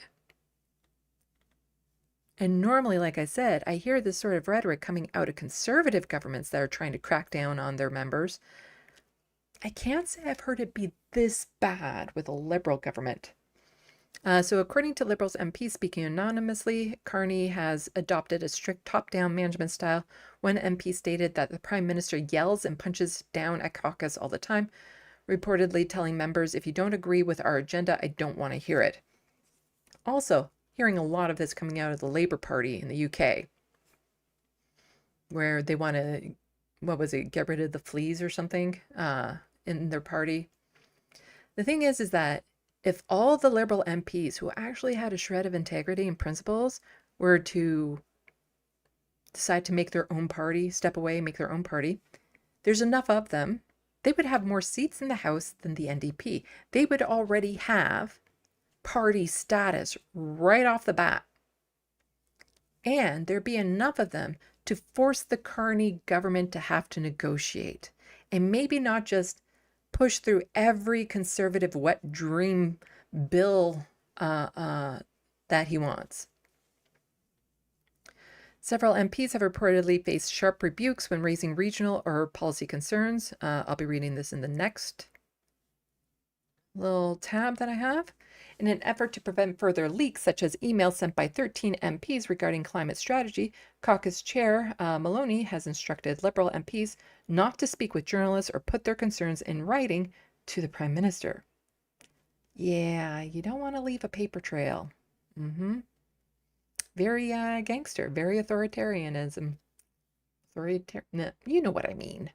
And normally, like I said, I hear this sort of rhetoric coming out of conservative governments that are trying to crack down on their members. I can't say I've heard it be this bad with a Liberal government. So according to Liberals MPs speaking anonymously, Carney has adopted a strict top-down management style. One MP stated that the Prime Minister yells and punches down at caucus all the time, reportedly telling members, if you don't agree with our agenda, I don't want to hear it. Also, hearing a lot of this coming out of the Labour Party in the UK, where they want to, get rid of the fleas or something in their party. The thing is that if all the Liberal MPs who actually had a shred of integrity and principles were to decide to make their own party, step away, make their own party, there's enough of them, they would have more seats in the House than the NDP. They would already have party status right off the bat. And there'd be enough of them to force the Carney government to have to negotiate. And maybe not just push through every conservative wet dream bill that he wants. Several MPs have reportedly faced sharp rebukes when raising regional or policy concerns. I'll be reading this in the next little tab that I have. In an effort to prevent further leaks, such as emails sent by 13 MPs regarding climate strategy, caucus chair Maloney has instructed Liberal MPs not to speak with journalists or put their concerns in writing to the Prime Minister. Yeah, you don't want to leave a paper trail. Very gangster, very authoritarianism. You know what I mean.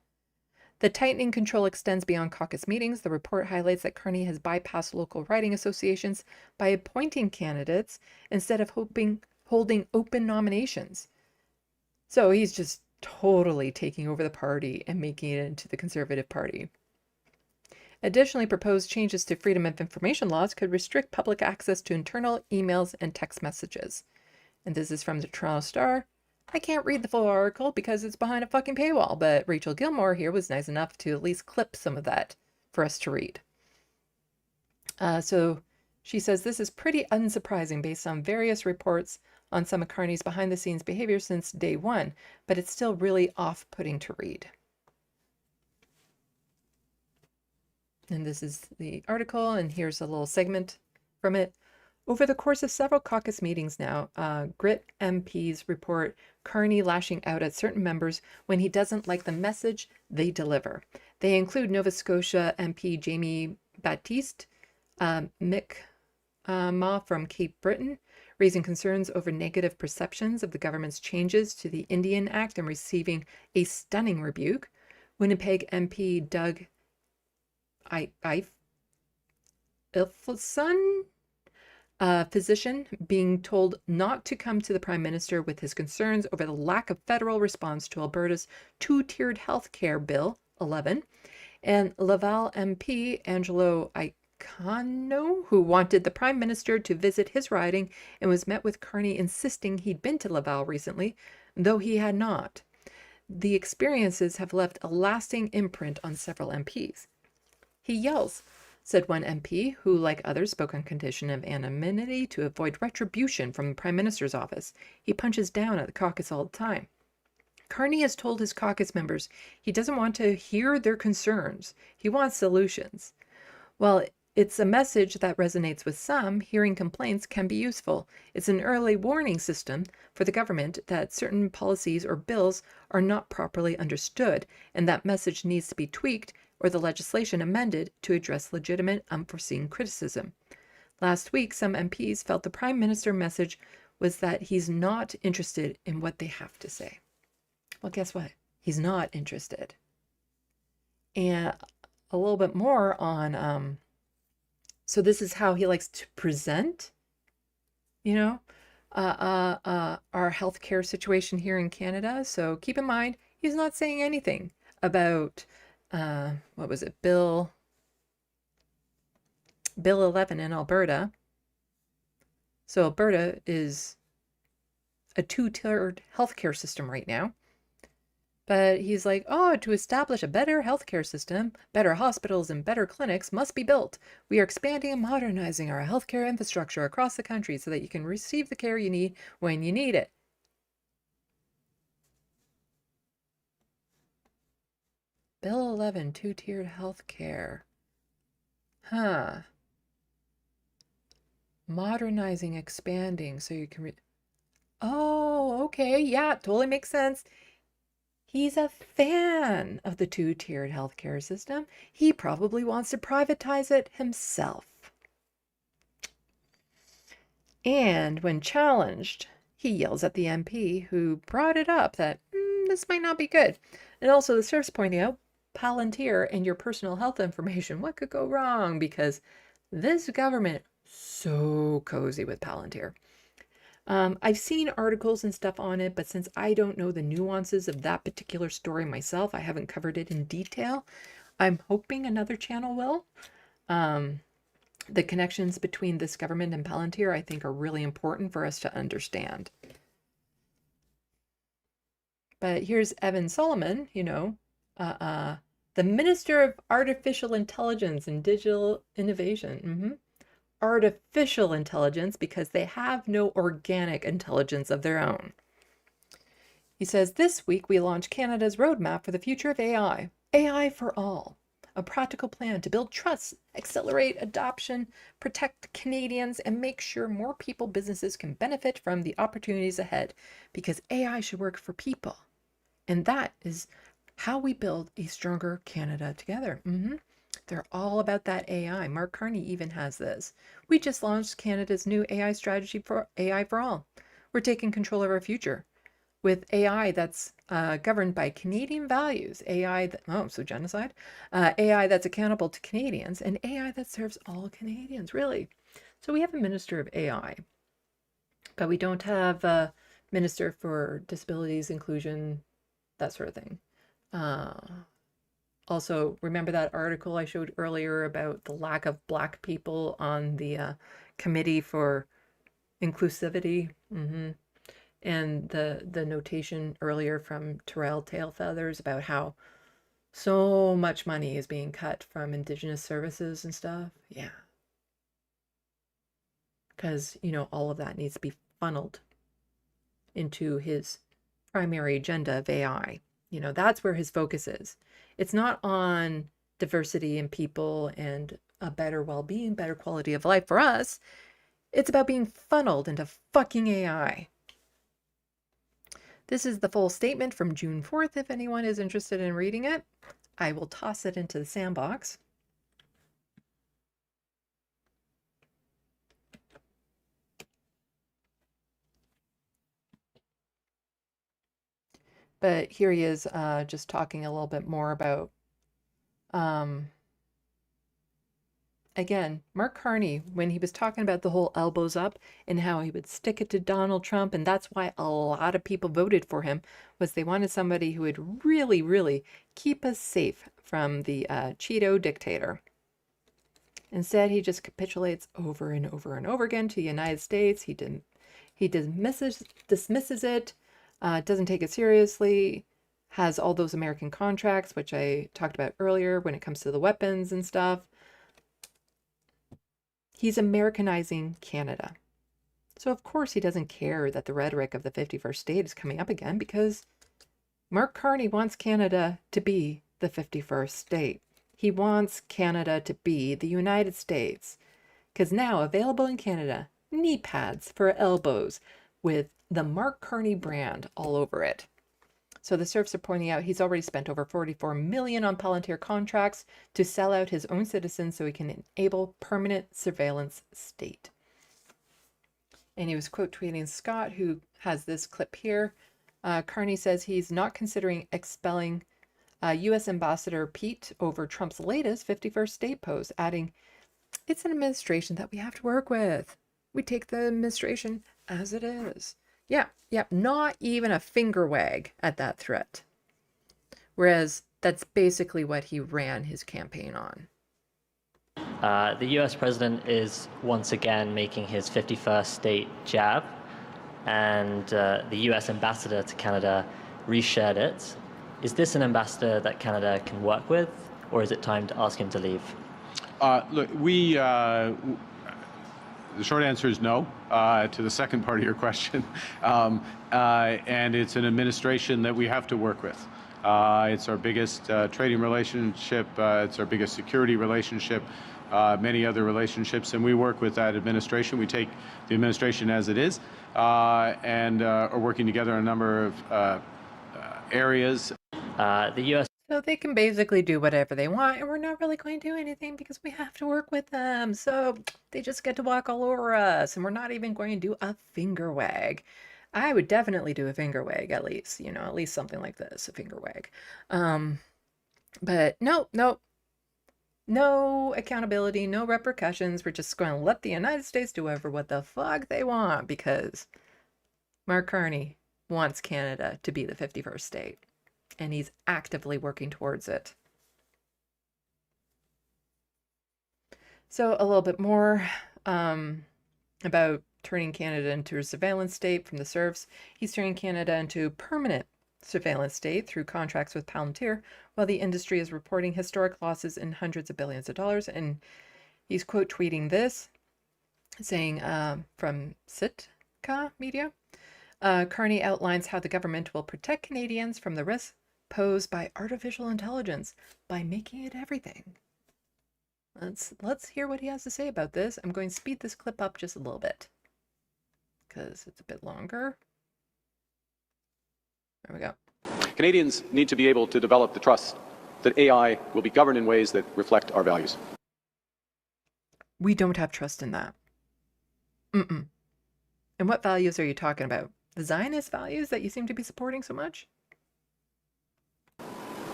The tightening control extends beyond caucus meetings. The report highlights that Carney has bypassed local writing associations by appointing candidates instead of holding open nominations. So he's just totally taking over the party and making it into the Conservative Party. Additionally, proposed changes to freedom of information laws could restrict public access to internal emails and text messages. And this is from the Toronto Star. I can't read the full article because it's behind a fucking paywall, but Rachel Gilmore here was nice enough to at least clip some of that for us to read. So she says this is pretty unsurprising based on various reports on some of Carney's behind-the-scenes behavior since day one, but it's still really off-putting to read. And this is the article, and here's a little segment from it. Over the course of several caucus meetings now, Grit MPs report Carney lashing out at certain members when he doesn't like the message they deliver. They include Nova Scotia MP Jamie Baptiste, Mick Ma from Cape Breton, raising concerns over negative perceptions of the government's changes to the Indian Act and receiving a stunning rebuke. Winnipeg MP Doug Ilfson, a physician, being told not to come to the Prime Minister with his concerns over the lack of federal response to Alberta's two-tiered health care bill 11, and Laval MP Angelo Icano, who wanted the Prime Minister to visit his riding and was met with Carney insisting he'd been to Laval recently, though he had not. The experiences have left a lasting imprint on several MPs. He yells, said one MP, who, like others, spoke on condition of anonymity to avoid retribution from the Prime Minister's office. He punches down at the caucus all the time. Carney has told his caucus members he doesn't want to hear their concerns. He wants solutions. Well, It's a message that resonates with some. Hearing complaints can be useful. It's an early warning system for the government that certain policies or bills are not properly understood, and that message needs to be tweaked or the legislation amended to address legitimate, unforeseen criticism. Last week, some MPs felt the Prime Minister's message was that he's not interested in what they have to say. Well, guess what? He's not interested. And a little bit more on, so this is how he likes to present, our healthcare situation here in Canada. So keep in mind, he's not saying anything about, what was it, Bill 11 in Alberta. So Alberta is a two-tiered healthcare system right now. But he's like, oh, to establish a better healthcare system, better hospitals and better clinics must be built. We are expanding and modernizing our healthcare infrastructure across the country so that you can receive the care you need when you need it. Bill 11, two-tiered healthcare. Huh. Modernizing, expanding so you can... Oh, okay. Yeah, totally makes sense. He's a fan of the two-tiered healthcare system. He probably wants to privatize it himself. And when challenged, he yells at the MP who brought it up that this might not be good. And also the sheriff's pointing out, Palantir and your personal health information. What could go wrong? Because this government, so cozy with Palantir. I've seen articles and stuff on it, but since I don't know the nuances of that particular story myself, I haven't covered it in detail. I'm hoping another channel will. The connections between this government and Palantir, I think, are really important for us to understand. But here's Evan Solomon, the Minister of Artificial Intelligence and Digital Innovation. Artificial intelligence, because they have no organic intelligence of their own. He says, this week we launched Canada's roadmap for the future of AI. AI for all. A practical plan to build trust, accelerate adoption, protect Canadians, and make sure more people, businesses can benefit from the opportunities ahead. Because AI should work for people. And that is how we build a stronger Canada together. They're all about that AI. Mark Carney even has this. We just launched Canada's new AI strategy for AI for all. We're taking control of our future with AI that's governed by Canadian values. AI genocide. AI that's accountable to Canadians, and AI that serves all Canadians, really. So we have a Minister of AI, but we don't have a Minister for Disabilities, Inclusion, that sort of thing. Also, remember that article I showed earlier about the lack of Black people on the Committee for Inclusivity? And the notation earlier from Terrell Tailfeathers about how so much money is being cut from Indigenous services and stuff. Yeah. Because, all of that needs to be funneled into his primary agenda of AI. That's where his focus is. It's not on diversity in people and a better well-being, better quality of life for us. It's about being funneled into fucking AI. This is the full statement from June 4th. If anyone is interested in reading it, I will toss it into the SandBox. But here he is just talking a little bit more about, again, Mark Carney, when he was talking about the whole elbows up and how he would stick it to Donald Trump, and that's why a lot of people voted for him, was they wanted somebody who would really, really keep us safe from the Cheeto dictator. Instead, he just capitulates over and over and over again to the United States. He dismisses it. Doesn't take it seriously, has all those American contracts, which I talked about earlier when it comes to the weapons and stuff. He's Americanizing Canada. So of course he doesn't care that the rhetoric of the 51st state is coming up again, because Mark Carney wants Canada to be the 51st state. He wants Canada to be the United States. Because now available in Canada, knee pads for elbows with the Mark Carney brand all over it. So the serfs are pointing out he's already spent over $44 million on Palantir contracts to sell out his own citizens so he can enable permanent surveillance state. And he was quote tweeting Scott, who has this clip here. Carney says he's not considering expelling U.S. Ambassador Pete over Trump's latest 51st state post, adding, "It's an administration that we have to work with. We take the administration as it is." Yeah, not even a finger wag at that threat. Whereas that's basically what he ran his campaign on. The US president is once again making his 51st state jab, and the US ambassador to Canada reshared it. Is this an ambassador that Canada can work with, or is it time to ask him to leave? Look, the short answer is no to the second part of your question. And it's an administration that we have to work with. It's our biggest trading relationship. It's our biggest security relationship, many other relationships, and we work with that administration. We take the administration as it is and are working together on a number of areas. The U.S. So they can basically do whatever they want, and we're not really going to do anything because we have to work with them. So they just get to walk all over us, and we're not even going to do a finger wag. I would definitely do a finger wag, at least, at least something like this, a finger wag. But no accountability, no repercussions. We're just going to let the United States do what the fuck they want because Mark Carney wants Canada to be the 51st state. And he's actively working towards it. So a little bit more about turning Canada into a surveillance state from the serfs. He's turning Canada into a permanent surveillance state through contracts with Palantir, while the industry is reporting historic losses in hundreds of billions of dollars. And he's quote tweeting this, saying from Sitka Media, Carney outlines how the government will protect Canadians from the risks posed by artificial intelligence by making it everything. Let's hear what he has to say about this. I'm going to speed this clip up just a little bit because it's a bit longer. There we go. Canadians need to be able to develop the trust that AI will be governed in ways that reflect our values. We don't have trust in that. And what values are you talking about? The Zionist values that you seem to be supporting so much?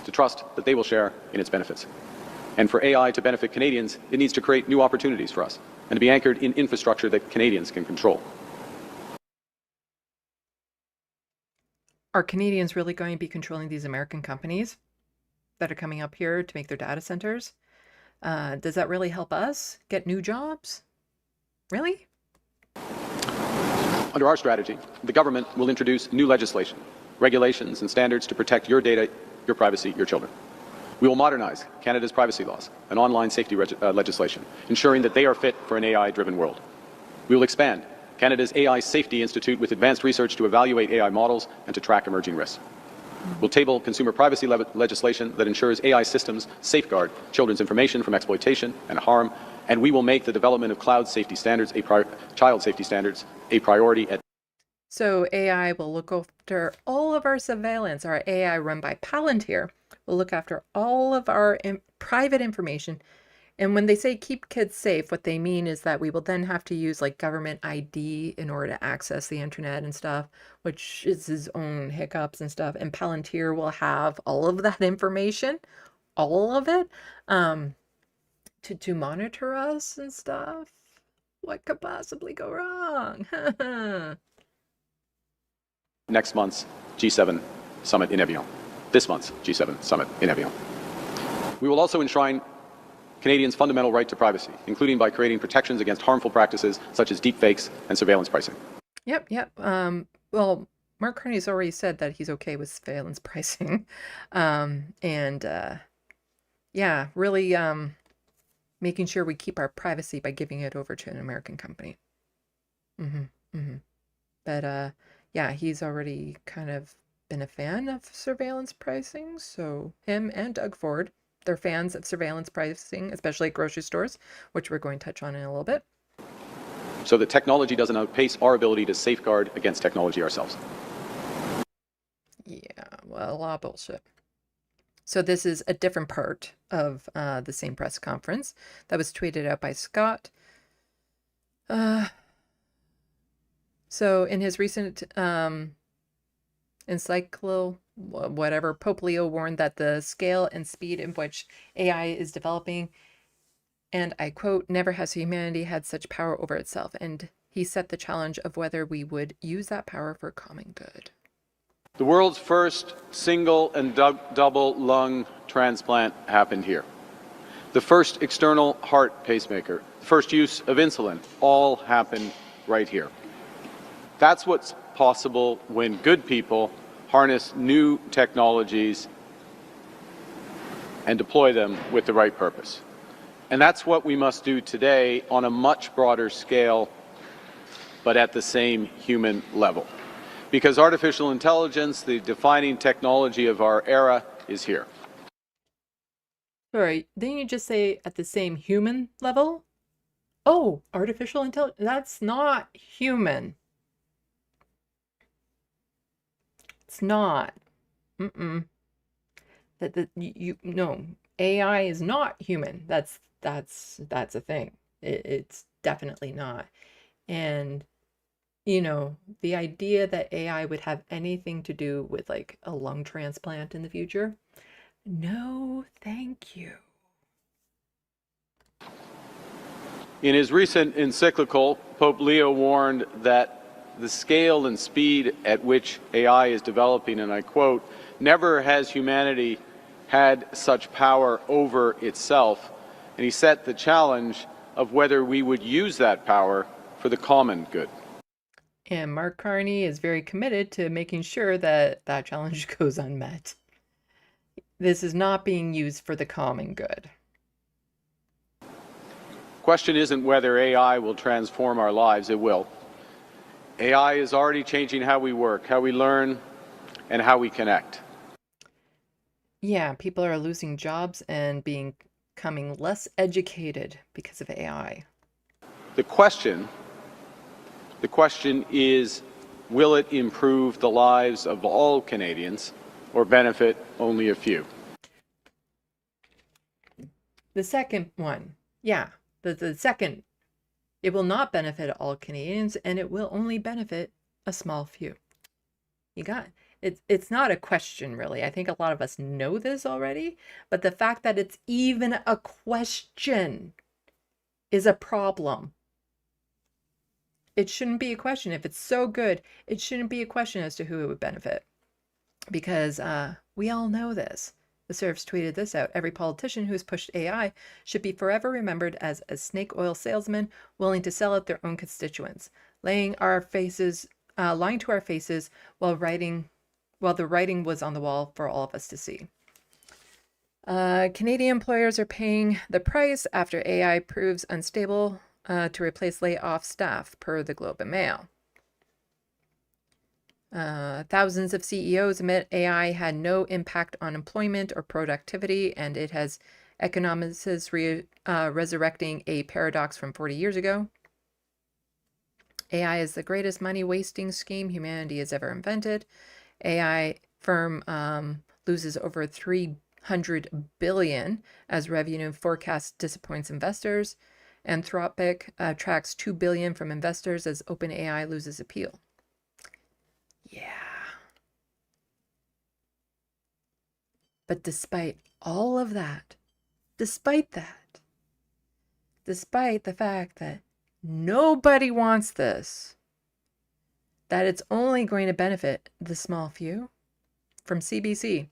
To trust that they will share in its benefits. And for AI to benefit Canadians, it needs to create new opportunities for us and to be anchored in infrastructure that Canadians can control. Are Canadians really going to be controlling these American companies that are coming up here to make their data centers? Does that really help us get new jobs? Really? Under our strategy, the government will introduce new legislation, regulations, and standards to protect your data, your privacy, your children. We will modernize Canada's privacy laws and online safety legislation, ensuring that they are fit for an AI-driven world. We will expand Canada's AI Safety Institute with advanced research to evaluate AI models and to track emerging risks. We'll table consumer privacy legislation that ensures AI systems safeguard children's information from exploitation and harm, and we will make the development of cloud safety standards, child safety standards, a priority at. So AI will look after all of our surveillance. Our AI run by Palantir will look after all of our private information. And when they say keep kids safe, what they mean is that we will then have to use like government ID in order to access the internet and stuff, which is his own hiccups and stuff. And Palantir will have all of that information, all of it, to monitor us and stuff. What could possibly go wrong? Next month's G7 summit in Evian. This month's G7 summit in Evian. We will also enshrine Canadians' fundamental right to privacy, including by creating protections against harmful practices such as deepfakes and surveillance pricing. Yep. Well, Mark Carney's already said that he's okay with surveillance pricing. Really making sure we keep our privacy by giving it over to an American company. But he's already kind of been a fan of surveillance pricing. So him and Doug Ford they're fans of surveillance pricing, especially at grocery stores, which we're going to touch on in a little bit. So that technology doesn't outpace our ability to safeguard against technology ourselves. Yeah, well, a lot of bullshit. So this is a different part of the same press conference that was tweeted out by Scott. So in his recent encyclo, whatever, Pope Leo warned that the scale and speed in which AI is developing, and I quote, never has humanity had such power over itself. And he set the challenge of whether we would use that power for common good. The world's first single and double lung transplant happened here. The first external heart pacemaker, the first use of insulin, all happened right here. That's what's possible when good people harness new technologies and deploy them with the right purpose. And that's what we must do today on a much broader scale, but at the same human level. Because artificial intelligence, the defining technology of our era, is here. Sorry, didn't you just say at the same human level? Oh, artificial intelligence, that's not human. It's not. No, AI is not human. That's a thing. It's definitely not. And you know, the idea that AI would have anything to do with like a lung transplant in the future, no, thank you. In his recent encyclical, Pope Leo warned that the scale and speed at which AI is developing, and I quote, never has humanity had such power over itself. And he set the challenge of whether we would use that power for the common good. And Mark Carney is very committed to making sure that that challenge goes unmet. This is not being used for the common good. Question isn't whether AI will transform our lives, it will. AI is already changing how we work, how we learn, and how we connect. Yeah, people are losing jobs and becoming less educated because of AI. The question is, will it improve the lives of all Canadians or benefit only a few? The second one, yeah, the second, it will not benefit all Canadians and it will only benefit a small few. You got it. It's not a question, really. I think a lot of us know this already, but the fact that it's even a question is a problem. It shouldn't be a question. If it's so good, it shouldn't be a question as to who it would benefit. Because we all know this. The Serfs tweeted this out. Every politician who's pushed AI should be forever remembered as a snake oil salesman willing to sell out their own constituents, lying to our faces while the writing was on the wall for all of us to see. Canadian employers are paying the price after AI proves unstable to replace layoff staff, per the Globe and Mail. Thousands of CEOs admit AI had no impact on employment or productivity, and it has economists resurrecting a paradox from 40 years ago. AI is the greatest money-wasting scheme humanity has ever invented. AI firm loses over $300 billion as revenue forecast disappoints investors. Anthropic attracts $2 billion from investors as OpenAI loses appeal. Yeah. But despite all of that, despite the fact that nobody wants this, that it's only going to benefit the small few, from CBC,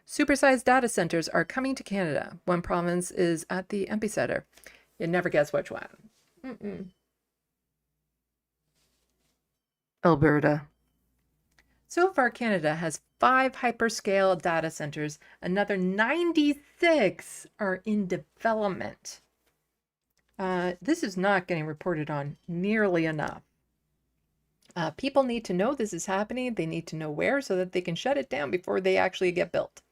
supersized data centers are coming to Canada. One province is at the epicenter. You'd never guess which one. Alberta. So far, Canada has 5 hyperscale data centers. Another 96 are in development. This is not getting reported on nearly enough. People need to know this is happening. They need to know where so that they can shut it down before they actually get built.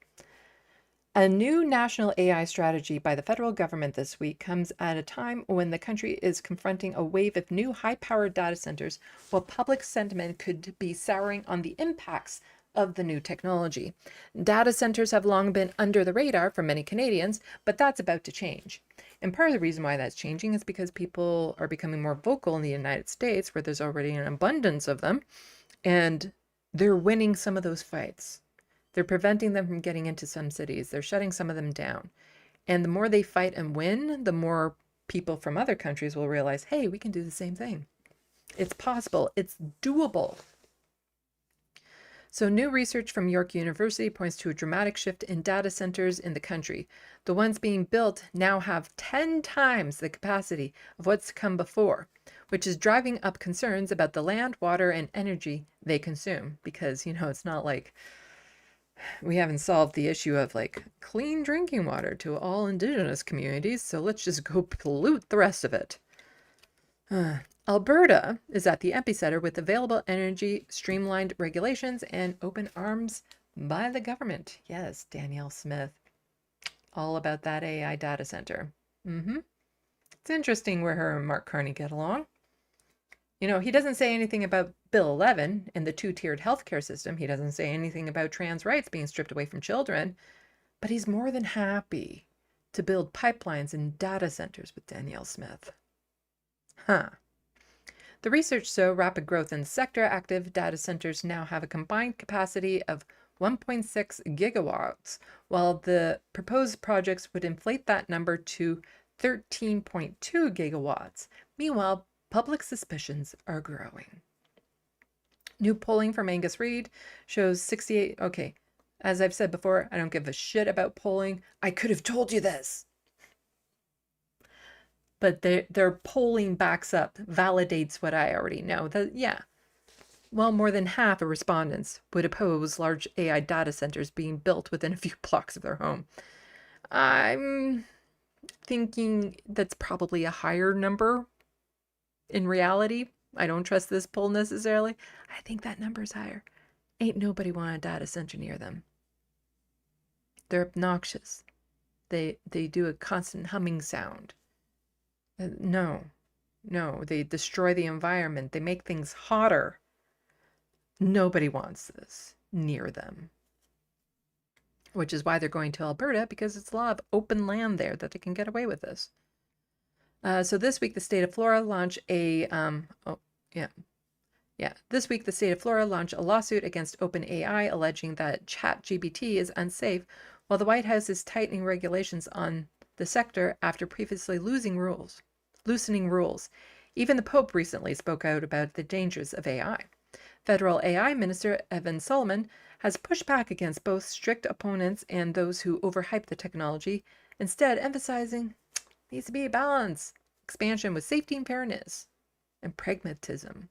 A new national AI strategy by the federal government this week comes at a time when the country is confronting a wave of new high-powered data centers, while public sentiment could be souring on the impacts of the new technology. Data centers have long been under the radar for many Canadians, but that's about to change. And part of the reason why that's changing is because people are becoming more vocal in the United States, where there's already an abundance of them, and they're winning some of those fights. They're preventing them from getting into some cities. They're shutting some of them down. And the more they fight and win, the more people from other countries will realize, hey, we can do the same thing. It's possible. It's doable. So new research from York University points to a dramatic shift in data centers in the country. The ones being built now have 10 times the capacity of what's come before, which is driving up concerns about the land, water, and energy they consume. Because, it's not like we haven't solved the issue of clean drinking water to all Indigenous communities, so let's just go pollute the rest of it. Alberta is at the epicenter with available energy, streamlined regulations, and open arms by the government. Yes, Danielle Smith. All about that AI data center. It's interesting where her and Mark Carney get along. He doesn't say anything about Bill 11 and the two-tiered healthcare system. He doesn't say anything about trans rights being stripped away from children. But he's more than happy to build pipelines and data centers with Danielle Smith. The research shows rapid growth in the sector. Active data centers now have a combined capacity of 1.6 gigawatts, while the proposed projects would inflate that number to 13.2 gigawatts. Meanwhile, public suspicions are growing. New polling from Angus Reid shows 68. Okay, as I've said before, I don't give a shit about polling. I could have told you this. But their polling backs up, validates what I already know. Well, more than half of respondents would oppose large AI data centers being built within a few blocks of their home. I'm thinking that's probably a higher number in reality. I don't trust this poll necessarily. I think that number's higher. Ain't nobody want a data center near them. They're obnoxious. They do a constant humming sound. No, they destroy the environment. They make things hotter. Nobody wants this near them. Which is why they're going to Alberta, because it's a lot of open land there that they can get away with this. So this week, the state of Florida launched This week, the state of Florida launched a lawsuit against OpenAI, alleging that ChatGPT is unsafe, while the White House is tightening regulations on the sector after previously loosening rules. Even the Pope recently spoke out about the dangers of AI. Federal AI Minister Evan Solomon has pushed back against both strict opponents and those who overhype the technology, instead emphasizing needs to be a balance, expansion with safety and fairness, and pragmatism.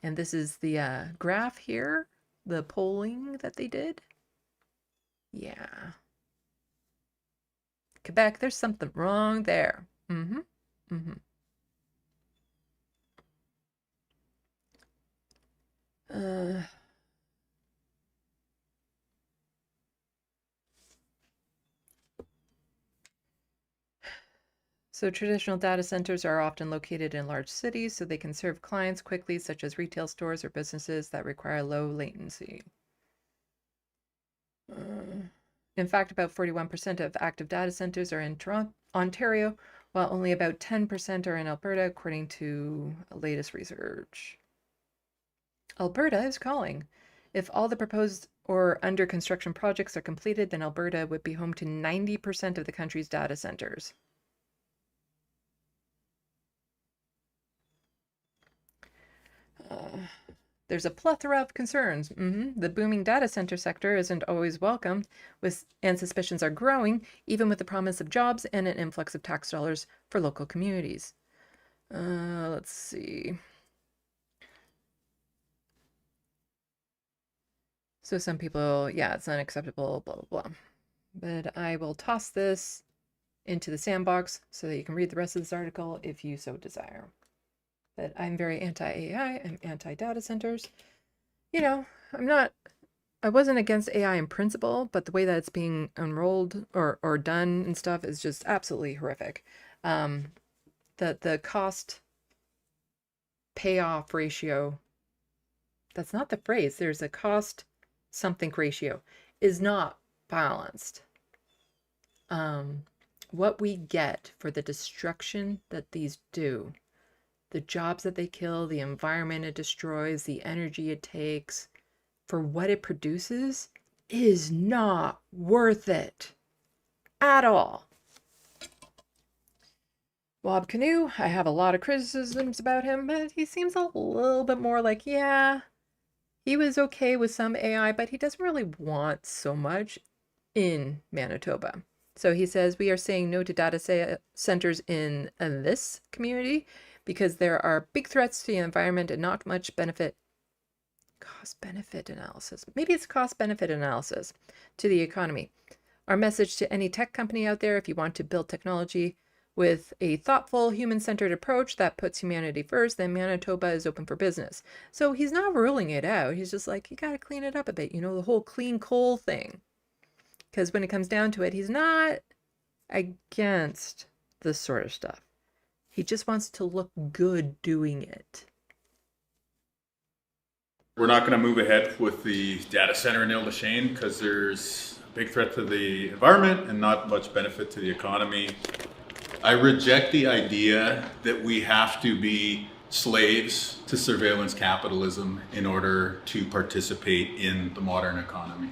And this is the graph here, the polling that they did. Yeah. Quebec, there's something wrong there. So traditional data centers are often located in large cities, so they can serve clients quickly, such as retail stores or businesses that require low latency. In fact, about 41% of active data centers are in Ontario, while only about 10% are in Alberta, according to latest research. Alberta is calling. If all the proposed or under construction projects are completed, then Alberta would be home to 90% of the country's data centers. There's a plethora of concerns. The booming data center sector isn't always welcomed, and suspicions are growing, even with the promise of jobs and an influx of tax dollars for local communities. Let's see. So some people, it's unacceptable, blah, blah, blah. But I will toss this into the SandBox so that you can read the rest of this article if you so desire. But I'm very anti-AI, I'm anti-data centers. I'm not I wasn't against AI in principle, but the way that it's being unrolled or done and stuff is just absolutely horrific. The cost payoff ratio, that's not the phrase. There's a cost something ratio, is not balanced. What we get for the destruction that these do, the jobs that they kill, the environment it destroys, the energy it takes, for what it produces, is not worth it at all. Bob Canoe, I have a lot of criticisms about him, but he seems a little bit more like, yeah, he was okay with some AI, but he doesn't really want so much in Manitoba. So he says, we are saying no to data centers in this community because there are big threats to the environment and not much benefit. Cost-benefit analysis. Maybe it's cost-benefit analysis to the economy. Our message to any tech company out there, if you want to build technology with a thoughtful, human-centered approach that puts humanity first, then Manitoba is open for business. So he's not ruling it out. He's just like, you got to clean it up a bit. You know, the whole clean coal thing. Because when it comes down to it, he's not against this sort of stuff. He just wants to look good doing it. We're not going to move ahead with the data center in Ile-des-Chênes because there's a big threat to the environment and not much benefit to the economy. I reject the idea that we have to be slaves to surveillance capitalism in order to participate in the modern economy.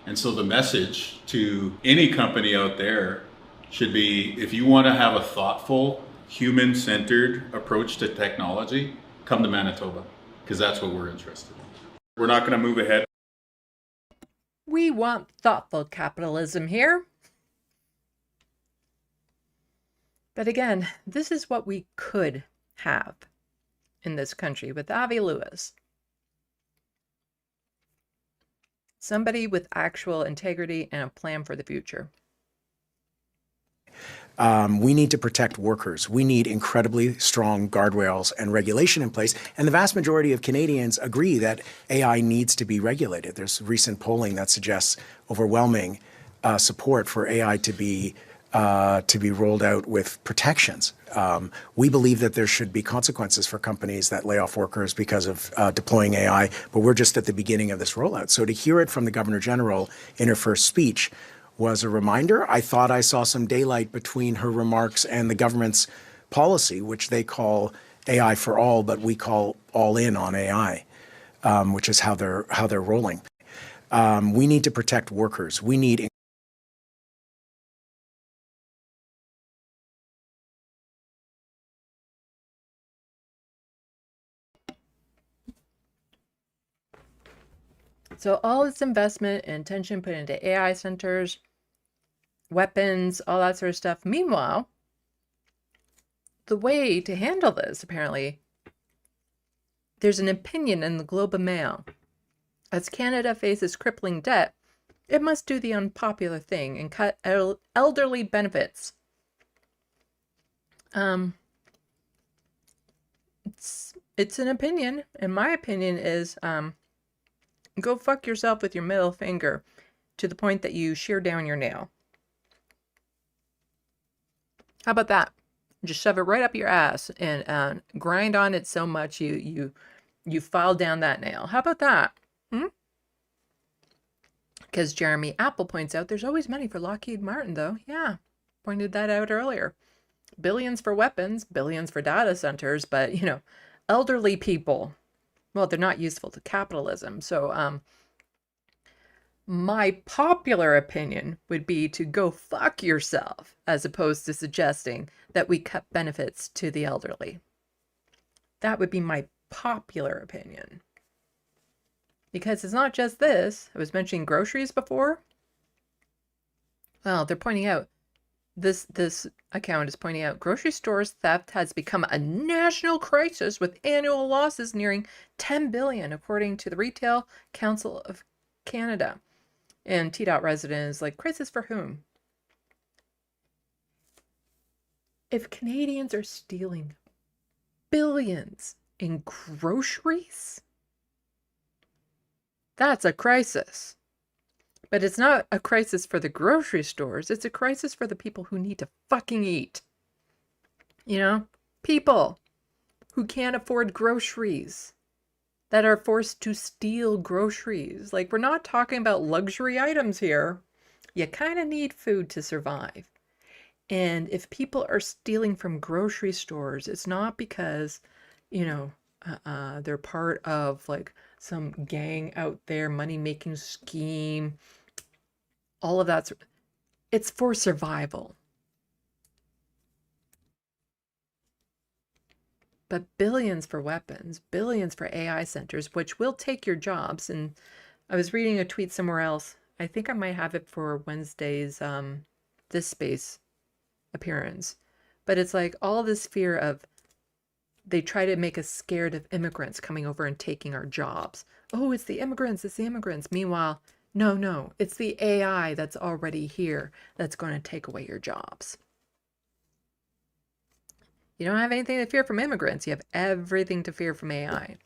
And so the message to any company out there should be, if you want to have a thoughtful, human-centered approach to technology, come to Manitoba, because that's what we're interested in. We're not going to move ahead. We want thoughtful capitalism here. But again, this is what we could have in this country with Avi Lewis. Somebody with actual integrity and a plan for the future. We need to protect workers. We need incredibly strong guardrails and regulation in place. And the vast majority of Canadians agree that AI needs to be regulated. There's recent polling that suggests overwhelming support for AI to be rolled out with protections. We believe that there should be consequences for companies that lay off workers because of deploying AI, but we're just at the beginning of this rollout. So to hear it from the Governor General in her first speech was a reminder. I thought I saw some daylight between her remarks and the government's policy, which they call AI for all, but we call all in on AI, which is how they're rolling. We need to protect workers. We need So all this investment and attention put into AI centers, weapons, all that sort of stuff. Meanwhile, the way to handle this, apparently, there's an opinion in the Globe and Mail. As Canada faces crippling debt, it must do the unpopular thing and cut elderly benefits. It's an opinion, and my opinion is go fuck yourself with your middle finger to the point that you shear down your nail. How about that? Just shove it right up your ass and grind on it so much you file down that nail. How about that? Because Jeremy Apple points out there's always money for Lockheed Martin, though. Yeah, pointed that out earlier. Billions for weapons, billions for data centers, but, you know, elderly people, well, they're not useful to capitalism. So my popular opinion would be to go fuck yourself, as opposed to suggesting that we cut benefits to the elderly. That would be my popular opinion. Because it's not just this. I was mentioning groceries before. Well, they're pointing out, this account is pointing out grocery stores theft has become a national crisis with annual losses nearing $10 billion, according to the Retail Council of Canada. And TDOT resident is like, crisis for whom? If Canadians are stealing billions in groceries, That's a crisis. But it's not a crisis for the grocery stores. It's a crisis for the people who need to fucking eat. You know? People who can't afford groceries, that are forced to steal groceries. Like, we're not talking about luxury items here. You kind of need food to survive. And if people are stealing from grocery stores, it's not because, you know, they're part of like some gang out there, money-making scheme. All of that's, it's for survival. But billions for weapons, billions for AI centers, which will take your jobs. And I was reading a tweet somewhere else. I think I might have it for Wednesday's This Space appearance. But it's like all this fear of, they try to make us scared of immigrants coming over and taking our jobs. Oh, it's the immigrants, it's the immigrants. Meanwhile, no, it's the AI that's already here that's going to take away your jobs. You don't have anything to fear from immigrants. You have everything to fear from AI.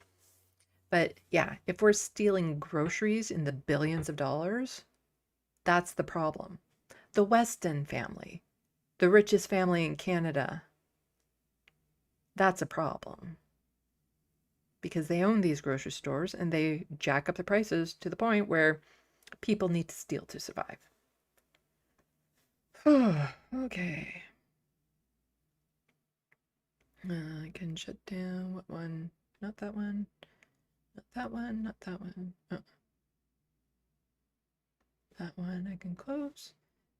But yeah, if we're stealing groceries in the billions of dollars, that's the problem. The Weston family, the richest family in Canada, that's a problem. Because they own these grocery stores and they jack up the prices to the point where people need to steal to survive. Okay. I can shut down what one? Not that one. Not that one. Not that one. Oh. That one I can close.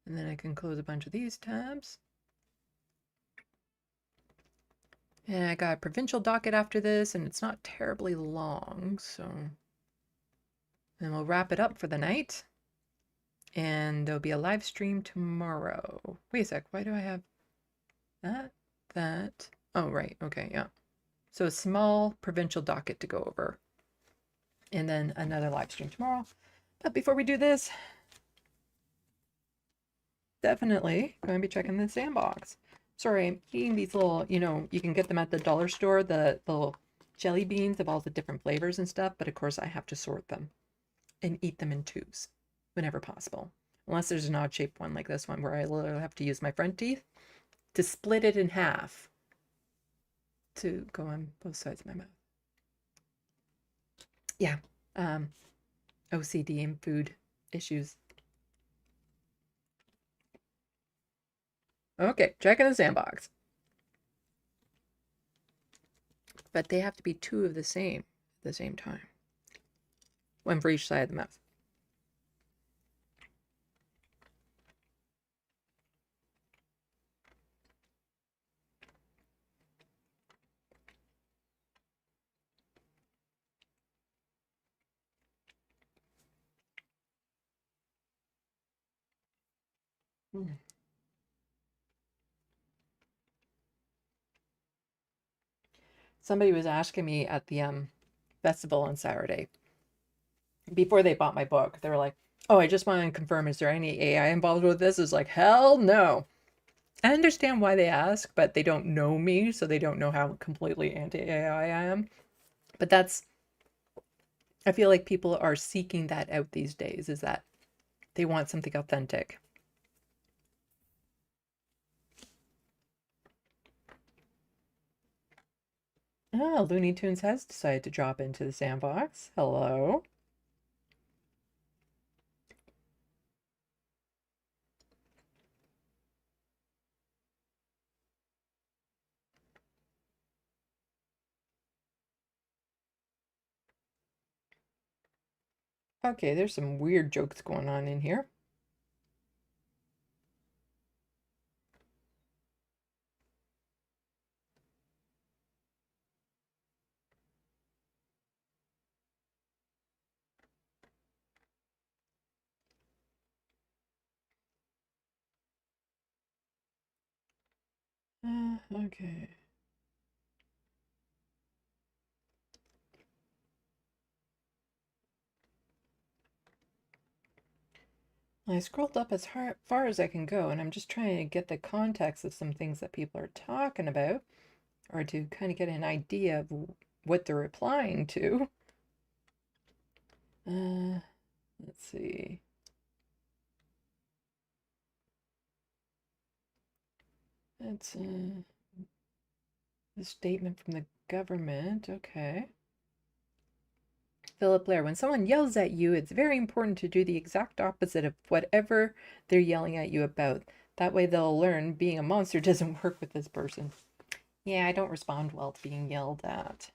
And then I can close a bunch of these tabs. And I got a provincial docket after this, and it's not terribly long, so then we'll wrap it up for the night. And there'll be a live stream tomorrow. Wait a sec, why do I have that? Oh, right, okay, yeah. So a small provincial docket to go over. And then another live stream tomorrow. But before we do this, definitely going to be checking the SandBox. Sorry, I'm eating these little, you know, you can get them at the dollar store, the little jelly beans of all the different flavors and stuff. But of course, I have to sort them and eat them in twos whenever possible. Unless there's an odd-shaped one like this one where I literally have to use my front teeth to split it in half to go on both sides of my mouth. Yeah, OCD and food issues. Okay, checking the SandBox. But they have to be two of the same at the same time. One for each side of the mouth. Somebody was asking me at the festival on Saturday, before they bought my book, they were like, oh, I just want to confirm, is there any AI involved with this? It's like, hell no. I understand why they ask, but they don't know me, so they don't know how completely anti-AI I am. But that's, I feel like people are seeking that out these days, is that they want something authentic. Oh, Looney Tunes has decided to drop into the SandBox. Hello. Okay, there's some weird jokes going on in here. Okay. I scrolled up as far as I can go, and I'm just trying to get the context of some things that people are talking about, or to kind of get an idea of what they're replying to. Let's see. It's the statement from the government. Okay. Philip Blair, when someone yells at you, it's very important to do the exact opposite of whatever they're yelling at you about. That way they'll learn being a monster doesn't work with this person. Yeah, I don't respond well to being yelled at.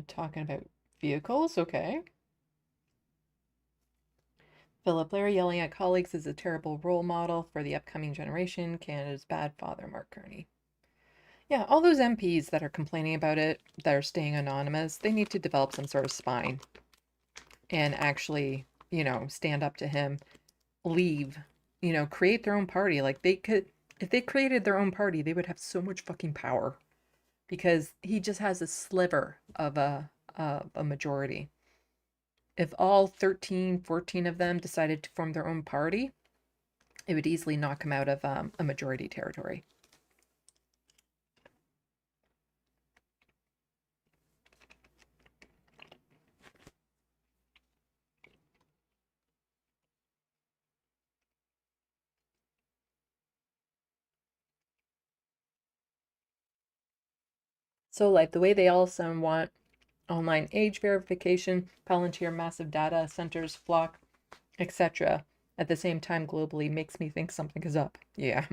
Talking about vehicles, okay. Philip Blair yelling at colleagues is a terrible role model for the upcoming generation. Canada's bad father, Mark Carney. Yeah, all those MPs that are complaining about it, that are staying anonymous, they need to develop some sort of spine and actually, stand up to him, leave, create their own party. Like they could, if they created their own party, they would have so much fucking power because he just has a sliver of a majority. If all 13, 14 of them decided to form their own party, it would easily knock him out of a majority territory. So like the way they also want online age verification, Palantir massive data centers, Flock, etc. at the same time globally makes me think something is up. Yeah.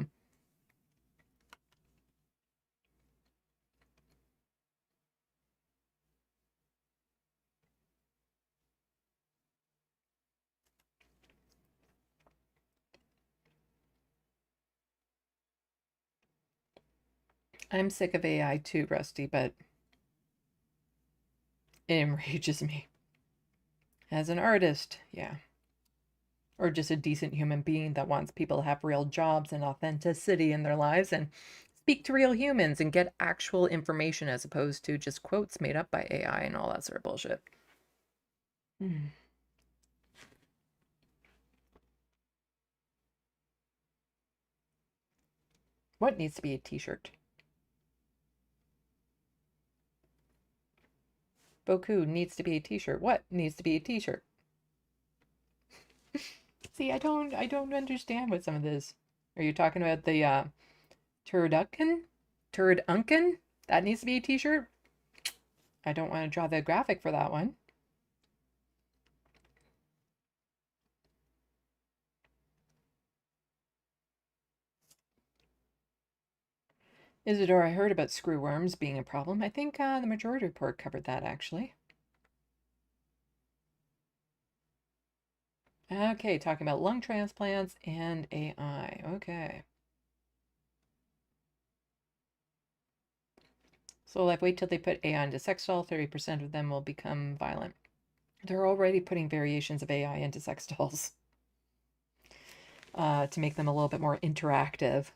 I'm sick of AI too, Rusty, but it enrages me. As an artist, yeah. Or just a decent human being that wants people to have real jobs and authenticity in their lives and speak to real humans and get actual information as opposed to just quotes made up by AI and all that sort of bullshit. What needs to be a t-shirt? Boku needs to be a t-shirt. What needs to be a t-shirt? See, I don't understand what some of this. Are you talking about the Turducken? Turduncan? That needs to be a t-shirt? I don't want to draw the graphic for that one. Isidore, I heard about screwworms being a problem. I think the Majority Report covered that, actually. Okay, talking about lung transplants and AI. Okay. So, like, wait till they put AI into sex doll. 30% of them will become violent. They're already putting variations of AI into sex dolls to make them a little bit more interactive.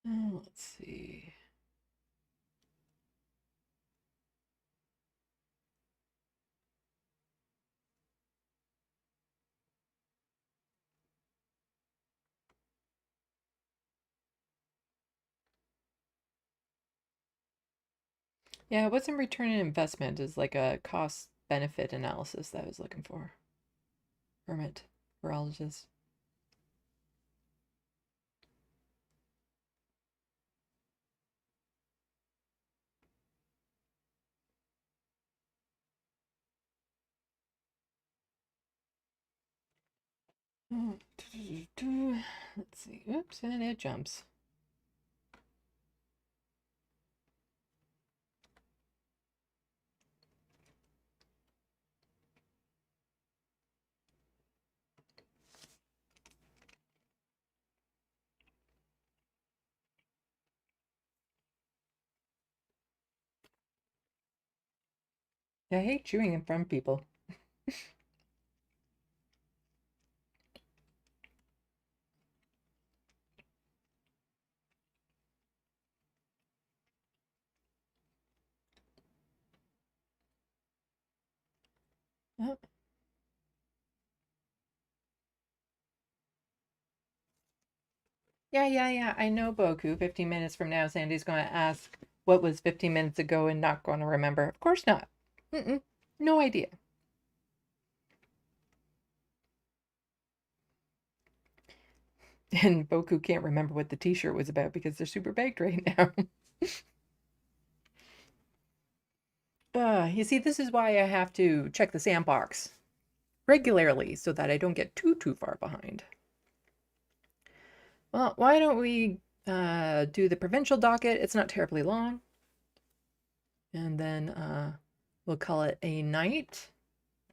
Let's see. Yeah, it wasn't return on investment. It's like a cost benefit analysis that I was looking for. Hermit, virologist. Let's see. Oops, and it jumps. I hate chewing in front of people. Oh. Yeah. I know, Boku. 15 minutes from now, Sandy's going to ask what was 15 minutes ago and not going to remember. Of course not. No idea. And Boku can't remember what the t-shirt was about because they're super baked right now. You see, this is why I have to check the SandBox regularly so that I don't get too far behind. Well, why don't we do the provincial docket? It's not terribly long. And then we'll call it a night.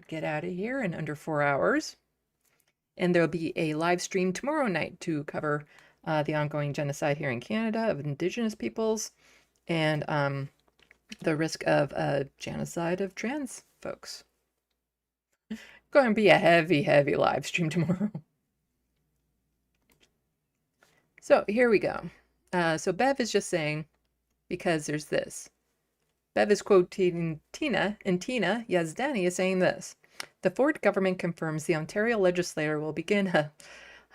Get out of here in under 4 hours. And there'll be a live stream tomorrow night to cover the ongoing genocide here in Canada of Indigenous peoples and the risk of a genocide of trans folks. Going to be a heavy live stream tomorrow. So here we go. So Bev is just saying, because there's this. Bev is quoting Tina, and Tina Yazdani is saying this. The Ford government confirms the Ontario legislature will begin a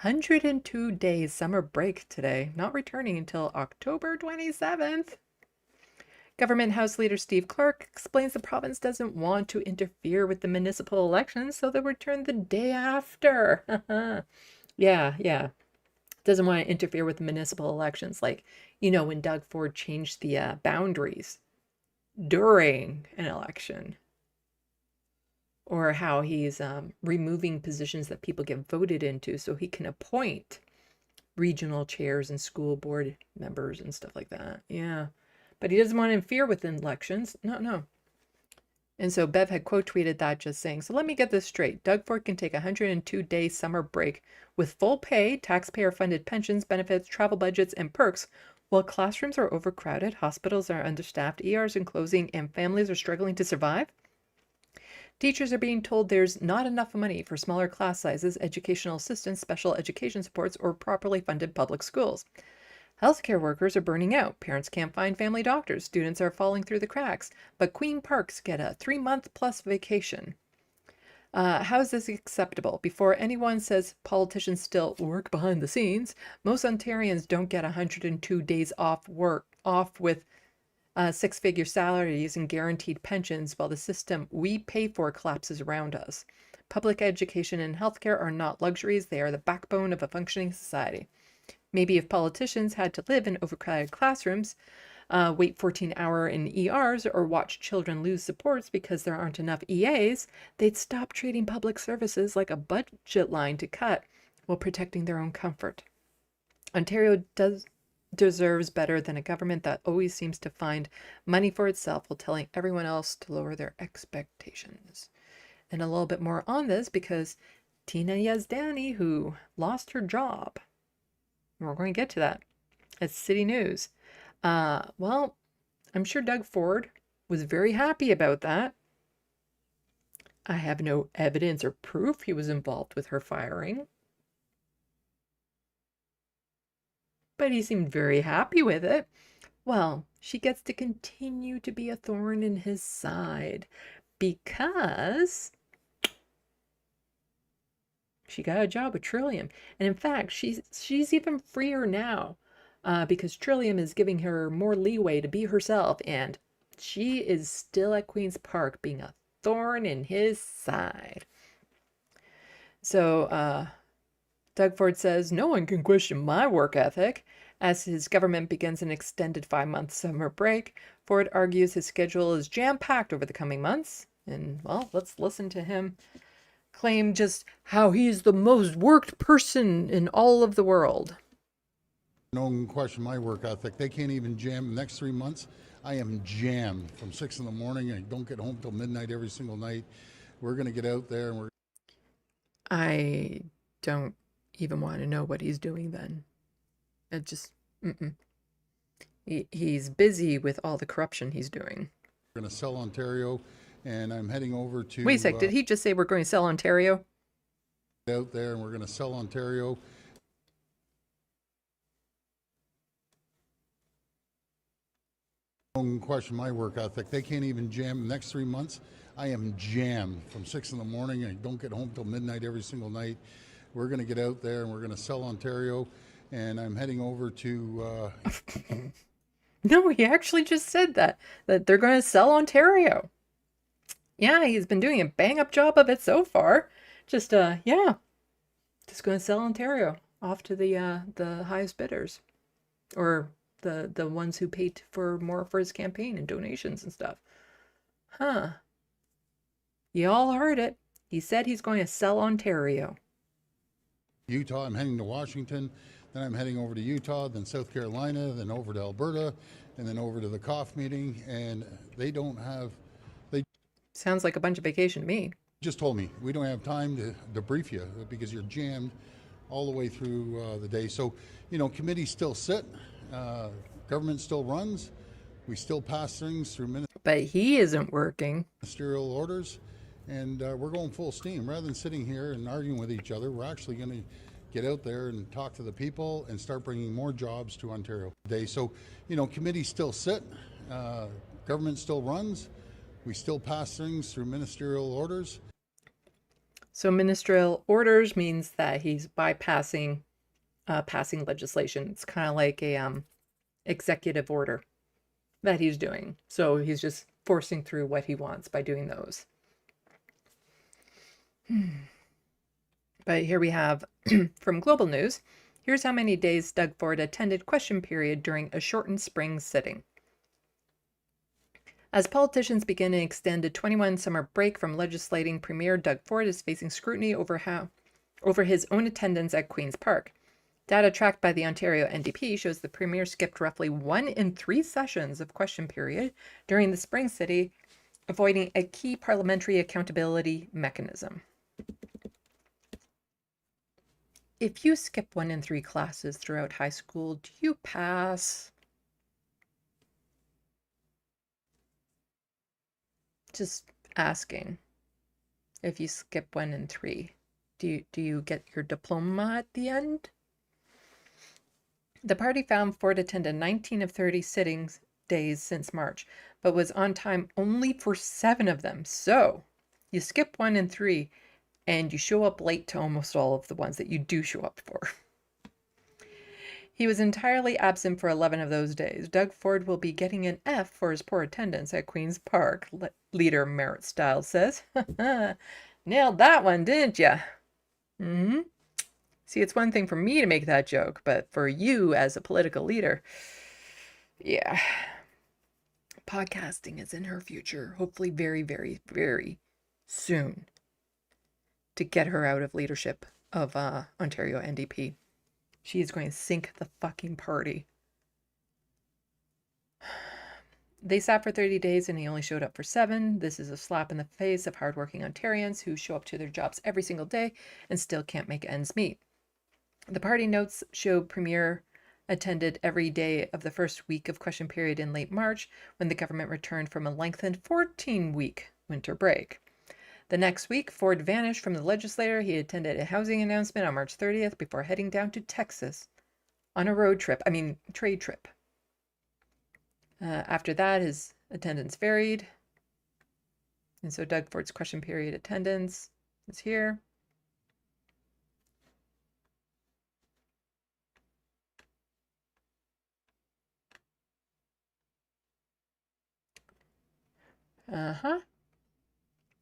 102-day summer break today, not returning until October 27th. Government House Leader Steve Clark explains the province doesn't want to interfere with the municipal elections, so they'll return the day after. Yeah. Doesn't want to interfere with the municipal elections, like, you know, when Doug Ford changed the boundaries during an election. Or how he's removing positions that people get voted into so he can appoint regional chairs and school board members and stuff like that. Yeah. But he doesn't want to interfere with elections. No. And so Bev had quote tweeted that, just saying, so let me get this straight. Doug Ford can take a 102-day summer break with full pay, taxpayer-funded pensions, benefits, travel budgets, and perks, while classrooms are overcrowded, hospitals are understaffed, ERs are closing, and families are struggling to survive? Teachers are being told there's not enough money for smaller class sizes, educational assistance, special education supports, or properly funded public schools. Healthcare workers are burning out. Parents can't find family doctors. Students are falling through the cracks. But Queen Parks get a 3-month plus vacation. How is this acceptable? Before anyone says politicians still work behind the scenes, most Ontarians don't get 102 days off with 6-figure salaries and guaranteed pensions while the system we pay for collapses around us. Public education and healthcare are not luxuries. They are the backbone of a functioning society. Maybe if politicians had to live in overcrowded classrooms, wait 14-hour in ERs, or watch children lose supports because there aren't enough EAs, they'd stop treating public services like a budget line to cut while protecting their own comfort. Ontario deserves better than a government that always seems to find money for itself while telling everyone else to lower their expectations. And a little bit more on this because Tina Yazdani, who lost her job, we're going to get to that. It's City News. Well, I'm sure Doug Ford was very happy about that. I have no evidence or proof he was involved with her firing. But he seemed very happy with it. Well, she gets to continue to be a thorn in his side because she got a job with Trillium. And in fact, she's even freer now because Trillium is giving her more leeway to be herself. And she is still at Queen's Park being a thorn in his side. So Doug Ford says, no one can question my work ethic. As his government begins an extended 5-month summer break, Ford argues his schedule is jam-packed over the coming months. And, well, let's listen to him claim just how he's the most worked person in all of the world. No one can question my work ethic. They can't even jam. The next 3 months, I am jammed from 6 in the morning. I don't get home till midnight every single night. We're going to get out there and I don't even want to know what he's doing then. It just, he's busy with all the corruption he's doing. We're going to sell Ontario and I'm heading over to. Wait a sec, did he just say we're going to sell Ontario? Out there, and we're going to sell Ontario. Don't question my work ethic. They can't even jam. The next 3 months, I am jammed from 6 in the morning. I don't get home till midnight every single night. We're going to get out there and we're going to sell Ontario, and I'm heading over to. No, he actually just said that they're going to sell Ontario. Yeah, he's been doing a bang-up job of it so far. Just yeah, just going to sell Ontario off to the highest bidders, or the ones who paid for more for his campaign and donations and stuff. Huh. You all heard it. He said he's going to sell Ontario. Utah. I'm heading to Washington. Then I'm heading over to Utah, then South Carolina, then over to Alberta, and then over to the COF meeting. And they don't have. They sounds like a bunch of vacation to me. Just told me we don't have time to debrief you because you're jammed all the way through the day. So, committees still sit, government still runs, we still pass things through but he isn't working. Ministerial orders, and we're going full steam. Rather than sitting here and arguing with each other, we're actually going to get out there and talk to the people and start bringing more jobs to Ontario today. So, committees still sit, government still runs, we still pass things through ministerial orders. So ministerial orders means that he's bypassing passing legislation. It's kind of like a executive order that he's doing. So he's just forcing through what he wants by doing those. But here we have from Global News. Here's how many days Doug Ford attended question period during a shortened spring sitting. As politicians begin an extended 21 summer break from legislating, Premier Doug Ford is facing scrutiny over his own attendance at Queen's Park. Data tracked by the Ontario NDP shows the Premier skipped roughly 1 in 3 sessions of question period during the spring sitting, avoiding a key parliamentary accountability mechanism. If you skip 1 in 3 classes throughout high school, do you pass? Just asking. If you skip 1 in 3, do you get your diploma at the end? The party found Ford attended 19 of 30 sittings days since March, but was on time only for 7 of them. So you skip 1 in 3 and you show up late to almost all of the ones that you do show up for. He was entirely absent for 11 of those days. Doug Ford will be getting an F for his poor attendance at Queen's Park, leader Merritt Stiles says. Nailed that one, didn't ya? Mm-hmm. See, it's one thing for me to make that joke, but for you as a political leader, yeah. Podcasting is in her future, hopefully very, very, very soon, to get her out of leadership of Ontario NDP. She is going to sink the fucking party. They sat for 30 days and he only showed up for 7. This is a slap in the face of hardworking Ontarians who show up to their jobs every single day and still can't make ends meet. The party notes show Premier attended every day of the first week of question period in late March when the government returned from a lengthened 14-week winter break. The next week, Ford vanished from the legislature. He attended a housing announcement on March 30th before heading down to Texas on a trade trip. After that, his attendance varied. And so Doug Ford's question period attendance is here.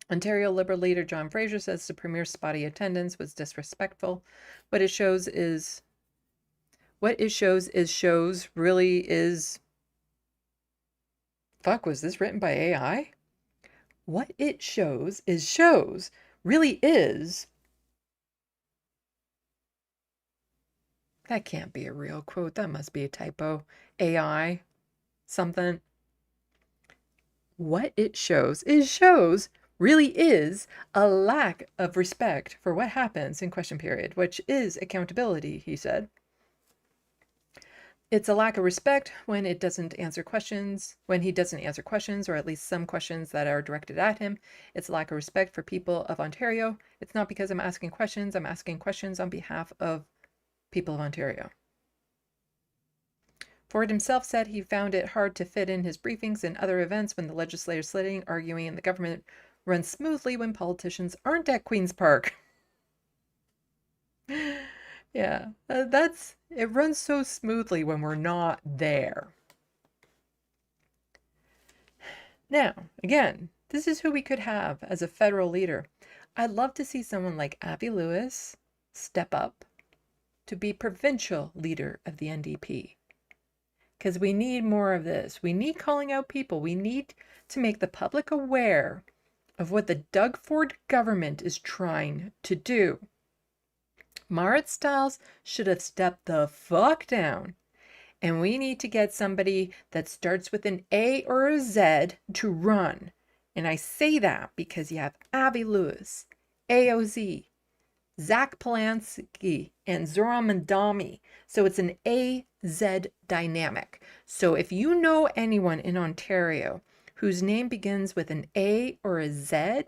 Ontario Liberal leader John Fraser says the Premier's spotty attendance was disrespectful. What it shows really is... Fuck, was this written by AI? What it shows really is... That can't be a real quote. That must be a typo. AI something. What it shows really is a lack of respect for what happens in question period, which is accountability, he said. It's a lack of respect when it doesn't answer questions, when he doesn't answer questions, or at least some questions that are directed at him. It's a lack of respect for people of Ontario. It's not because I'm asking questions on behalf of people of Ontario. Ford himself said he found it hard to fit in his briefings and other events when the legislators sitting, arguing, and the government runs smoothly when politicians aren't at Queen's Park. Yeah, it runs so smoothly when we're not there. Now, again, this is who we could have as a federal leader. I'd love to see someone like Avi Lewis step up to be provincial leader of the NDP. Because we need more of this. We need calling out people. We need to make the public aware of what the Doug Ford government is trying to do. Marit Stiles should have stepped the fuck down. And we need to get somebody that starts with an A or a Z to run. And I say that because you have Avi Lewis, AOZ, Zach Polanski, and Zoran Mandami. So it's an AZ dynamic. So if you know anyone in Ontario whose name begins with an A or a Z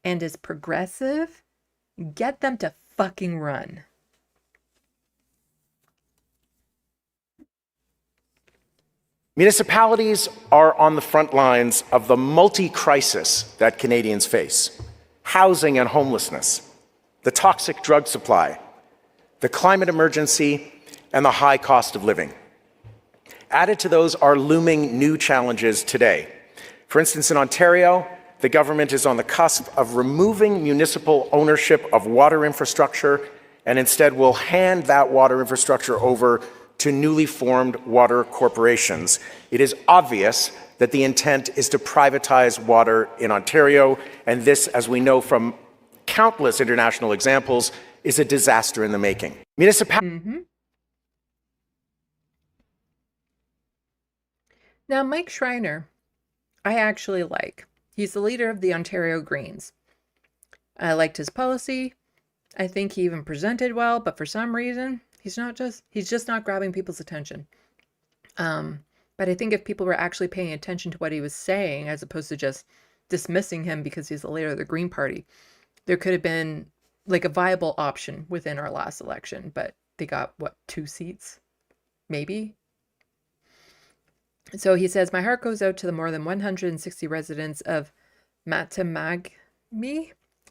and is progressive, get them to fucking run. Municipalities are on the front lines of the multi-crisis that Canadians face: housing and homelessness, the toxic drug supply, the climate emergency, and the high cost of living. Added to those are looming new challenges today. For instance, in Ontario, the government is on the cusp of removing municipal ownership of water infrastructure and instead will hand that water infrastructure over to newly formed water corporations. It is obvious that the intent is to privatize water in Ontario, and this, as we know from countless international examples, is a disaster in the making. Now, Mike Schreiner, I actually like. He's the leader of the Ontario Greens. I liked his policy. I think he even presented well, but for some reason, he's just not grabbing people's attention. But I think if people were actually paying attention to what he was saying, as opposed to just dismissing him because he's the leader of the Green Party, there could have been like a viable option within our last election. But they got, what, 2 seats? Maybe? So he says, my heart goes out to the more than 160 residents of Matamagmi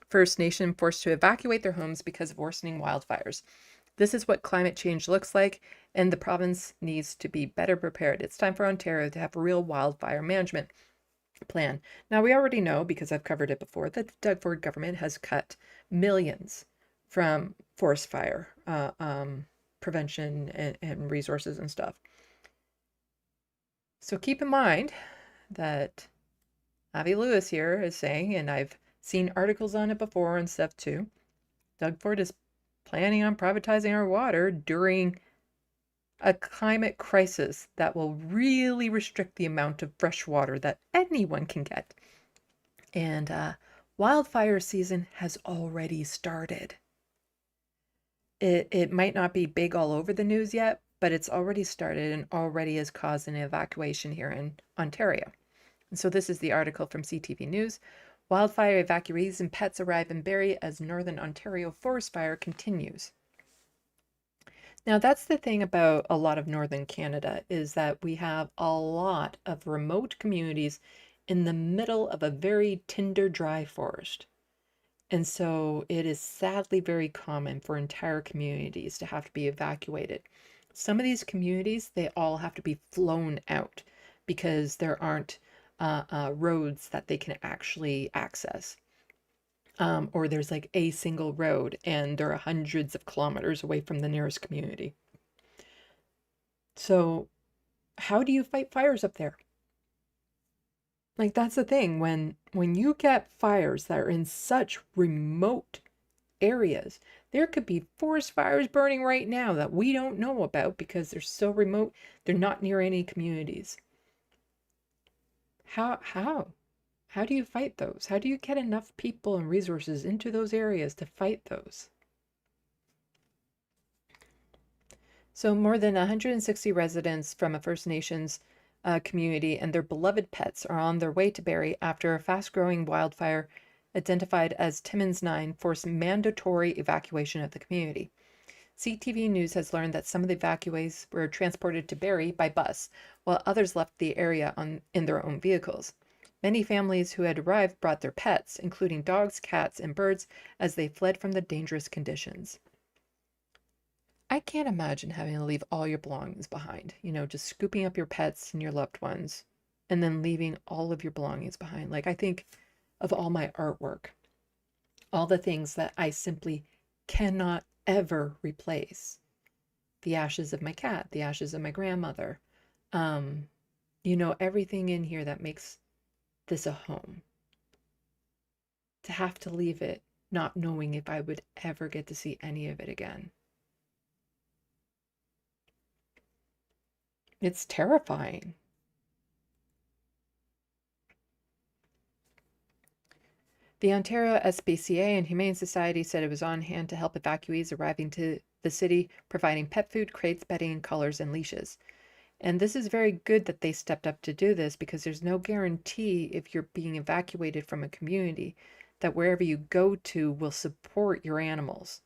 First Nation forced to evacuate their homes because of worsening wildfires. This is what climate change looks like, and the province needs to be better prepared. It's time for Ontario to have a real wildfire management plan. Now, we already know, because I've covered it before, that the Doug Ford government has cut millions from forest fire prevention and resources and stuff. So keep in mind that Avi Lewis here is saying, and I've seen articles on it before and stuff too, Doug Ford is planning on privatizing our water during a climate crisis that will really restrict the amount of fresh water that anyone can get. And wildfire season has already started. It might not be big all over the news yet, but it's already started and already has caused an evacuation here in Ontario. And so this is the article from CTV News. Wildfire evacuees and pets arrive in Barrie as Northern Ontario forest fire continues. Now, that's the thing about a lot of Northern Canada, is that we have a lot of remote communities in the middle of a very tinder dry forest. And so it is sadly very common for entire communities to have to be evacuated. Some of these communities, they all have to be flown out because there aren't roads that they can actually access. Or there's like a single road and there are hundreds of kilometers away from the nearest community. So how do you fight fires up there? Like, that's the thing. When you get fires that are in such remote areas, there could be forest fires burning right now that we don't know about because they're so remote. They're not near any communities. How do you fight those? How do you get enough people and resources into those areas to fight those? So more than 160 residents from a First Nations community and their beloved pets are on their way to Barrie after a fast-growing wildfire identified as Timmins 9 forced mandatory evacuation of the community. CTV News has learned that some of the evacuees were transported to Barrie by bus, while others left the area in their own vehicles. Many families who had arrived brought their pets, including dogs, cats, and birds, as they fled from the dangerous conditions. I can't imagine having to leave all your belongings behind, just scooping up your pets and your loved ones and then leaving all of your belongings behind. Like, I think of all my artwork, all the things that I simply cannot ever replace. The ashes of my cat, the ashes of my grandmother, everything in here that makes this a home. To have to leave it, not knowing if I would ever get to see any of it again. It's terrifying. The Ontario SPCA and Humane Society said it was on hand to help evacuees arriving to the city, providing pet food, crates, bedding, collars, and leashes. And this is very good that they stepped up to do this, because there's no guarantee if you're being evacuated from a community that wherever you go to will support your animals.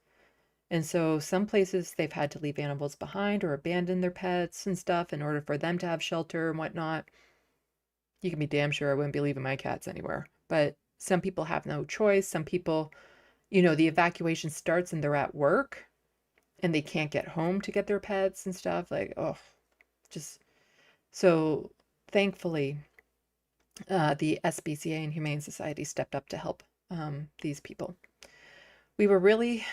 And so some places they've had to leave animals behind or abandon their pets and stuff in order for them to have shelter and whatnot. You can be damn sure I wouldn't be leaving my cats anywhere. But some people have no choice. Some people, the evacuation starts and they're at work and they can't get home to get their pets and stuff. So thankfully, the SPCA and Humane Society stepped up to help these people. We were ready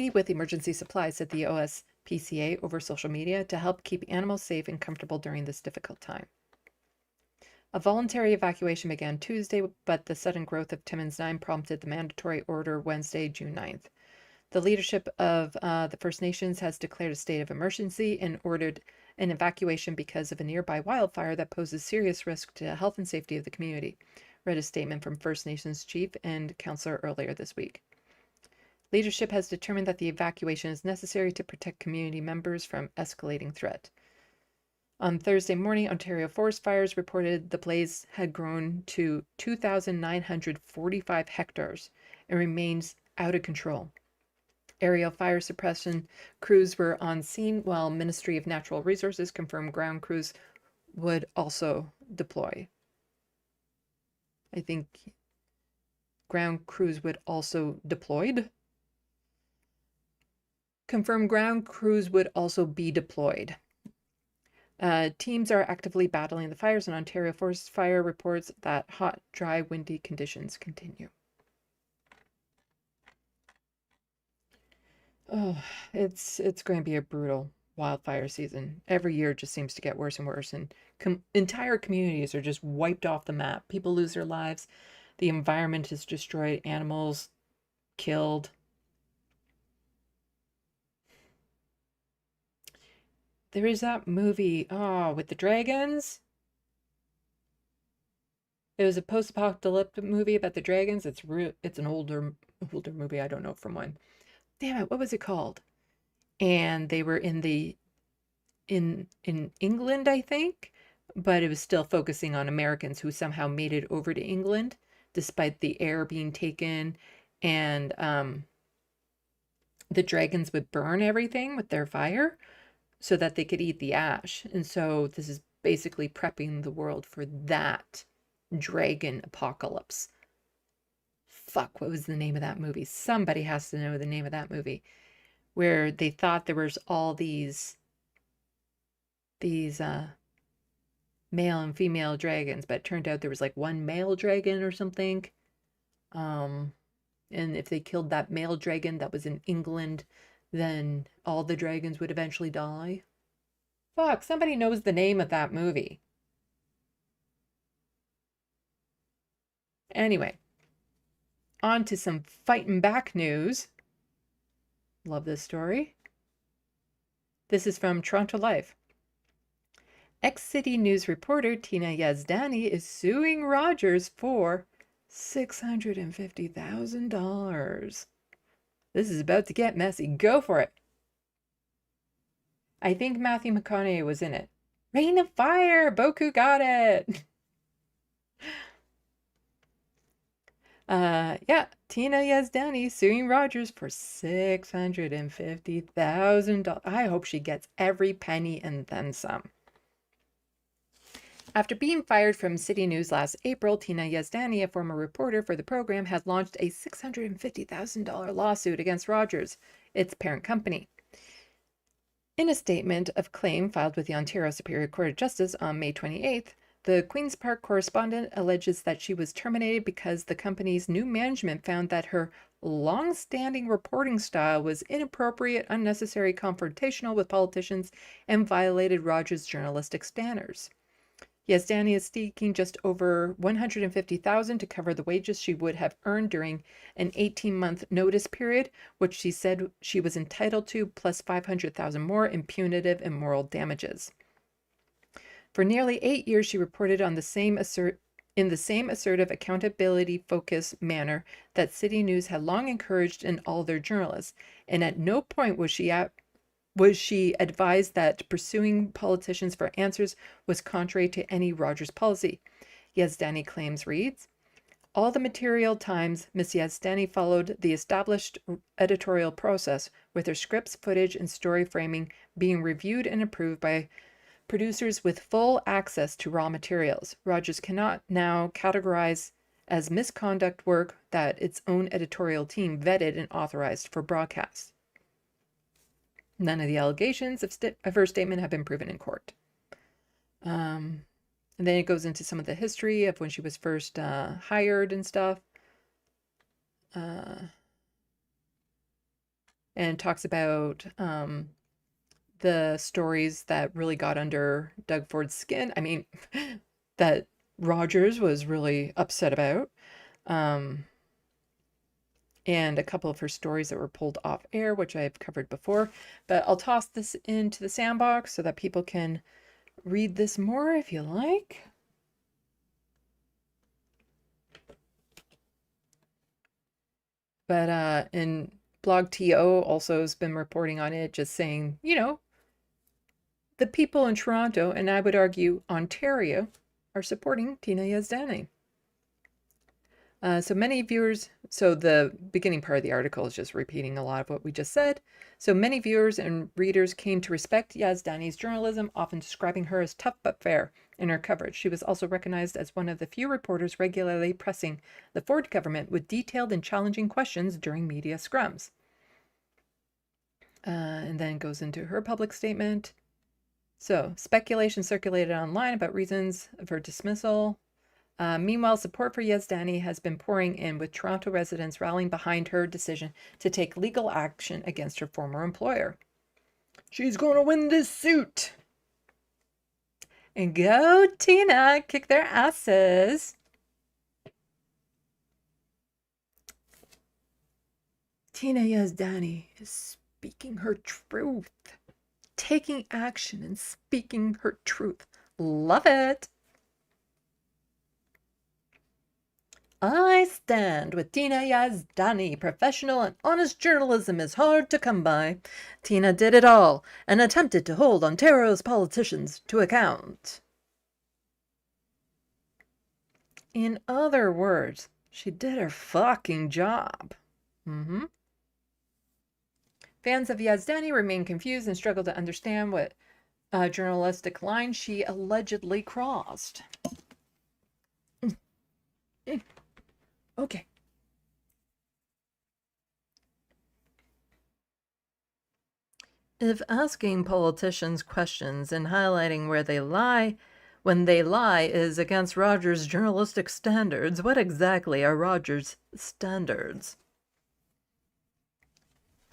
with emergency supplies, said the OSPCA over social media, to help keep animals safe and comfortable during this difficult time. A voluntary evacuation began Tuesday, but the sudden growth of Timmins 9 prompted the mandatory order Wednesday, June 9th. The leadership of the First Nations has declared a state of emergency and ordered an evacuation because of a nearby wildfire that poses serious risk to the health and safety of the community, read a statement from First Nations chief and councillor earlier this week. Leadership has determined that the evacuation is necessary to protect community members from escalating threat. On Thursday morning, Ontario forest fires reported the blaze had grown to 2,945 hectares and remains out of control. Aerial fire suppression crews were on scene, while Ministry of Natural Resources confirmed ground crews would also deploy. I think ground crews would also deployed. Confirmed ground crews would also be deployed. Teams are actively battling the fires, and Ontario Forest Fire reports that hot, dry, windy conditions continue. Oh, it's going to be a brutal wildfire season. Every year just seems to get worse and worse, and entire communities are just wiped off the map. People lose their lives. The environment is destroyed. Animals killed. There is that movie, with the dragons. It was a post-apocalyptic movie about the dragons. It's an older movie. I don't know from when. Damn it, what was it called? And they were in England, I think, but it was still focusing on Americans who somehow made it over to England despite the air being taken, and the dragons would burn everything with their fire so that they could eat the ash. And so this is basically prepping the world for that dragon apocalypse. Fuck, what was the name of that movie? Somebody has to know the name of that movie. Where they thought there was all these male and female dragons, but it turned out there was like one male dragon or something. And if they killed that male dragon that was in England, then all the dragons would eventually die. Fuck, somebody knows the name of that movie. Anyway, on to some fighting back news. Love this story. This is from Toronto Life. Ex-City News reporter Tina Yazdani is suing Rogers for $650,000. This is about to get messy. Go for it. I think Matthew McConaughey was in it. Rain of Fire! Boku got it! Yeah, Tina Yazdani suing Rogers for $650,000. I hope she gets every penny and then some. After being fired from City News last April, Tina Yazdani, a former reporter for the program, has launched a $650,000 lawsuit against Rogers, its parent company. In a statement of claim filed with the Ontario Superior Court of Justice on May 28th, the Queen's Park correspondent alleges that she was terminated because the company's new management found that her long-standing reporting style was inappropriate, unnecessary, confrontational with politicians, and violated Rogers' journalistic standards. Yazdani is seeking just over $150,000 to cover the wages she would have earned during an 18-month notice period, which she said she was entitled to, plus $500,000 more in punitive and moral damages. For nearly 8 years, she reported on in the same assertive, accountability-focused manner that City News had long encouraged in all their journalists, and at no point was she advised that pursuing politicians for answers was contrary to any Rogers policy. Yazdani claims reads, all the material times Ms. Yazdani followed the established editorial process, with her scripts, footage, and story framing being reviewed and approved by producers with full access to raw materials. Rogers cannot now categorize as misconduct work that its own editorial team vetted and authorized for broadcast. None of the allegations of her statement have been proven in court. And then it goes into some of the history of when she was first hired and stuff. And talks about the stories that really got under Doug Ford's skin. I mean, that Rogers was really upset about. And a couple of her stories that were pulled off air, which I've covered before. But I'll toss this into the SandBox so that people can read this more if you like. But and BlogTO also has been reporting on it, just saying, you know, the people in Toronto, and I would argue Ontario, are supporting Tina Yazdani. So many viewers, so the beginning part of the article is just repeating a lot of what we just said. So many viewers and readers came to respect Yazdani's journalism, often describing her as tough but fair in her coverage. She was also recognized as one of the few reporters regularly pressing the Ford government with detailed and challenging questions during media scrums. And then goes into her public statement. So, speculation circulated online about reasons of her dismissal. Meanwhile, support for Yazdani has been pouring in, with Toronto residents rallying behind her decision to take legal action against her former employer. She's going to win this suit. And go, Tina, kick their asses. Tina Yazdani is speaking her truth. Taking action and speaking her truth. Love it. I stand with Tina Yazdani. Professional and honest journalism is hard to come by. Tina did it all and attempted to hold Ontario's politicians to account. In other words, she did her fucking job. Fans of Yazdani remain confused and struggle to understand what journalistic line she allegedly crossed. Okay. If asking politicians questions and highlighting where they lie when they lie is against Rogers' journalistic standards, what exactly are Rogers' standards?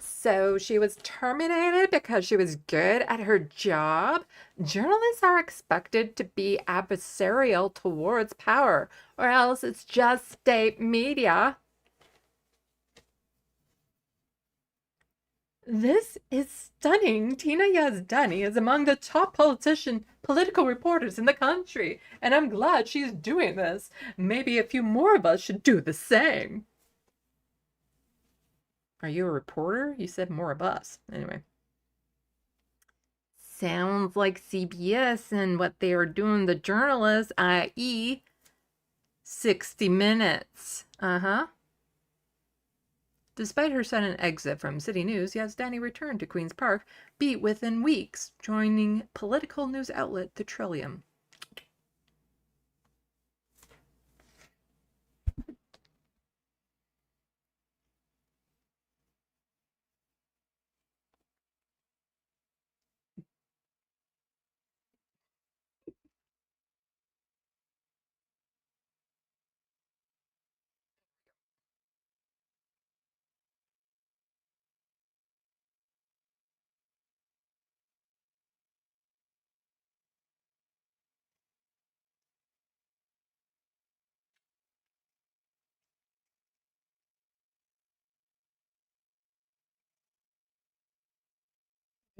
So she was terminated because she was good at her job? Journalists are expected to be adversarial towards power, or else it's just state media. This is stunning. Tina Yazdani is among the top political reporters in the country, and I'm glad she's doing this. Maybe a few more of us should do the same. Are you a reporter? You said more of us. Anyway. Sounds like CBS and what they are doing the journalists, i.e. 60 Minutes. Despite her sudden exit from City News, Yazdani returned to Queen's Park, beat within weeks, joining political news outlet The Trillium.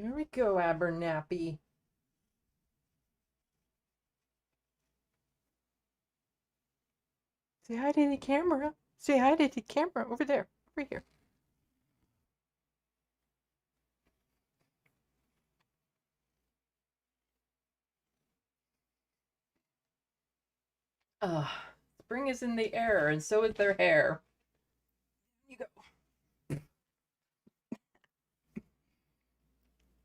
There we go, Abernathy. Say hi to the camera. Say hi to the camera over there. Over here. Spring is in the air, and so is their hair. You go.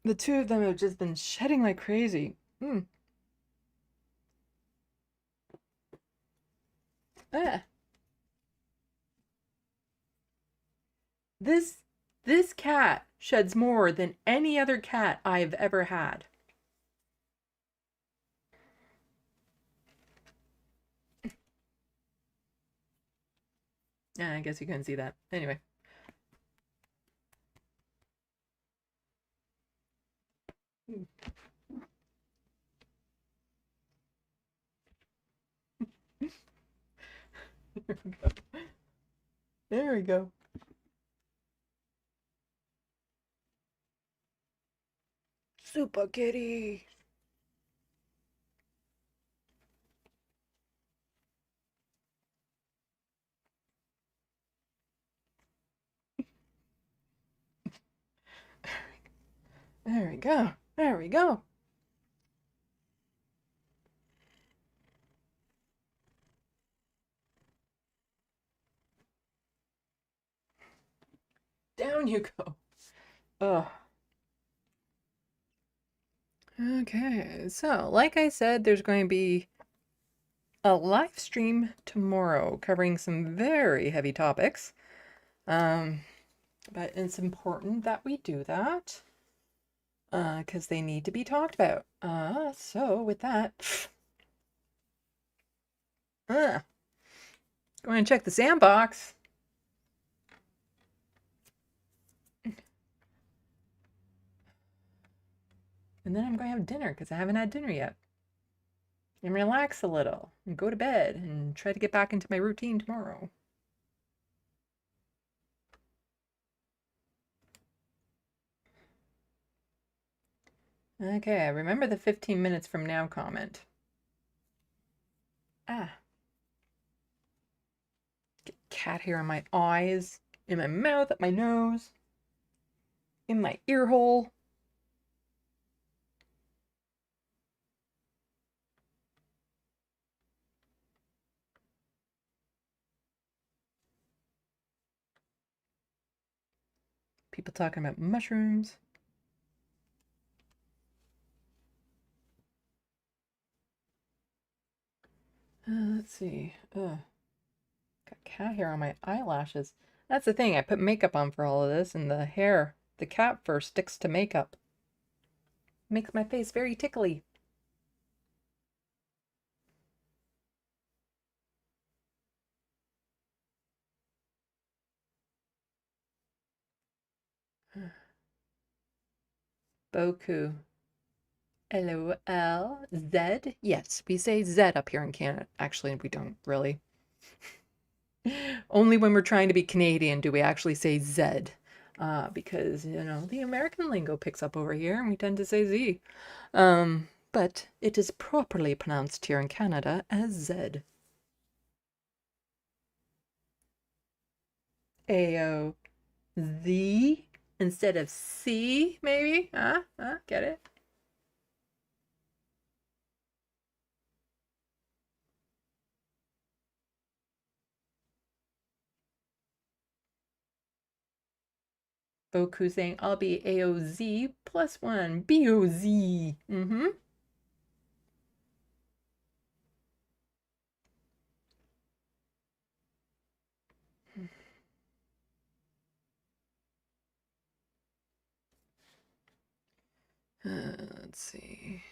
The two of them have just been shedding like crazy. This cat sheds more than any other cat I've ever had. I guess you couldn't see that. Anyway. There we go. There we go. Super kitty. There we go. There we go. Down you go. Ugh. Okay, so like I said, there's going to be a live stream tomorrow covering some very heavy topics. But it's important that we do that because they need to be talked about. So with that, go and check the SandBox. And then I'm going to have dinner because I haven't had dinner yet. And relax a little and go to bed and try to get back into my routine tomorrow. Okay, remember the 15 minutes from now comment. Get cat hair on my eyes, in my mouth, up my nose, in my ear hole. People talking about mushrooms. Let's see. Got cat hair on my eyelashes. That's the thing. I put makeup on for all of this, and the hair, the cat fur sticks to makeup. Makes my face very tickly. Boku. LOL. Z? Yes, we say Z up here in Canada. Actually, we don't really. Only when we're trying to be Canadian do we actually say Z. Because, you know, the American lingo picks up over here and we tend to say Z. But it is properly pronounced here in Canada as Z. A-O. Z instead of C, maybe? Get it? Boku saying, I'll be AOZ +1. BOZ. Mm-hmm. Let's see.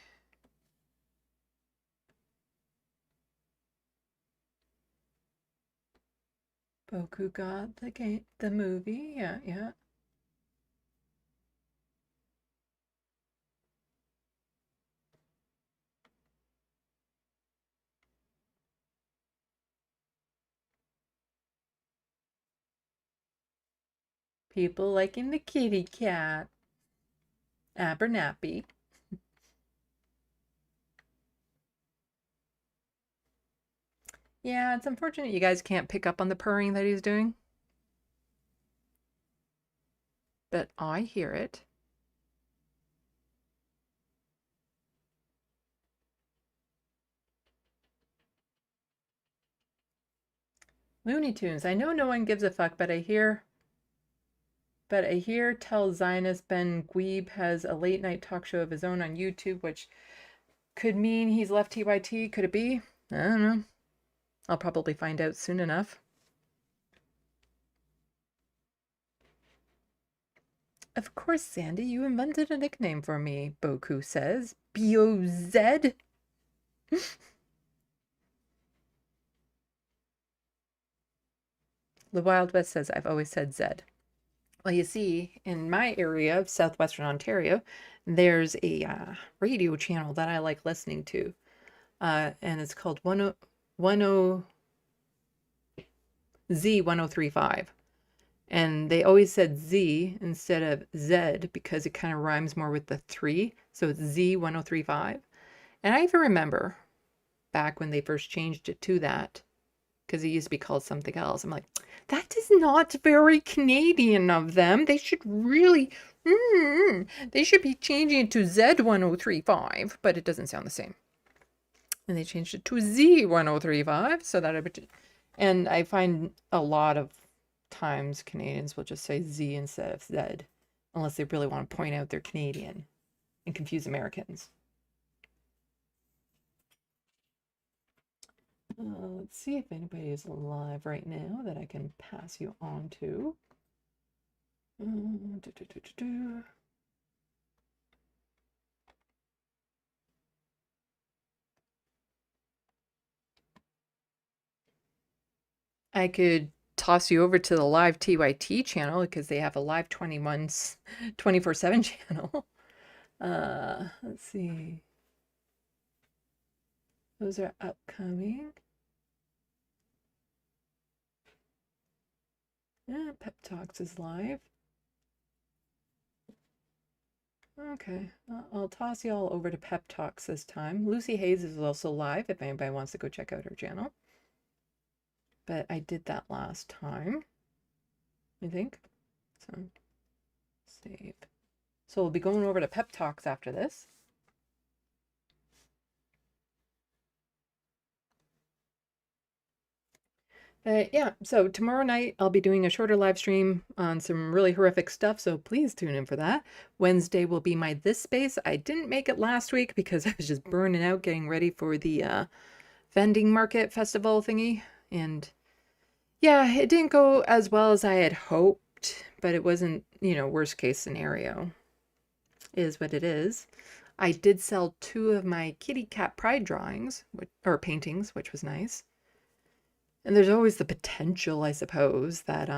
Boku got the game, the movie. Yeah, yeah. People liking the kitty cat. Abernappy. Yeah, it's unfortunate you guys can't pick up on the purring that he's doing. But I hear it. Looney Tunes. I know no one gives a fuck, but I hear tell Zionist Ben Gweeb has a late night talk show of his own on YouTube, which could mean he's left TYT. Could it be? I don't know. I'll probably find out soon enough. Of course, Sandy, you invented a nickname for me, Boku says. B-O-Z? The Wild West says, I've always said Zed. Well, you see, in my area of southwestern Ontario, there's a radio channel that I like listening to, and it's called Z1035. And they always said Z instead of Z because it kind of rhymes more with the 3. So it's Z1035. And I even remember back when they first changed it to that, because it used to be called something else. I'm like, that is not very Canadian of them. They should really, they should be changing it to Z1035, but it doesn't sound the same. And they changed it to Z1035 so that it would, and I find a lot of times Canadians will just say Z instead of Z, unless they really want to point out they're Canadian and confuse Americans. Let's see if anybody is live right now that I can pass you on to. I could toss you over to the live TYT channel because they have a live 24/7 channel. Let's see. Those are upcoming. Yeah, Pep Talks is live. Okay, I'll toss you all over to Pep Talks this time. Lucy Hayes is also live if anybody wants to go check out her channel. But I did that last time, I think. So, save. So we'll be going over to Pep Talks after this. Yeah, so tomorrow night I'll be doing a shorter live stream on some really horrific stuff, so please tune in for that. Wednesday will be my This Space. I didn't make it last week because I was just burning out getting ready for the vending market festival thingy. And yeah, it didn't go as well as I had hoped, but it wasn't, you know, worst case scenario. It is what it is. I did sell 2 of my kitty cat pride drawings, or paintings, which was nice. And there's always the potential, I suppose, that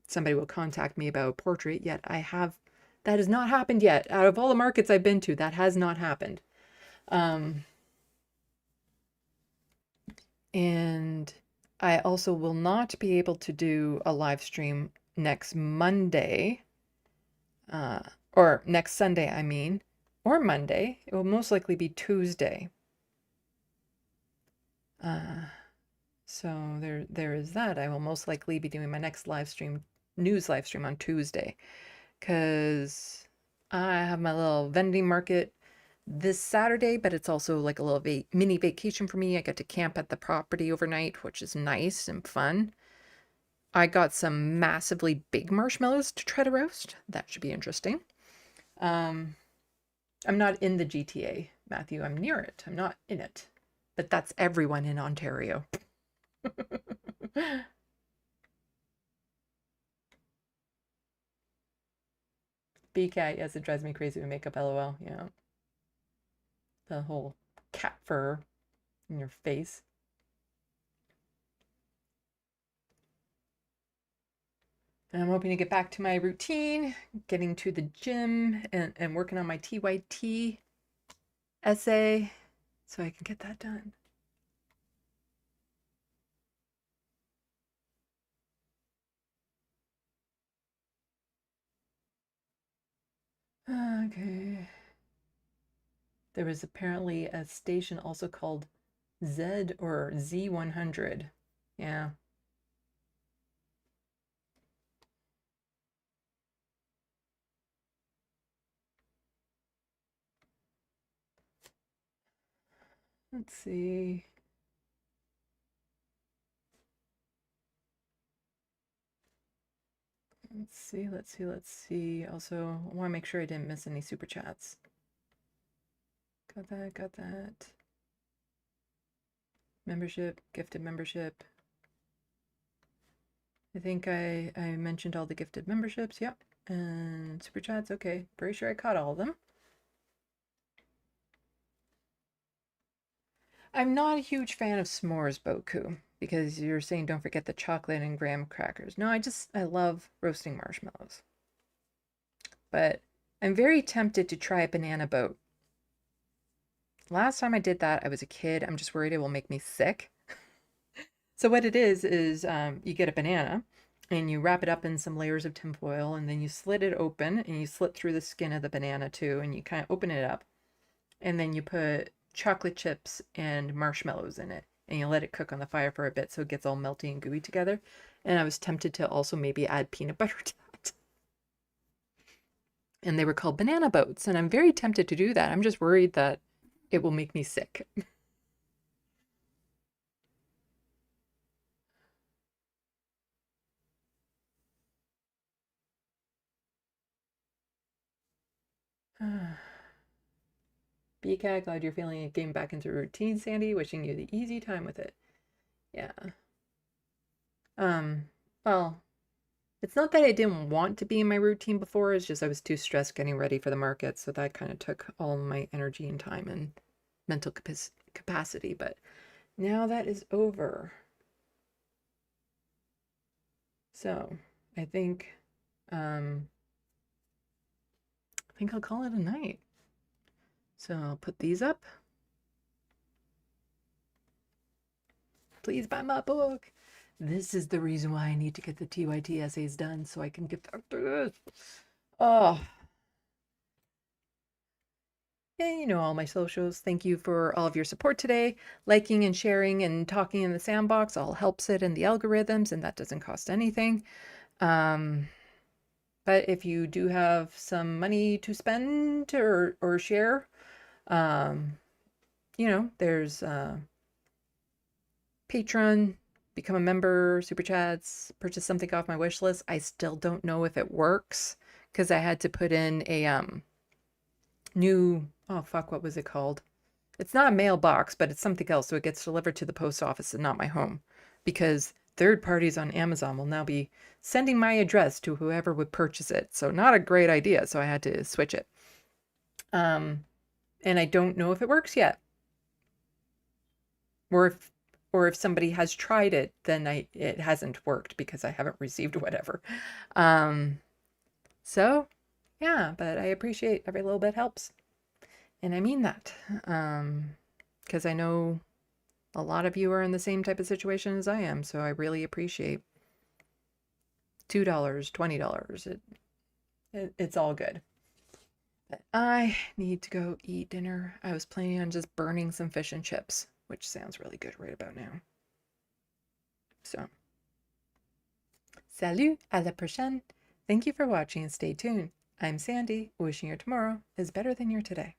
somebody will contact me about a portrait, yet that has not happened yet. Out of all the markets I've been to, that has not happened. And I also will not be able to do a live stream next Monday, or next Sunday, I mean, or Monday. It will most likely be Tuesday. So there is that. I will most likely be doing my next news live stream on Tuesday, because I have my little vending market this Saturday, but it's also like a little mini vacation for me. I get to camp at the property overnight, which is nice and fun. I got some massively big marshmallows to try to roast. That should be interesting. I'm not in the GTA, Matthew. I'm near it. I'm not in it. But that's everyone in Ontario. B-cat, yes, it drives me crazy with makeup, LOL. Yeah. The whole cat fur in your face. And I'm hoping to get back to my routine, getting to the gym and working on my TYT essay so I can get that done. Okay. There was apparently a station also called Z or Z100. Yeah. Let's see. Let's see. Also, I want to make sure I didn't miss any super chats. Got that. Membership, gifted membership. I think I mentioned all the gifted memberships, yep. And super chats, okay. Pretty sure I caught all of them. I'm not a huge fan of s'mores, Boku, because you're saying don't forget the chocolate and graham crackers. No, I love roasting marshmallows. But I'm very tempted to try a banana boat. Last time I did that, I was a kid. I'm just worried it will make me sick. So what it is you get a banana and you wrap it up in some layers of tinfoil and then you slit it open and you slit through the skin of the banana too and you kind of open it up and then you put chocolate chips and marshmallows in it and you let it cook on the fire for a bit so it gets all melty and gooey together. And I was tempted to also maybe add peanut butter to that. And they were called banana boats and I'm very tempted to do that. I'm just worried that it will make me sick. BCAT, glad you're feeling it getting back into routine, Sandy. Wishing you the easy time with it. Yeah. Well, it's not that I didn't want to be in my routine before, it's just I was too stressed getting ready for the market, so that kind of took all my energy and time and mental capacity, but now that is over. So, I think I'll call it a night. So I'll put these up. Please buy my book. This is the reason why I need to get the TYT essays done so I can get through this. Oh. And you know all my socials. Thank you for all of your support today. Liking and sharing and talking in the sandbox all helps it in the algorithms and that doesn't cost anything. But if you do have some money to spend or share, you know, there's Patreon, become a member, super chats, purchase something off my wish list. I still don't know if it works because I had to put in a new, oh fuck, what was it called? It's not a mailbox, but it's something else, so it gets delivered to the post office and not my home, because third parties on Amazon will now be sending my address to whoever would purchase it. So not a great idea, so I had to switch it. And I don't know if it works yet. Or if somebody has tried it, then it hasn't worked because I haven't received whatever. So yeah, but I appreciate every little bit helps. And I mean that, because I know a lot of you are in the same type of situation as I am, so I really appreciate $2, $20. It's all good. But I need to go eat dinner. I was planning on just burning some fish and chips, which sounds really good right about now. So, salut, à la prochaine. Thank you for watching and stay tuned. I'm Sandy, wishing your tomorrow is better than your today.